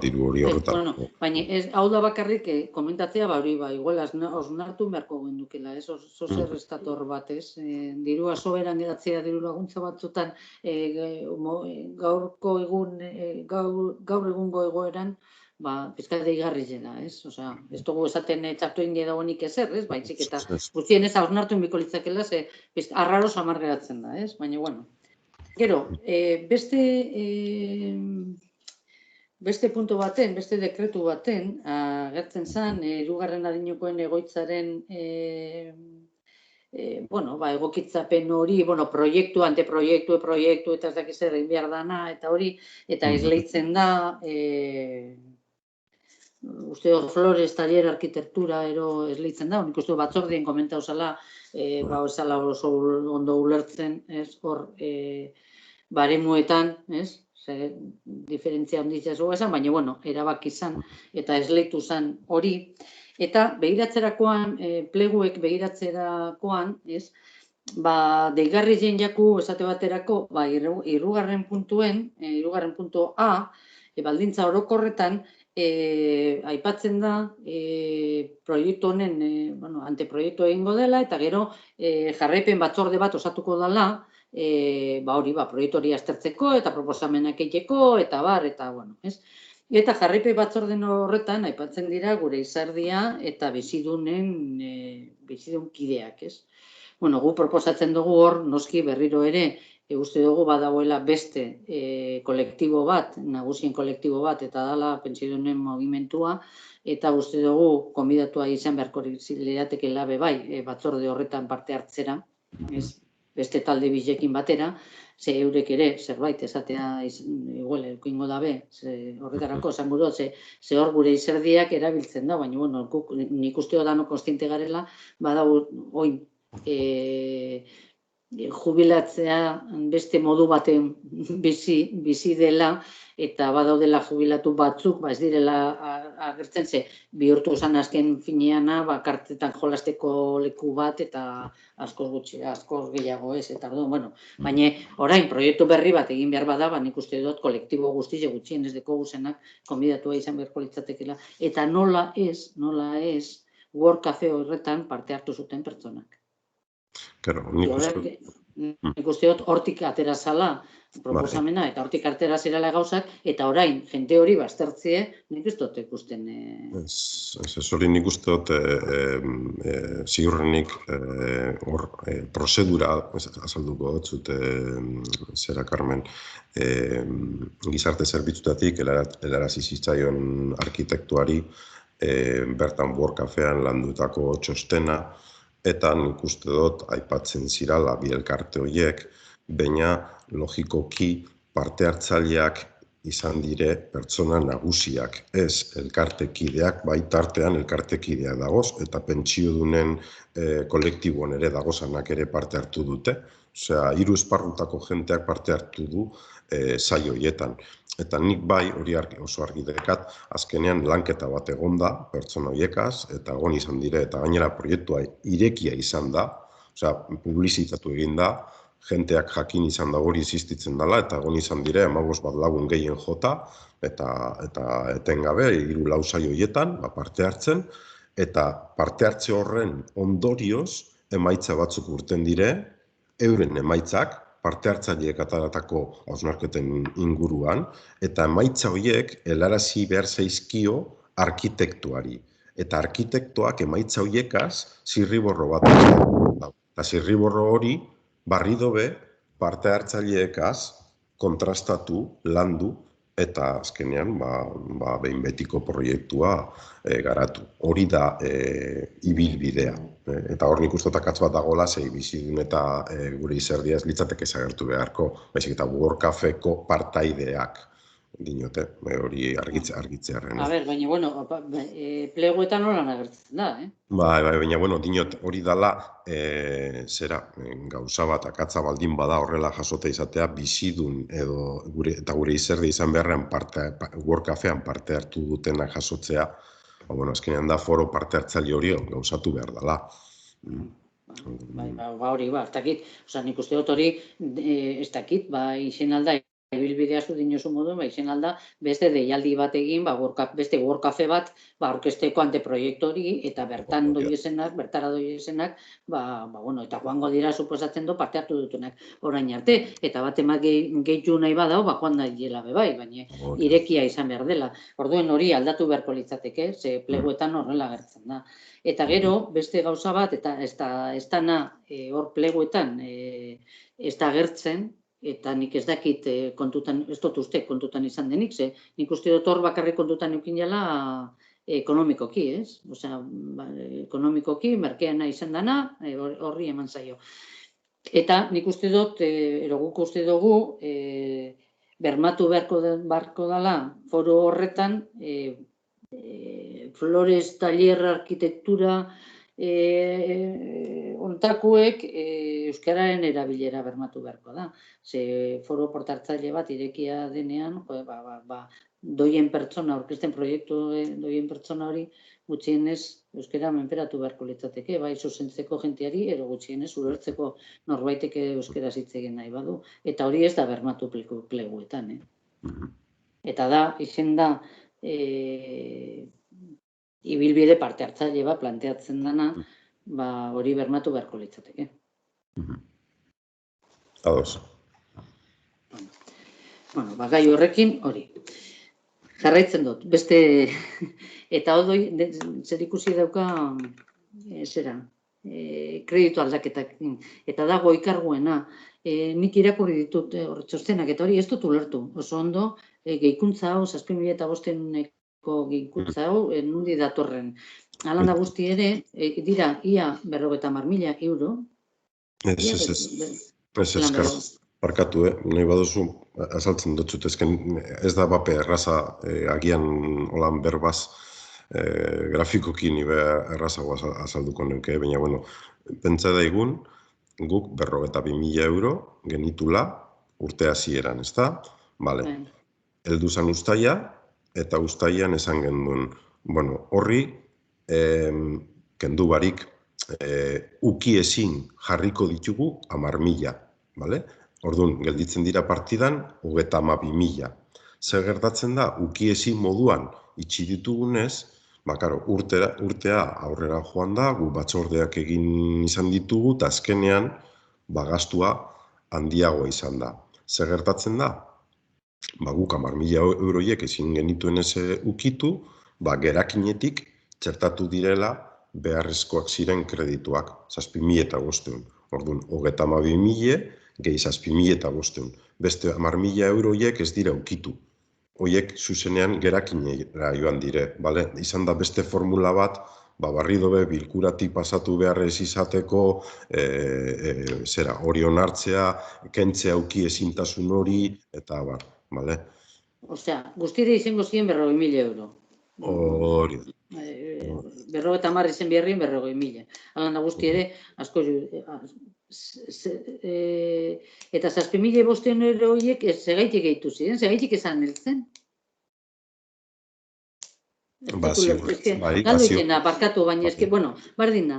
diru hori horretan. Baina, hau da bakarrik komentatzea, hori igual osnartu beharko gendukela, oso zer estator bat, dirua soberan edatzea diru laguntza batzutan gaur egungo egoeran, pizkat deigarri jena, Osea, ez dugu esaten txartu inge dagoenik ezer, baizik eta guztien ez hausnartu inbiko litzakela, arraro samar geratzen da, baina, bueno. Gero, beste puntu baten, beste dekretu baten, agertzen zen, 2. adinekoen egoitzaren egokitzapen hori, proiektu, anteproiektu, eta ez dakiz egin behar dana, eta hori, eta esleitzen da, uste Flores, taller, arkitektura, esleitzen da, nik uste batzordien komentau zala, esala oso ondo ulertzen, hor, baremuetan, diferentzia handitzea zua esan, baina, erabaki izan, eta esleitu zen hori, eta begiratzerakoan, pleguek begiratzerakoan, deigarri jen jaku, esate baterako, 3. puntu A, baldintza orokorretan, aipatzen da proiektu honen, anteproiektu egingo dela, eta gero jarraipen batzorde bat osatuko dela, proiektu hori aztertzeko, eta proposamenak egiteko, eta eta jarraipen batzorden horretan aipatzen dira gure izardia eta bizidun kideak, gu proposatzen dugu hor, noski berriro ere, uste dugu badagoela beste kolektibo bat, nagusien kolektibo bat, eta dala pentsidunen movimentua, eta uste dugu konbidatua izan beharko liratekela bai, batzorde horretan parte hartzera, beste talde bilekin batera, ze eurek ere zerbait esatea igual eukingo dabe, horretarako esango dut, ze hor gure izerdiak erabiltzen da, baina nik uste dano konstiente garela, badau oin jubilatzea beste modu baten bizi dela, eta badaudela jubilatu batzuk, ez direla agertzen, ze bihurtu esan azken fineana, kartetan jolasteko leku bat, eta askoz gutxi, askoz gehiago ez, eta baina orain proiektu berri bat egin behar bada, nik uste dut kolektibo guztize gutxien ez deko guzenak konbidatua izan beharko litzatekela, eta nola ez, World Cafe horretan parte hartu zuten pertsonak. Nik uste dut hortik atera zala proposamena, eta hortik atera zirala gauzak, eta orain, jente hori baztertzie, nik ez dut ikusten. Ez hori nik uste dut ziurrenik prozedura, azalduko dut, zera Carmen, gizarte zerbitzutatik helarazi zitzaion arkitektuari, bertan World Cafean landutako txostena, eta nik uste dut aipatzen zirala bi elkarte horiek, baina logikoki parte hartzaileak izan dire pertsona nagusiak, ez elkartekideak, bai tartean elkartekideak dagoz, eta pentsiodunen kolektiboan ere dagozanak ere parte hartu dute. Osea, 3 esparrutako jenteak parte hartu du saio horietan. Eta nik bai hori oso argi dekat, azkenean lanketa bat egonda pertsona horiekaz, eta egon izan dire, eta gainera proiektua irekia izan da, osea, publizitatu egin da, jenteak jakin izan da hori existitzen dela, eta egon izan dire, 15 bat lagun gehien jota, eta etengabe, 3-4 saio horietan, parte hartzen, eta parte hartze horren ondorioz, emaitza batzuk urten dire, euren emaitzak, parte hartzaileek ataratako hausnarketen inguruan, eta emaitza horiek helarazi behar zaizkio arkitektuari. Eta arkitektoak emaitza horiekaz zirriborro bat da. Eta zirriborro hori barri dobe parte hartzaileekaz kontrastatu, landu, eta azkenean behin betiko proiektua garatu. Hori da ibilbidea. Eta hor nik uste akats bat dagoela, zei bizidun eta gure izerdia ez litzateke ezagertu beharko, baizik eta World Cafeko partaideak dinote, hori argitzearen. A ber, baina, bueno, pleguetan horan agertzen da, Baina, bueno, dinot, hori dala, gauza bat, akatza baldin bada horrela jasota izatea, bizidun eta gure izerdi izan beharrean World Cafean parte hartu dutenak jasotzea, azkenean da foro parte hartzaile hori gauzatu behar dela. Hori, ez dakit, nik uste dut hori, ez dakit, izen alda, ibilbidea zu dinosu modu, izen alda, beste deialdi bat egin, beste World Cafe bat, orkesteko anteproiektu hori, eta bertan bertara doiesenak, eta joango dira suposatzen du parte hartu dutunak orain arte, eta bat emak gehitu nahi badau, joan nahi dela bebai, baina irekia izan behar dela. Orduen hori aldatu beharko litzateke, ze pleguetan horrela gertzen da. Eta gero, beste gauza bat, eta ez dana hor pleguetan ez da gertzen, eta nik ez dakit kontutan, ez dut uste kontutan izan denik, ze nik uste dut hor bakarrik kontutan eukin jala ekonomikoki, ez? Osea, ekonomikoki, merkeana izan dana, horri eman zaio. Eta nik uste dut, guk uste dugu, bermatu beharko dela foro horretan, Flores, Taller, Arkitektura, ontakuek euskararen erabilera bermatu beharko da. Ze foro portartzaile bat irekia denean, doien pertsona, orkesten proiektu doien pertsona hori, gutxienez euskara menperatu beharko litzateke, bai zuzentzeko jentiari, ero gutxienez ulertzeko norbaiteke euskara hitz egin nahi badu. Eta hori ez da bermatu pleguetan. Eta da, izen da, ibilbide parte hartzaile bat planteatzen dana, hori bermatu beharko litzateke. Ados. Gai horrekin hori. Jarraitzen dut, beste, eta hori zer ikusi dauka, kreditu aldaketak, eta dago ikarguena, nik irakurri ditut txostenak, eta hori ez dut ulertu, oso ondo, gehikuntza hau, 7.500 gehikuntza hau, nundi datorren. Alanda guzti ere, dira, ia 50.000 euro. Ez, parkatu, nahi baduzu, azaltzen dutxut, ez da bape erraza, agian holan berbaz, grafikoki nire errazago azalduko neuke, baina, bueno, pentsa daigun, guk 52.000 euro genitula urte hasieran, ez da? Bale, heldu zan ustaia, eta ustaian esan genduen, bueno, horri, kendu barik, ukiezin jarriko ditugu 10.000, bale? Orduan, gelditzen dira partidan, 32.000. Zer gertatzen da, ukiezin moduan itxi ditugunez, urtea aurrera joan da, gu batzordeak egin izan ditugu, eta azkenean, gastua handiagoa izan da. Zer gertatzen da? Guk 10.000 euroiek ezin genituen ez ukitu, gerakinetik txertatu direla beharrezkoak ziren kredituak, 7.500. Orduan, 32.000, gehi 7.500. Beste 10.000 euroiek ez dira ukitu. Hoiek zuzenean gerakinera joan dire. Izan da beste formula bat, barri dobe bilkuratik pasatu beharrez izateko, hori onartzea, kentzea uki ezintasun hori, eta bar, bale? Osea, guztire izango ziren 40.000 euro. Hori. 50 izen beharrien 40.000. Alanda guzti ere, asko eta 7.500 euro horiek segaitik gehitu ziren, segaitik esan heltzen. Galdu ikena, barkatu, baina eske, bueno, bardina,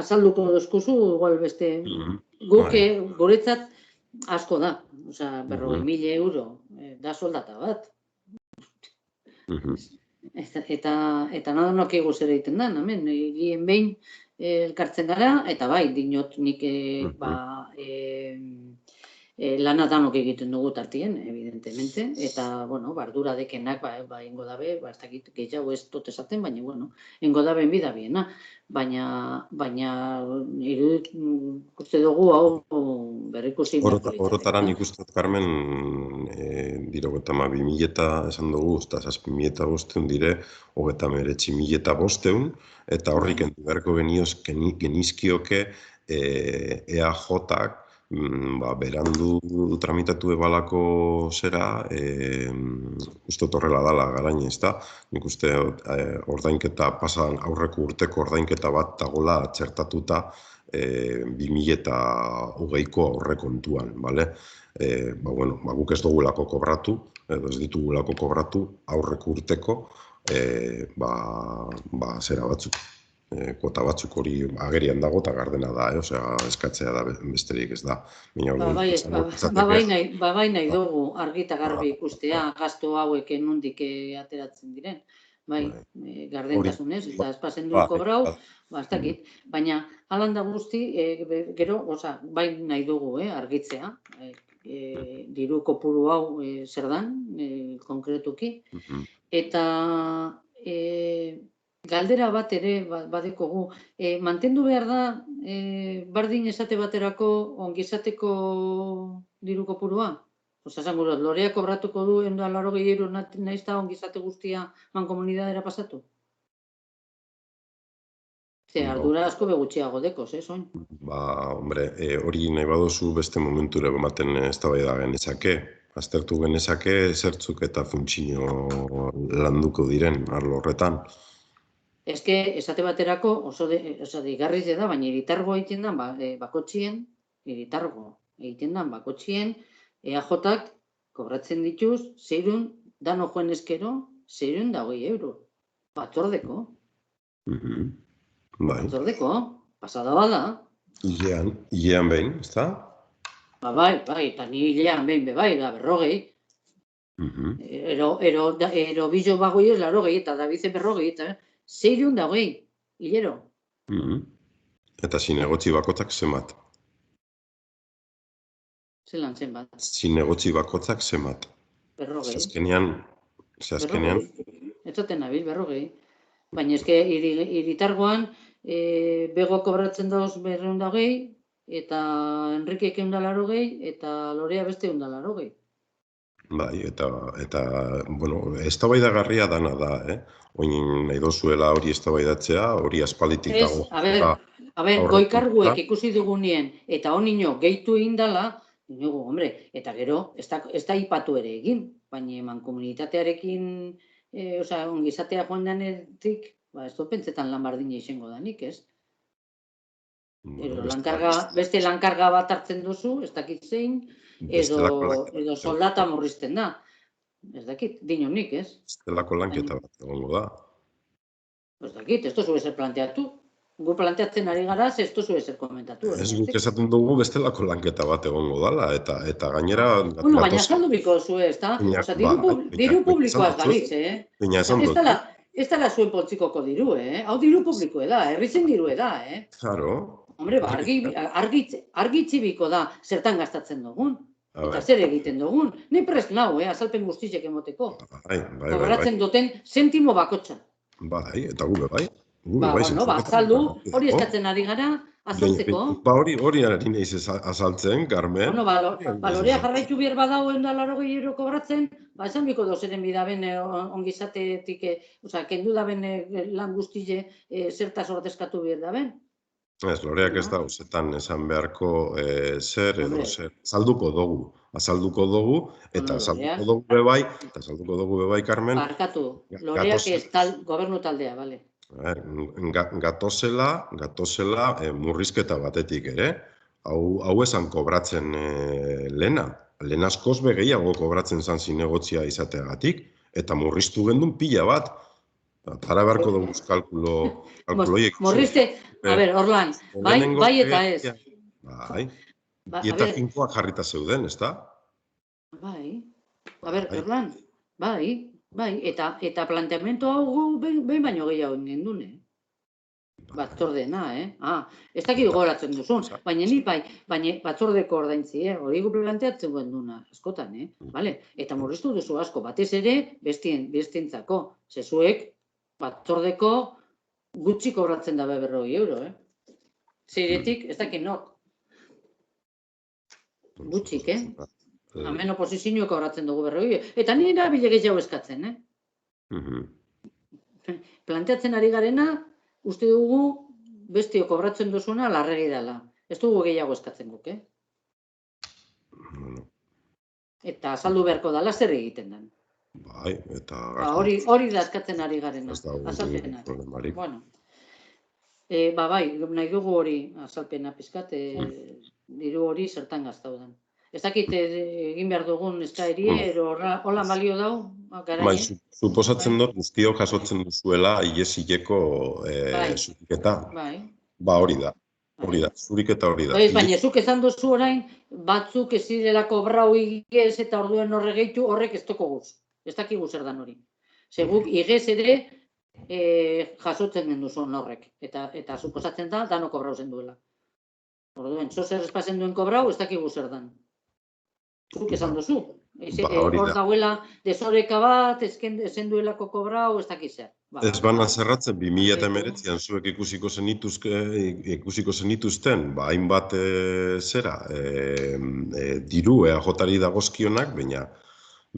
azalduko dozkuzu, igual beste, guretzat asko da, osea, 40.000 euro, da soldata bat. Eta nadonok egu zer egiten da, hemen, egin behin elkartzen gara, eta bai, dinot nik lana danok egiten dugu tartien, evidentemente, eta, bueno, ardura dekenak, ingo dabe, ez dakit gehiago ez dut esaten, baina, bueno, ingo dabe enbida biena. Baina, uste dugu hau berrikusi beharko litzateke. Orotaran ikustot, Carmen, dirogeta 2000 esan dugu, eta 7.500 dire, 39.500, eta horrik entu beharko genizkioke EAJ-ak berandu tramitatu ebalako zera, uste horrela dala garaine, ez da? Nik uste ordainketa, pasan aurreko urteko ordainketa bat dagoela txertatuta 2020ko aurrekontuan, bale? Guk ez dugulako kobratu, edo ez ditugulako kobratu aurreko urteko zera batzuk. Kuota batzuk hori agerian dago eta gardena da, osea, eskatzea da besterik ez da. Bai nahi dugu argita garbi ikustea, gastu hauek nondik ateratzen diren. Bai, gardentasunez, eta espazen duen kobrau, ez dakit. Baina, halan da guzti, gero, bai nahi dugu argitzea, diru kopuru hau zer dan, konkretuki, eta galdera bat ere badekogu. Mantendu behar da, bardin esate baterako ongizateko diru kopurua? Esango dut, Lorea kobratuko du 180 euro nahiz eta ongizate guztia mankomunidadera pasatu? Ze ardura asko begutxiago dekoz, soin? Hombre, hori nahi baduzu beste momentura ematen eztabaida genezake. Aztertu genezake zertzuk eta funtzio landuko diren arlo horretan. Eske, esate baterako oso digarriz da, baina iritargo egiten da bakotxien, EAJ-ak kobratzen dituz, 600, dano joen eskero, 620 euro. Batzordeko. Batzordeko, pasada bada. Hilean behin, ez da? Bai, eta ni hilean behin bai, da 40. Ero bizo bagoi ez 80, eta da bize 40, eta 620, hilero. Eta zinegotzi bakotzak zenbat? Zelan zenbat? Zinegotzi bakotzak zenbat? 40. Zehazkenean? Ez zaten nabil, 40. Baina eske iritargoan bego kobratzen dauz 220, eta Enrikek 180, eta Lorea beste 180. Bai, eta, bueno, eztabaidagarria dana da, Oin nahi dozuela hori eztabaidatzea, hori aspalitik dago. Goikarguek ikusi dugunien, eta honino gehitu indala, hombre, eta gero, ez da ipatu ere egin, baina mankomunitatearekin, ongizatea joan denetik, ez dut pentsetan lan bardina izango danik, ez? Beste lankarga bat hartzen duzu, ez dakit zein, edo soldata murrizten da. Ez dakit, dinonik, ez? Estelako lanketa bat egongo da. Ez dakit, ez duzu ezer planteatu. Gu planteatzen ari gara, ez duzu ezer komentatu. Ez guk esaten dugu bestelako lanketa bat egongo dala, eta gainera... Baina saldu biko zuen, ez da? Diru publikoaz galitz, ez dala zuen poltsikoko diru, Hau diru publiko da, herritzen diru da, Claro. Hombre, argitzi biko da zertan gastatzen dugun. Eta zer egiten dugun. Ni prest nau, azalpen guztizek emoteko. Kobratzen duten sentimo bakotxa. Bai, eta gube bai. Azaldu, hori eskatzen ari gara, azaltzeko. Hori ari nahiz azaltzen, Carmen. Lorea jarraitu bier badau 180 euro kobratzen, esan biko dozeren bidaben ongizatetik, kendu daben lan guztize zertaz ordezkatu bier daben. Ez, Loreak ez da, zetan esan beharko zer edo zer. Azalduko dugu, eta azalduko dugu bebai, Carmen. Barkatu, Loreak ez gobernu taldea, bale. Gatozela murrizketa batetik ere, hau esan kobratzen lehena. Lehen askoz gehiago kobratzen zan zinegotzia izateagatik, eta murriztu gendun pila bat. Tara beharko dugu kalkuloiek. Morrizte, Orlan, bai eta ez. Bai, eta finkoak jarrita zeuden, ez da? Bai, Orlan, bai, eta planteamendu hau behin baino gehiago gendune. Batzordena, ez dakit gogoratzen duzun, baina ni bai, baina batzordeko ordaintzi, hori gu planteatzen guen duna, askotan, vale? Eta murriztu duzu asko, batez ere, bestientzako, zezuek batzordeko gutxi kobratzen da 40 euro, Zeiretik, ez dakit nok. Gutxik, Hemen oposizioak kobratzen dugu 40 euro. Eta nire abile gehiago eskatzen, Planteatzen ari garena, uste dugu bestio kobratzen duzuna larregi dela. Ez dugu gehiago eskatzen guk, Eta azaldu beharko dela zer egiten den. Bai, eta... Hori da eskatzen ari garena, azalpena. Bueno, bai, nahi dugu hori azalpena pizkat, diru hori zertan gaztaudan. Ez dakit egin behar dugun eskaerie, hola balio dau? Bai, suposatzen dut guztiok jasotzen duzuela ilesileko zuriketa. Ba, hori da. Zuriketa hori da. Baina, zuk esan duzu orain, batzuk ez zirela kobrau igez eta orduen horre gehitu, horrek ez toko guz. Ez dakigu zer dan hori. Zeguk igez ere jasotzen den duzun horrek. Eta suposatzen da, dano kobrau zen duela. Orduen, zozer espazen duen kobrau, ez dakigu zer dan. Zuk esan duzu. Hor dauela desoreka bat, ezen duelako kobrau, ez dakiz zer. Ez bana zerratzen, 2019an zuek ikusiko zenituzten, hainbat zera, diru EAJ-ari dagozkionak, baina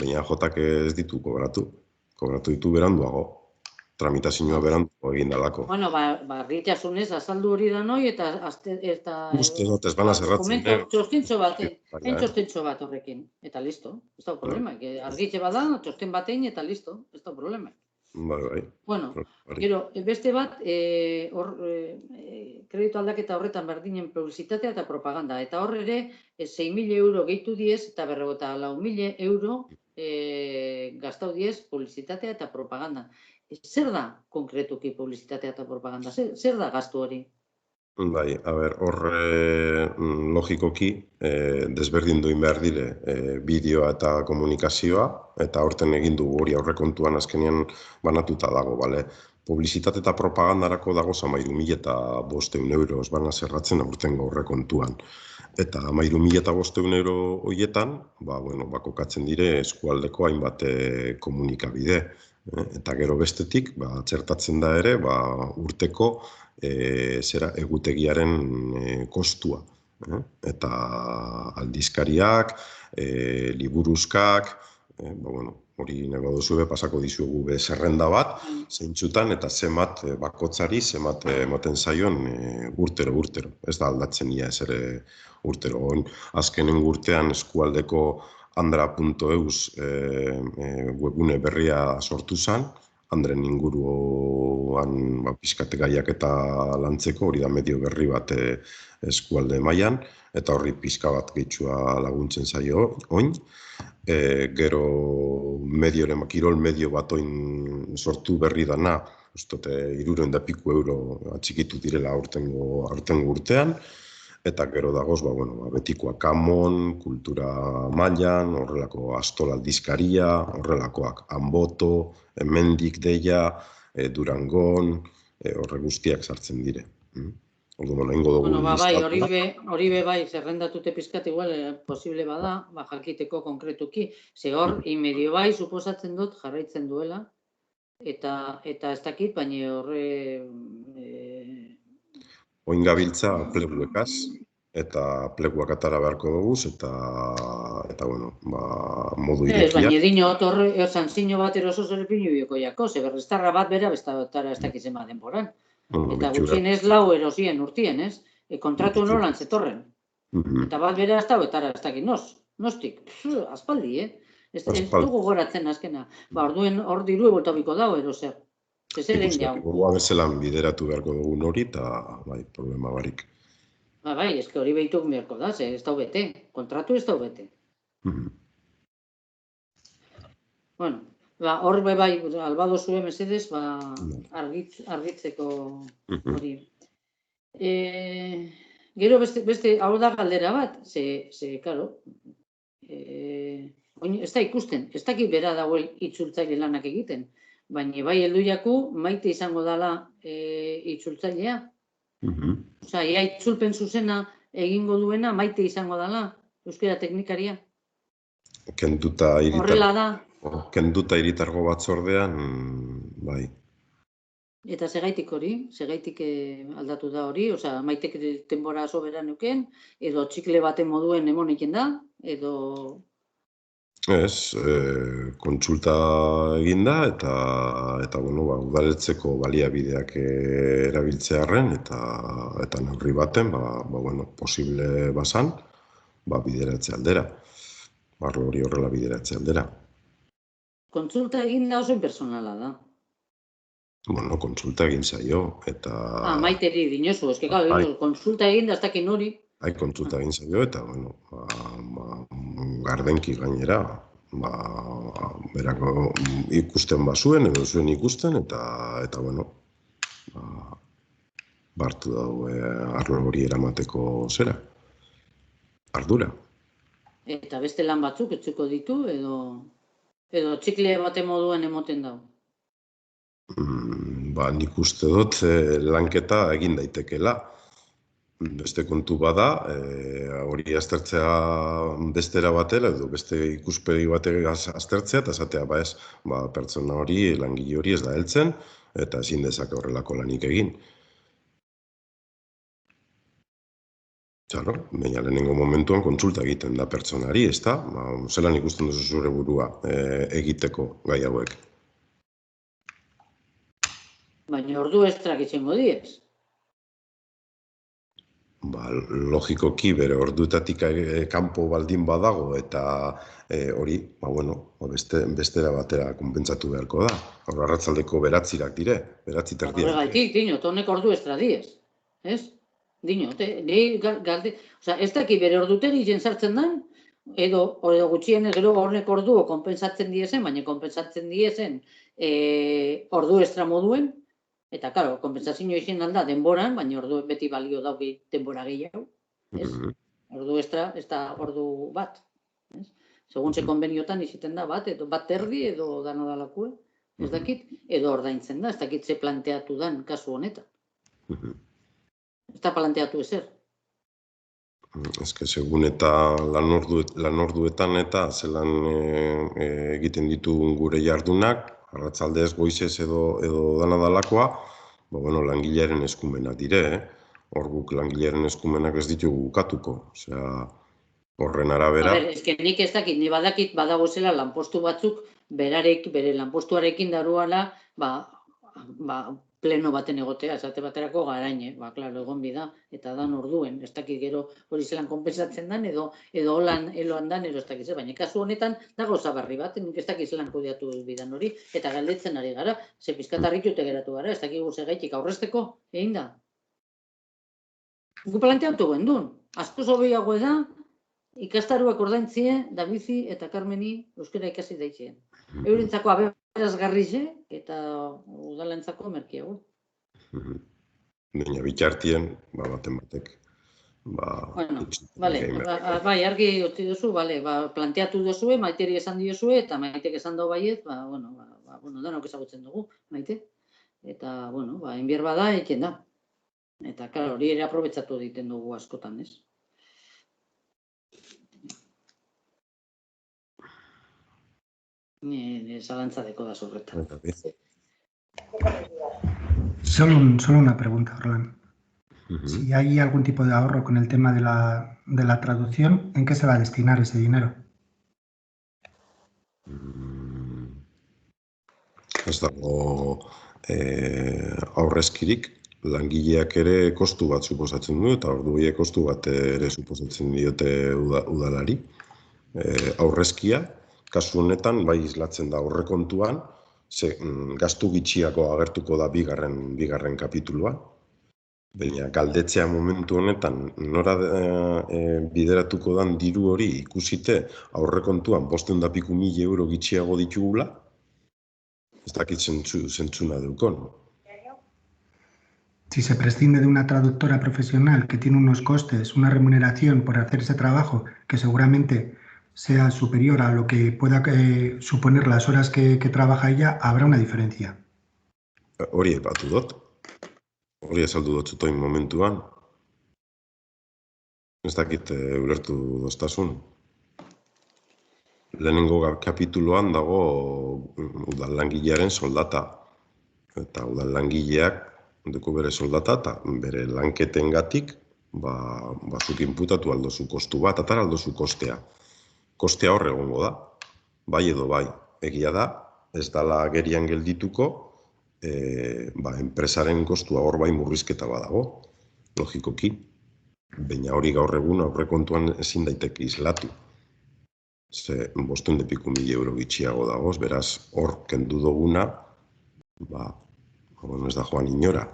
EAJ-ak ez ditu kobratu. Kobratu ditu beranduago. Tramitazioa beranduago egin dalako. Bueno, argitasunez azaldu hori da noi, eta... Uste dut, ez bana zerratzen. Txostintxo bat horrekin, eta listo. Ez da problema. Argitxe bada, txosten batein, eta listo. Ez da problema. Bai. Bueno, gero, beste bat, kreditu aldaketa horretan berdinen publizitatea eta propaganda. Eta hor ere, 6.000 euro gehitu diez, eta 54.000 euro gastau diez publizitatea eta propaganda. Zer da konkretuki publizitatea eta propaganda? Zer da gastu hori? Bai, hor logikoki desberdin duin behar dire bideoa eta komunikazioa, eta horten egin dugu hori aurrekontuan azkenean banatuta dago, bale? Publizitate eta propagandarako dago 13.500 euro ez bana zerratzen aurtengo aurrekontuan. Eta 13.500 euro horietan, kokatzen dire eskualdeko hainbat komunikabide. Eta gero bestetik, txertatzen da ere, urteko egutegiaren kostua. Eta aldizkariak, liburuzkak, hori nago duzu pasako dizugu zerrenda bat, zeintzutan eta zemat bakotzari, zemat ematen zaion urtero. Ez da aldatzen ia ez ere urtero. Azkenen urtean eskualdeko andra.eus webgune berria sortu zen, Andren inguruan pixkate gaiak eta lantzeko, hori da medio berri bat eskualde mailan, eta horri pixka bat gehitxua laguntzen zaio oin. Gero kirol medio bat oin sortu berri dana, ustote 300 euro atxikitu direla aurtengo urtean, eta gero dagoz, betikoa Kamon, Kultura Mailan, horrelako Astol aldizkaria, horrelakoak Anboto, Hemendik Deia, Durangon, horre guztiak sartzen dire. Hori be bai, zerrendatute pizkat igual posible bada, jakiteko konkretuki. Ze hor, inmedio bai, suposatzen dut jarraitzen duela, eta ez dakit, baina horre... Oin gabiltza pleguekaz, eta pleguak atara beharko dugu, eta modu irekia. Baina dinot horre, sanzino bat eroso zer pinu bioko jako, ze berreztarra bat bera, bestara ez dakitzen bat denboran. Eta gutxien ez lau erosien urtien, ez? Kontratu nolan zetorren. Eta bat bera ez da, betara ez dakit, nostik, aspaldi, ez dugu goratzen azkena. Orduen hor diru eboltabiko dago eroser. Gogoa bezelan bideratu beharko dugun hori, eta problema barik. Bai, ez hori behituk beharko da, ez da bete, kontratu ez da bete. Bueno, hor bai, albado zuen mesedez, argitzeko hori. Gero beste, hau da galdera bat, karo, ez da ikusten, ez dakit bera dagoel itzultzaile lanak egiten. baina bai heldu jaku maite izango dala itzultzailea. Osea, ia itzulpen zuzena egingo duena maite izango dala, euskara teknikaria. Horrela da. Kenduta hiritargo batzordean, bai. Eta segaitik hori, segaitik aldatu da hori, osea, maitek denbora soberan euken, edo txikle baten moduen emoniken da, edo... Ez, kontsulta eginda eta udaletxeko baliabideak erabiltzearren eta neurri baten, posible bazan, bideratze aldera. Barro hori horrela bideratze aldera. Kontsulta eginda oso impersonala da. Bueno, kontsulta egin zaio, eta... Maiteri dinosu, eske, kontsulta eginda ez dakin hori. Kontsulta egin zaio, eta, gardenki gainera, berako ikusten bazuen, edo zuen ikusten, eta bartu dago arlo hori eramateko zera, ardura. Eta beste lan batzuk etzuko ditu, edo txikle bate moduen emoten dago. Nik uste dut lanketa egin daitekela. Beste kontu bada, hori aztertzea bestera batera, edo beste ikuspegi batera aztertzea, eta esatea, pertsona hori, langile hori ez da heltzen, eta ezin dezake horrelako lanik egin. Claro, baina lehenengo momentuan kontsulta egiten da pertsonari, ez da? Zelan ikusten duzu zure burua egiteko gai hauek? Baina ordu estrak izango diez. Logikoki bere orduetatik kanpo baldin badago eta hori, bestera batera konpentsatu beharko da. Arratsaldeko 9:00 dire, 9:30. Horregaitik, dino, honek ordu estra diez. Ez? Dino, ez daki bere ordutegi sartzen den, edo gutxien gero hornek orduo konpensatzen diezen, baina konpensatzen diezen ordu estra moduen, eta, karo, konpensazio izin alda denboran, baina ordu beti balio dauki denbora gehiago. Ordu estra, ez da ordu bat. Segun ze konbeniotan iziten da bat, edo bat erdi, edo dano dalakue, ez dakit, edo ordaintzen da, ez dakit ze planteatu dan kasu honetan. Ez da planteatu ezer. Ez que segun eta lan orduetan eta zelan egiten ditugun gure jardunak, arratsaldez goizez edo dana dalakoa, langilearen eskumenak dire, hor guk langilearen eskumenak ez ditugu bukatuko, osea, horren arabera... Ez que nik ez dakit, ni badakit badagozela lanpostu batzuk, bere lanpostuarekin daruala, pleno baten egotea, esate baterako garaine, klaro, egon bida, eta dan orduen, ez dakit gero hori zelan konpensatzen dan, edo holan eloan dan, edo ez dakit, baina kasu honetan dago zabarri bat, nik ez dakit zelan kudeatu bidan hori, eta galdetzen ari gara, ze pizkatarritute geratu gara, ez dakit guze gaitik aurrezteko, egin da. Gu planteatu gendun, asko zobiago da, ikastaruak ordaintzie, Dabizi eta Carmeni euskara ikasi daitzien. Eurentzako aberazgarrize eta udalentzako merkiago. Baina bitartien, baten batek. Bai, argi utzi duzu, planteatu duzue, Maiteri esan diozue, eta Maitek esan dau baiet, danok ezagutzen dugu, Maite. Eta, enbier bada, eken da. Eta, klar, hori ere aprobetsatu egiten dugu askotan, ez? Zalantzadeko da zorretan. Solo una pregunta, Roland. Si hay algún tipo de ahorro con el tema de la traducción, ¿en qué se va a destinar ese dinero? Ez dago aurrezkirik, langileak ere kostu bat suposatzen du, eta ordu horiek kostu bat ere suposatzen diote udalari. Aurrezkia, kasu honetan, bai islatzen da aurrekontuan, gastu gitxiago agertuko da bigarren kapituluan. Baina galdetzea momentu honetan nora bideratuko dan diru hori ikusite aurrekontuan 500.000 euro gitxiago ditugula, ez dakit zentzuna deukon. Si se prescinde de una traductora profesional que tiene unos costes, una remuneración por hacer ese trabajo que seguramente sea superior a lo que pueda suponer las horas que trabaja ella, habrá una diferencia. Hori aipatu dut. Hori azaldu dut zutoin momentuan. Ez dakit ulertu doztasun. Lehenengo kapituluan dago udal langilearen soldata. Eta udal langileak duko bere soldata eta bere lanketengatik zuk inputatu aldozu kostu bat, atara aldozu kostea. Kostea hor egongo da, bai edo bai. Egia da, ez dala agerian geldituko, enpresaren kostua hor bai murrizketa badago, logikoki. Baina hori gaur egun aurrekontuan ezin daiteke islatu. Ze 500.000 euro gitxiago dagoz, beraz hor kendu duguna, ez da joan inora.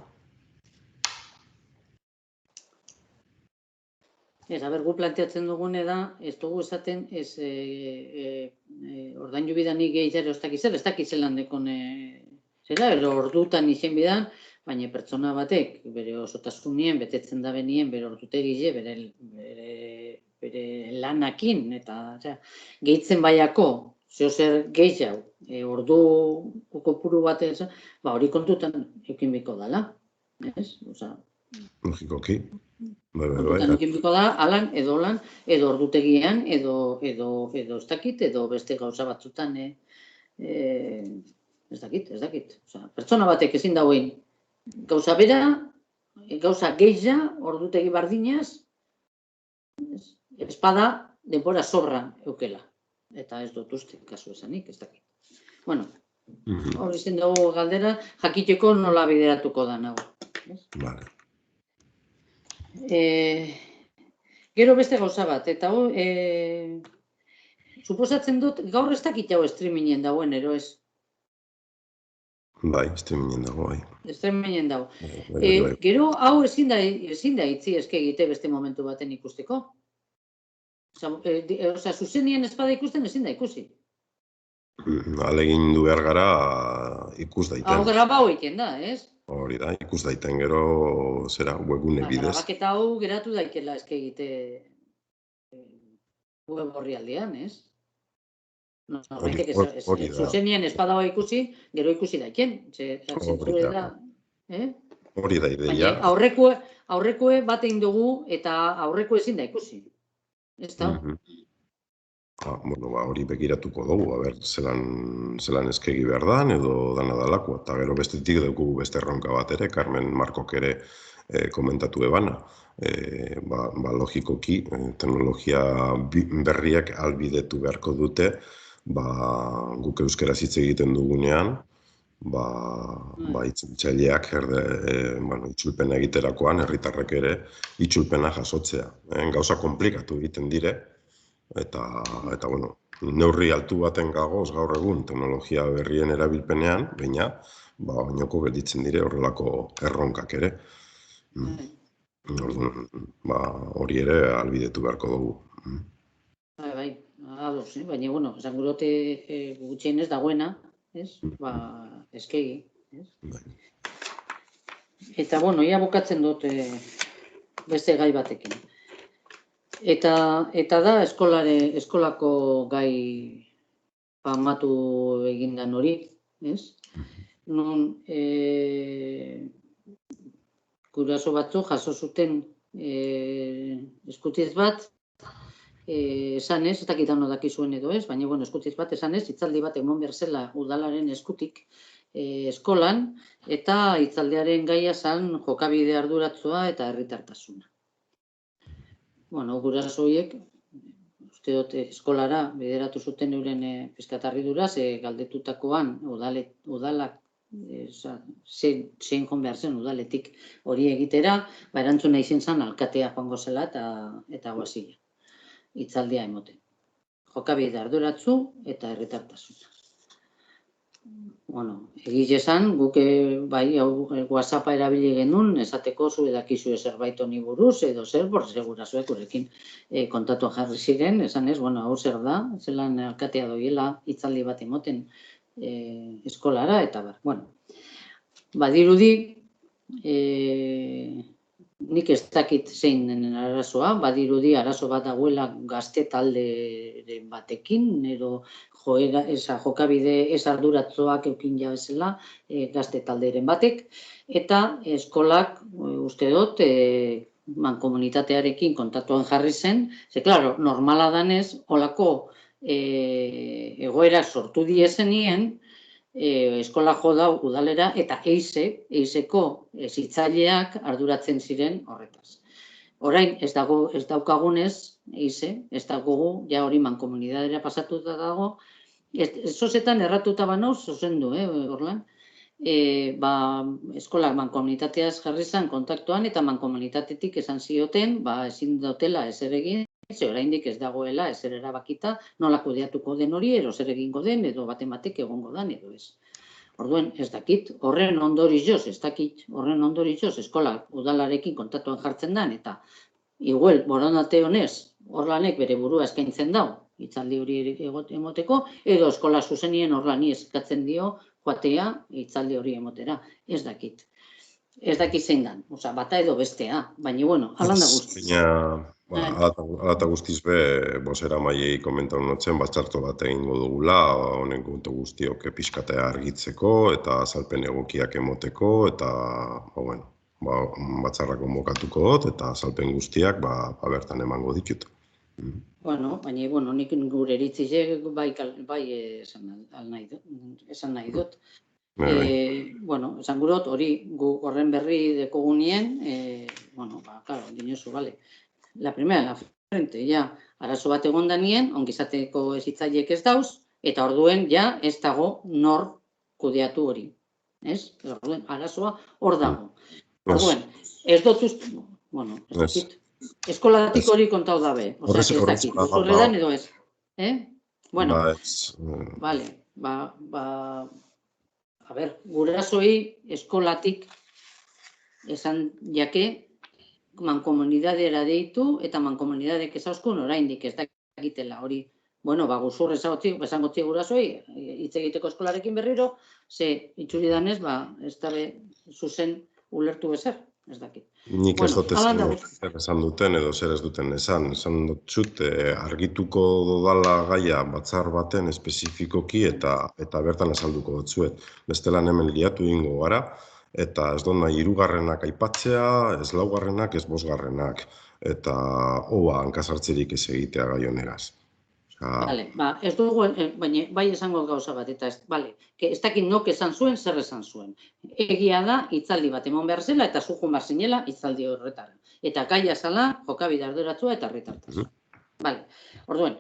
Ez, gu planteatzen dugune da, ez dugu esaten, ordaindu bidanik gehiago ez dakiz zelan dekon zera, ero ordutan izen bidan, baina pertsona batek, bere osotasunien, betetzen da benien, bere ordutegile, bere lanakin, eta gehitzen baiako, zer gehiago, ordu kopuru bat, hori kontutan eukin biko dala, ez? Logikoki. Kontutan eukin biko da, alan, edo ordutegian, edo ez dakit, edo beste gauza batzutan, ez dakit. Pertsona batek ezin dagoen gauza bera, gauza gehia, ordutegi bardinaz, espada denbora sobra eukela. Eta ez dut uste, kasu esanik, ez dakit. Bueno, hori zen dugu galdera, jakiteko nola bideratuko da nago. Vale. Gero beste gauza bat, eta suposatzen dut, gaur ez dakit hau streamingen dagoen, ero ez? Bai, streamingen dago, bai. Streamingen dago. Gero hau ezin da itzi eske egite beste momentu baten ikusteko. Zuzenien espada ikusten ezin da ikusi. Alegin du behar gara ikus daiten. Hau grabau egiten da, ez? Hori da, ikus daiten gero zera webgune bidez. Grabaketa hau geratu daikela eske egite web horri aldean, ez? Zuzenien espada hau ikusi, gero ikusi daiken. Hori da ideia. Aurrekoe bat egin dugu eta aurreko ezin da ikusi. Ez da? Hori begiratuko dugu, zelan eskegi behar dan edo dana dalako. Eta gero bestetik dugu beste erronka bat ere, Carmen Markok ere komentatu ebana. Logikoki, teknologia berriak albidetu beharko dute, guk euskaraz hitz egiten dugunean, itzultzaileak itzulpena egiterakoan, herritarrek ere itzulpena jasotzea. Gauza komplikatu egiten dire, eta neurri altu baten gagoz gaur egun teknologia berrien erabilpenean, baina oinoko gelditzen dire horrelako erronkak ere. Hori ere albidetu beharko dugu. Bai, baina, esan gurote gutxien ez dagoena, ez? Eskegi, ez? Eta, ia bukatzen dut beste gai batekin. Eta da eskolako gai famatu egindan hori, ez? Non guraso batzu jaso zuten eskutiz bat, esan ez, eta gitan odakizuen edo ez, baina eskutiz bat esan ez, hitzaldi bat emon behar zela udalaren eskutik eskolan, eta hitzaldiaren gaia zan jokabide arduratzua eta herritartasuna. Guraso horiek, uste dut eskolara bideratu zuten euren pizkatarri duraz, galdetutakoan udalak zein joan behar zen udaletik hori egitera, erantzuna izin zen alkatea joango zela eta guazila. Hitzaldia emoten. Jokabide arduratzu eta herritartasuna. Egiz esan, guk WhatsAppa erabili genuen, esateko zu edakizu zerbait honi buruz, edo zer, gurasoek gurekin kontatu jarri ziren, esan ez, hau zer da, zelan alkatea doiela hitzaldi bat emoten eskolara, eta badirudi, nik ez dakit zein den arazoa, badirudi arazo bat dagoela gazte talderen batekin, edo jokabide ez arduratzoak eukin jabezela gazte talderen batek, eta eskolak, uste dut, mankomunitatearekin kontatuan jarri zen, ze, klaro, normala danez, holako egoera sortu diezenien, eskola jo dau udalera eta eizeko hezitzaileak arduratzen ziren horretaz. Orain ez daukagunez, ez dagogu, ja hori mankomunidadera pasatuta dago, zozetan erratuta banauz, zuzendu, Orlan, eskola mankomunitateaz jarri zen kontaktuan eta mankomunitatetik esan zioten, ezin dutela ezer egin, ze oraindik ez dagoela ezer erabakita nola kudeatuko den hori, ero zer egingo den, edo batek egongo den, edo ez. Orduen, ez dakit, horren ondorioz, eskola udalarekin kontatuan jartzen den, eta igual, borondate honez, Orlanek bere burua eskaintzen dau, hitzaldi hori emoteko, edo eskola zuzenien Orlani eskatzen dio joatea hitzaldi hori emotera, ez dakit. Ez dakit zein dan, bata edo bestea, baina, bueno, alan da guztiz. Ala eta guztiz be, bosera maiei komentatu notzen, batzarto bat egingo dugula, honen kontu guztiok pixkatea argitzeko, eta azalpen egokiak emoteko, eta, batzarra konbokatuko dut, eta azalpen guztiak, bertan emango ditut. Bueno, baina, nik gure iritzizek bai esan nahi dut. Esan gurot, hori gu horren berri dekogunien, claro, dinosu, bale. La primera, la frente, ja, arazo bat egon danien, ongizateko hezitzaileek ez dauz, eta orduen, ja, ez dago nor kudeatu hori. Ez? Orduen, arazoa hor dago. Orduen, ez dut uste, ez dakit. Eskolatik hori kontau dabe. Ez dakit, uzurredan edo ez. Bueno, vale, a ber, gurasoi eskolatik esan jake, mankomunidadera deitu, eta mankomunidadek ezauzkun oraindik ez dakitela hori. Guzur esango gurasoi, hitz egiteko eskolarekin berriro, ze itxuri danez, ez dabe zuzen ulertu bezer, ez dakit. Nik ez dut esan duten edo zer ez duten esan dut argituko dodala gaia batzar baten espezifikoki eta bertan esalduko dutzuet. Bestelan hemen liatu ingo gara, eta ez dut nahi 3garrenak aipatzea, ez 4garrenak, ez 5garrenak, eta hankasartzerik ez egitea gai honegaz. Bale, ez dugu, baina bai esango gauza bat, eta ez dakit nok esan zuen, zer esan zuen. Egia da, hitzaldi bat emon behar zela, eta zujun behar zinela hitzaldi horretara. Eta gaia zala, jokabide arduratsua eta herritartasuna. Bale, orduen,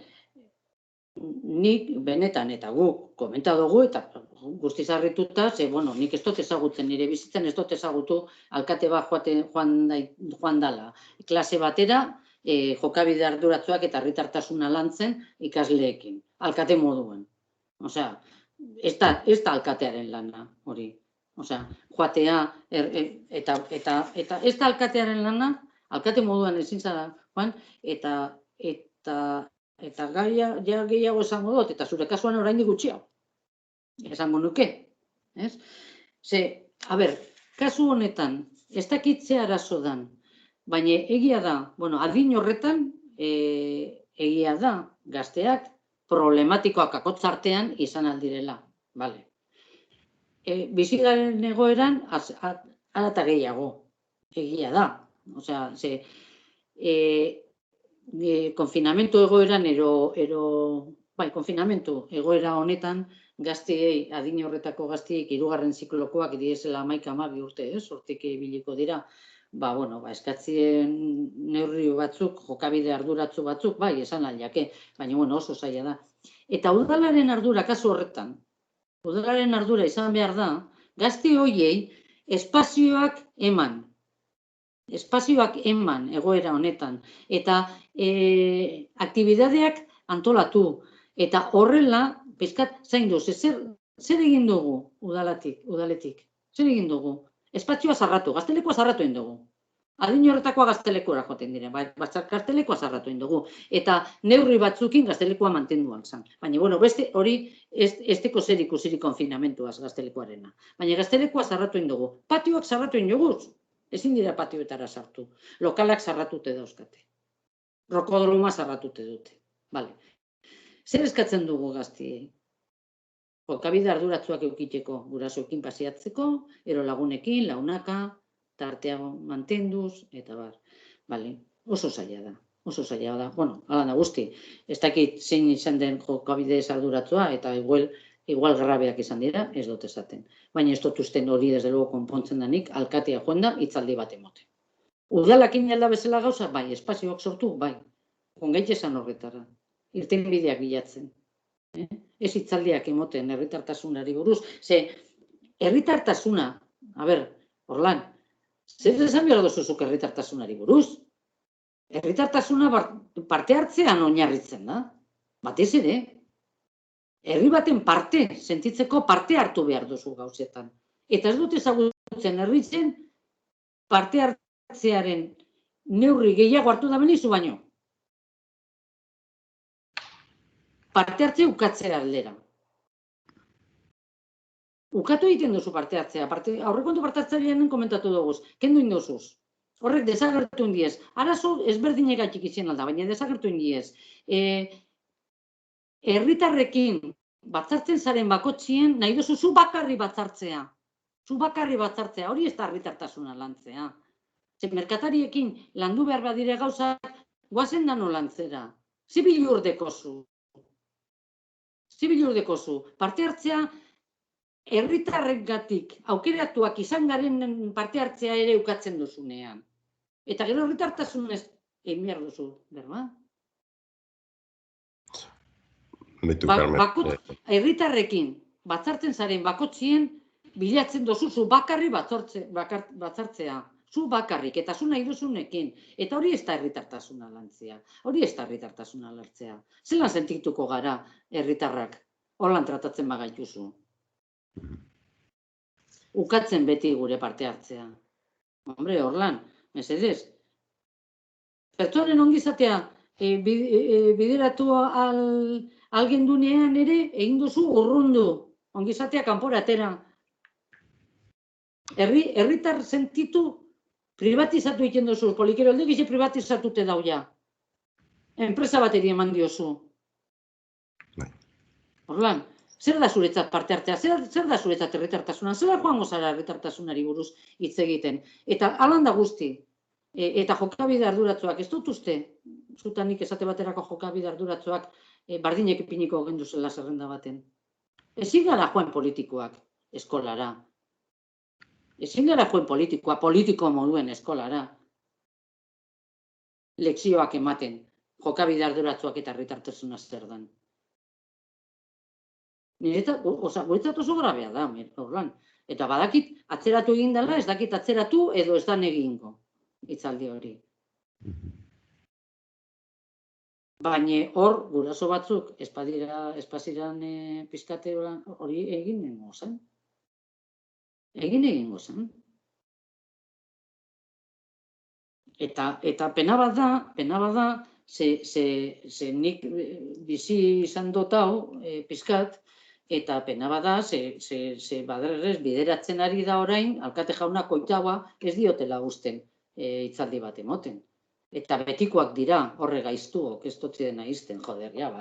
nik benetan eta guk komenta dugu, eta guztiz harrituta, nik ez dut ezagutzen, nire bizitzen ez dut ezagutu alkate bat joan dala. Klase batera, jokabide arduratsuak eta herritartasuna lantzen ikasleekin, alkate moduen. Osea, ez da alkatearen lana hori. Osea, joatea eta ez da alkatearen lana, alkate moduan ezin zara, joan, eta gaia gehiago esango dut, eta zure kasuan oraindik gutxiago. Esango nuke, ez? A ber, kasu honetan, ez dakit ze arazo dan, baina egia da, adin horretan, egia da, gazteak problematikoak akotzartean izan aldirela, bale. Bizigaren egoeran, arata gehiago, egia da. Osea, konfinamentu egoeran, konfinamentu egoera honetan, gazteei, adin horretako gazteek, 3garren ziklokoak diesela 11-12 urte, hortik ibiliko dira, eskatzien neurri batzuk, jokabide arduratsu batzuk, esan aldiake, baina oso zaila da. Eta udalaren ardura, kasu horretan, udalaren ardura izan behar da, gazte horiei espazioak eman egoera honetan, eta aktibidadeak antolatu, eta horrela, pizkat zaindu, zer egin dugu udaletik? Zer egin dugu? Espazioa zarratu, gaztelekoa zarratu egin dugu. Adin horretakoa gaztelekora joaten diren, gaztelekoa zarratu egin dugu. Eta neurri batzukin gaztelekoa mantenduan zan. Baina, beste hori ez teko zer ikusirik konfinamentuaz gaztelekoarena. Baina gaztelekoa zarratu egin dugu. Patioak zarratu egin dugu. Ezin dira patioetara sartu. Lokalak sarratute dauzkate. Rokodroma sarratute dute. Vale. Zer eskatzen dugu gaztiei? Jokabide arduratsuak eukiteko, gurasoekin pasiatzeko, ero lagunekin, launaka, tartea mantenduz, eta bar. Vale. Oso zaila da. Oso zaila da. Bueno, hala da guzti. Ez dakit zein izan den jokabide arduratsua, eta igual grabeak izan dira, ez dut esaten. Baina ez dut usten hori desde luego konpontzen danik, alkatea joan da, hitzaldi bat emote. Udalakin alda bezala gauza, bai, espazioak sortu, bai. Kongaitxe esan horretara. Irten bideak bilatzen. Ez hitzaldiak emoten herritartasunari buruz. Ze, herritartasuna, Orlan, zer esan behar duzuzuk herritartasunari buruz? Herritartasuna parte hartzean oinarritzen da. Batez ere, herri baten parte, sentitzeko parte hartu behar duzu gauzetan. Eta ez dut ezagutzen herritzen parte hartzearen neurri gehiago hartu da benizu baino. Parte hartzea ukatzea aldera. Ukatu egiten duzu parte hartzea. Aurrekontu parte hartzailean komentatu dugu. Kendu induzuz. Horrek desagertu indiez. Arazo ezberdinegatik izan alda, baina desagertu indiez. Herritarrekin batzartzen zaren bakotzien nahi duzu zu bakarri batzartzea. Zu bakarri batzartzea. Hori ez da herritartasuna lantzea. Merkatariekin landu behar badire gauzak, guazen dano lantzera. Zibil urdekozu. Parte hartzea herritarrengatik aukeratuak izan garen parte hartzea ere ukatzen duzunean. Eta gero herritartasunez egin behar duzu, berba? Herritarrekin batzartzen zaren bakotzien bilatzen duzu bakarri batzartzea. Zu bakarrik, eta zu nahi duzunekin. Eta hori ez da herritartasuna lantzea. Hori ez da herritartasuna lantzea. Zelan sentituko gara herritarrak holan tratatzen bagaituzu. Ukatzen beti gure parte hartzea. Hombre, Orlan, mesedez. Pertsonen ongizatea bideratu algendunean ere egin duzu urrundu. Ongizatea kanporatera. Herritar sentitu privatizatu egiten duzu. Polikero alde gize privatizatute dauja. Enpresa bateri eman diozu. Orlan, zer da zuretzat parte hartzea? Zer da zuretzat herritartasuna? Zer da joango zara herritartasunari buruz hitz egiten? Eta halan da guzti. Eta jokabide arduratsuak ez dut uste. Zutanik esate baterako jokabide arduratsuak bardinek ipiniko gendu zela zerrenda baten. Ezin gara joan politikoak eskolara. Ezin gara joan politiko moduen eskolara. Lekzioak ematen, jokabide arduratsuak eta herritartasuna zer dan. Guretzat oso grabea da, Orlan. Eta badakit atzeratu egin dela, ez dakit atzeratu edo ez dan egingo. Hitzaldi hori. Baina hor, guraso batzuk, espaziran pizkate hori egin egingo zen. Egin egingo zen. Eta pena bat da, ze nik bizi izan dut hau, pizkat, eta pena bat da, ze baderrez bideratzen ari da orain, alkate jauna koitaua ez diotela usten hitzaldi bat emoten. Eta betikoak dira, horre gaiztuok, ez dut zidena izten, joder, ja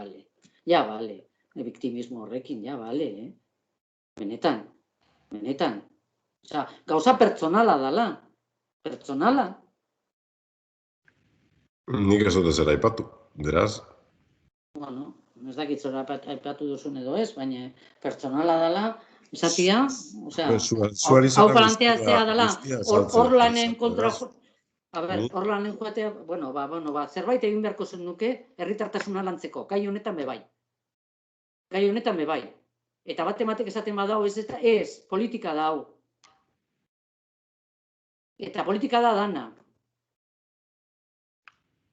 bale, biktimismo horrekin, ja bale, benetan. Osea, gauza pertsonala dala, pertsonala. Nik ez dut zera aipatu, beraz. Bueno, ez dakit zora aipatu duzun edo ez, baina pertsonala dala, esatia, osea, hau planteatzea dala, hor lanen kontra... Hor lanen joatea, zerbait egin beharko zen nuke herritartasuna lantzeko, gai honetan bebai. Eta bat ematek esaten badau, ez, politika da hau. Eta politika da dana.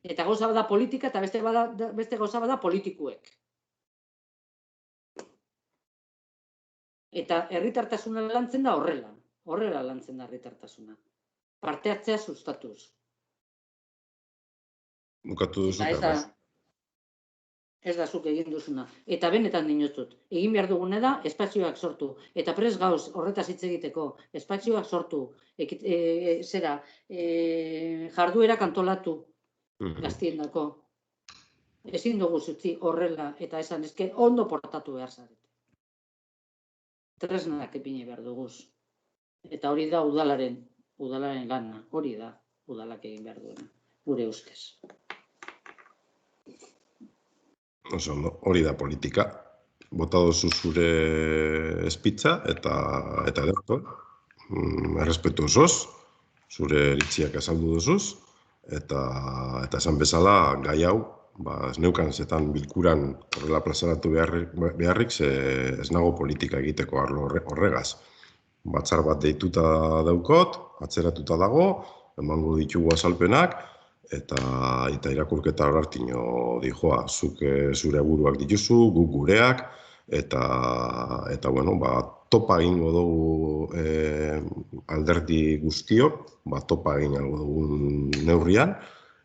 Eta gauza bada politika eta beste gauza bada politikuek. Eta herritartasuna lantzen da horrela. Horrela lantzen da herritartasuna. Parte hartzea sustatuz. Bukatu duzu. ez da zuk egin duzuna. Eta benetan dinotzut, egin behar dugune da espazioak sortu. Eta prest gauz horretaz hitz egiteko, espazioak sortu, jarduerak antolatu gaztiendako. Ezin dugu zutzi horrela, eta esan ezke ondo portatu behar zarete. Tresnak epine behar duguz. Eta hori da udalaren lana, hori da udalak egin behar duena, gure ustez. Hori da politika. Bota duzu zure espitza eta ederto. Errespetu osoz, zure eritziak azaldu duzuz, eta esan bezala gai hau, ez neukan zetan bilkuran horrela plazaratu beharrik, ez nago politika egiteko arlo horregaz. Batzar bat deituta daukot, atzeratuta dago, emango ditugu azalpenak, eta irakurketa horartino dijoa, zuk zure buruak dituzu, guk gureak, eta topa egingo dugu alderdi guztiok, topa egin algo dugun neurrian,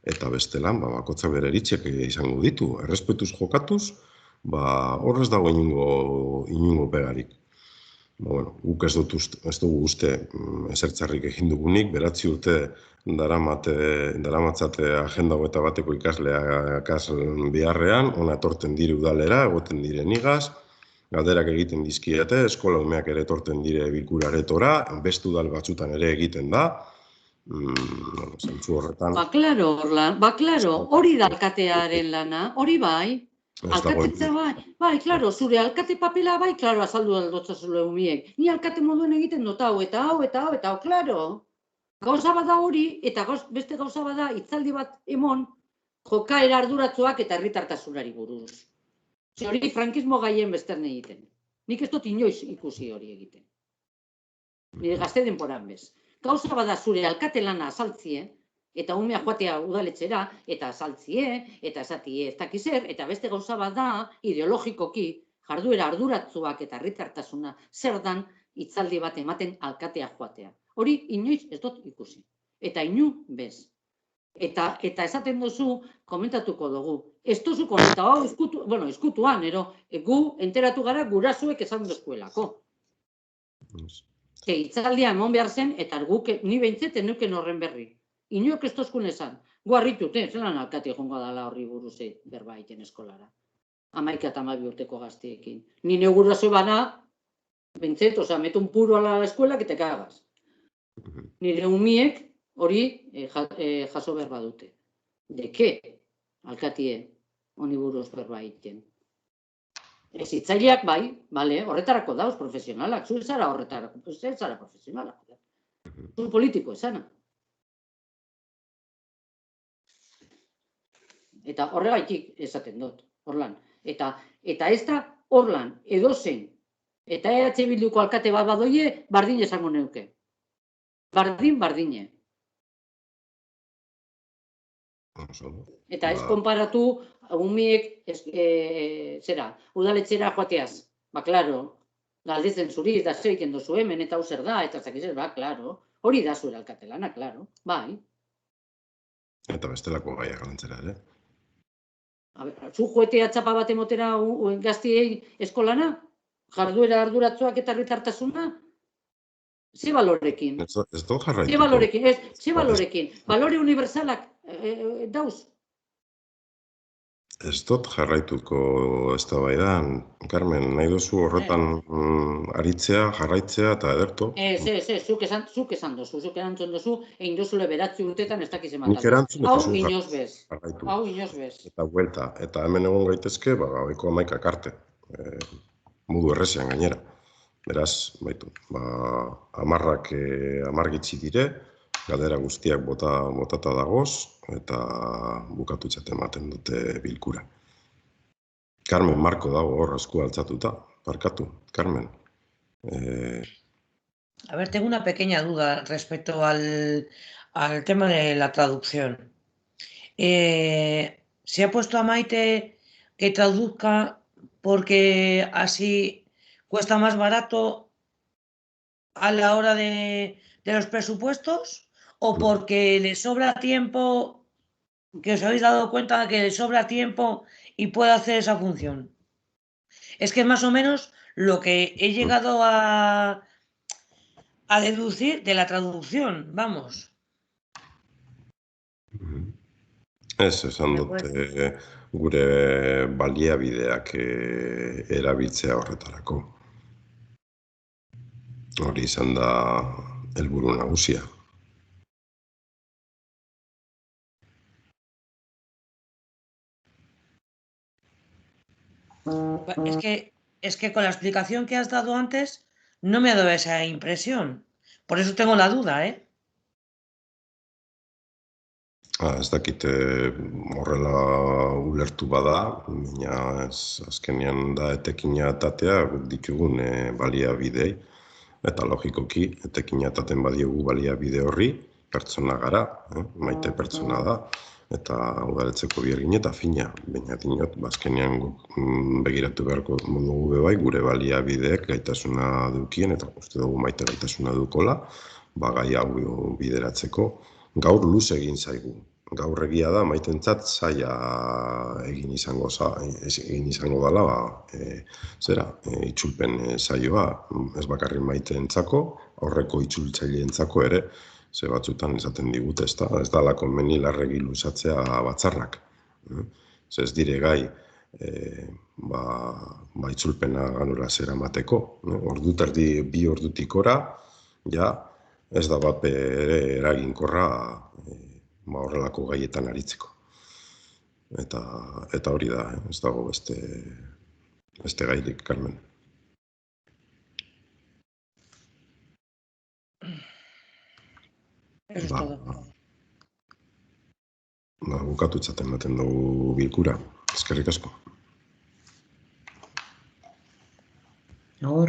eta bestelan, bakotza bere eritziak izango ditu, errespetuz jokatuz, horrez dago inungo pegarik. Guk ez dugu uste ezertzarrik egin dugunik, 9 urte daramatzate agenda 21 ikasleak biharrean, ona etorten dire udalera, egoten dire nigaz, galderak egiten dizkiete, eskola umeak ere etorten dire bilkura aretora, beste udal batzutan ere egiten da, zentzu horretan. Klaro, Orlan, klaro, hori da alkatearen lana, hori bai. Alkatetza bai, klaro, zure alkate papela bai, klaro, azaldu aldotza zure umiek. Ni alkate moduen egiten dut hau, eta hau, klaro. Gauza bada hori, eta beste gauza bada hitzaldi bat emon, jokaera arduratzuak eta herritartasunari buruz. Hori frankismo gaien besterne egiten. Nik ez dut inoiz ikusi hori egiten. Nire gazte denporan bez. Gauza bada zure alkate lana azaltzie, eta umea joatea udaletxera, eta azaltzie, eta esatie ez dakizer, eta beste gauza bada ideologikoki jarduera arduratzuak eta herritartasuna zer dan hitzaldi bat ematen alkatea joatea. Hori inoiz ez dut ikusi. Eta inu bez. Eta esaten duzu, komentatuko dugu. Ez duzu komentau, eskutuan, gu enteratu gara gurasuek esan duzkuelako. Hitzaldia emon behar zen, eta guk ni behintzeten nuken horren berri. Inoek ez duzkun esan. Gu harritute, zelan alkate jongo dala horri buruze berba egiten eskolara. 11 eta 12 urteko gaztiekin. Nire guraso bana, bentzet, metun puro a la eskuela, que te cagas. Nire umiek hori jaso berba dute. Deke, alkatie, honi buruz berba egiten. Ez hitzaileak bai, horretarako dauz profesionalak, zu zara horretarako, ez zara profesionalak. Zu politiko esana. Eta horregaitik esaten dut, Orlan. Eta ez da Orlan edozein, eta EH Bilduko alkate bat badoie, bardin esango neuke. Bardine. Eta ez konparatu, umiek, udaletxera joateaz. Klaro, galdetzen zuri, eta zer egiten duzu hemen, eta hau zer da, eta zakizer, klaro. Hori da zuera alkatelana, klaro, bai. Eta bestelako gaiak galantzera, ere? Zu joetea txapa bat emotera gaztiei eskolana? Jarduera arduratzuak eta herritartasuna? Ze balorekin? Ez dut jarraitu. Ze balorekin? Balore universalak dauz? Ez dut jarraituko eztabaidan, Carmen, nahi duzu horretan aritzea, jarraitzea eta ederto. Zuk esan dozu, zuk erantzun dozu, egin dozule 9 urtetan ez dakiz ematen. Nik erantzun eta zuk jarraitu. Hau inoz bez. Eta huelta, eta hemen egon gaitezke, gabeko 11 arte, modu errezean gainera. Beraz, baitu, 10 gitzi dire, galdera guztiak botata dagoz, eta bukatutzat ematen dute bilkura. Carmen, Marko dago hor esku altzatuta, barkatu, Carmen. A ver, tengo una pequeña duda respecto al tema de la traducción. Se ha puesto a Maite que traduzca porque así cuesta más barato a la hora de los presupuestos, o porque le sobra tiempo, que os habéis dado cuenta que le sobra tiempo y pueda hacer esa función. Es que es más o menos lo que he llegado a deducir de la traducción, vamos. Ez, esan dute gure baliabideak erabiltzea horretarako. Hori izan da helburu nagusia. Es que con la explicación que has dado antes no me ha dado esa impresión. Por eso tengo la duda, ¿eh? Ez dakit horrela ulertu bada, baina azkenean da etekina atatea ditugun baliabidei. Eta logikoki, etekina ataten badiogu baliabide horri, pertsona gara, maite pertsona da, eta udaletxeko biergin eta fina. Baina dinot, azkenean begiratu beharko dugu bai, gure baliabideek gaitasuna dukien, eta uste dugu maite gaitasuna dukola, gai hau bideratzeko, gaur luze egin zaigu. Gaur egia da, maitentzat zaila egin izango dela, itzulpen saioa, ez bakarrik maiteentzako, aurreko itzultzaileentzako ere, ze batzutan esaten digute, ez dela konbeni larregi luzatzea batzarrak. Ez dire gai, itzulpena ganura zera mateko. Ordu terdi, 2 ordutik ora, ja, ez da bat ere eraginkorra horrelako gaietan aritzeko. Eta hori da, ez dago beste gairik, Carmen. Eso es todo. Bukatu itzaten ematen dugu bilkura. Eskerrik asko.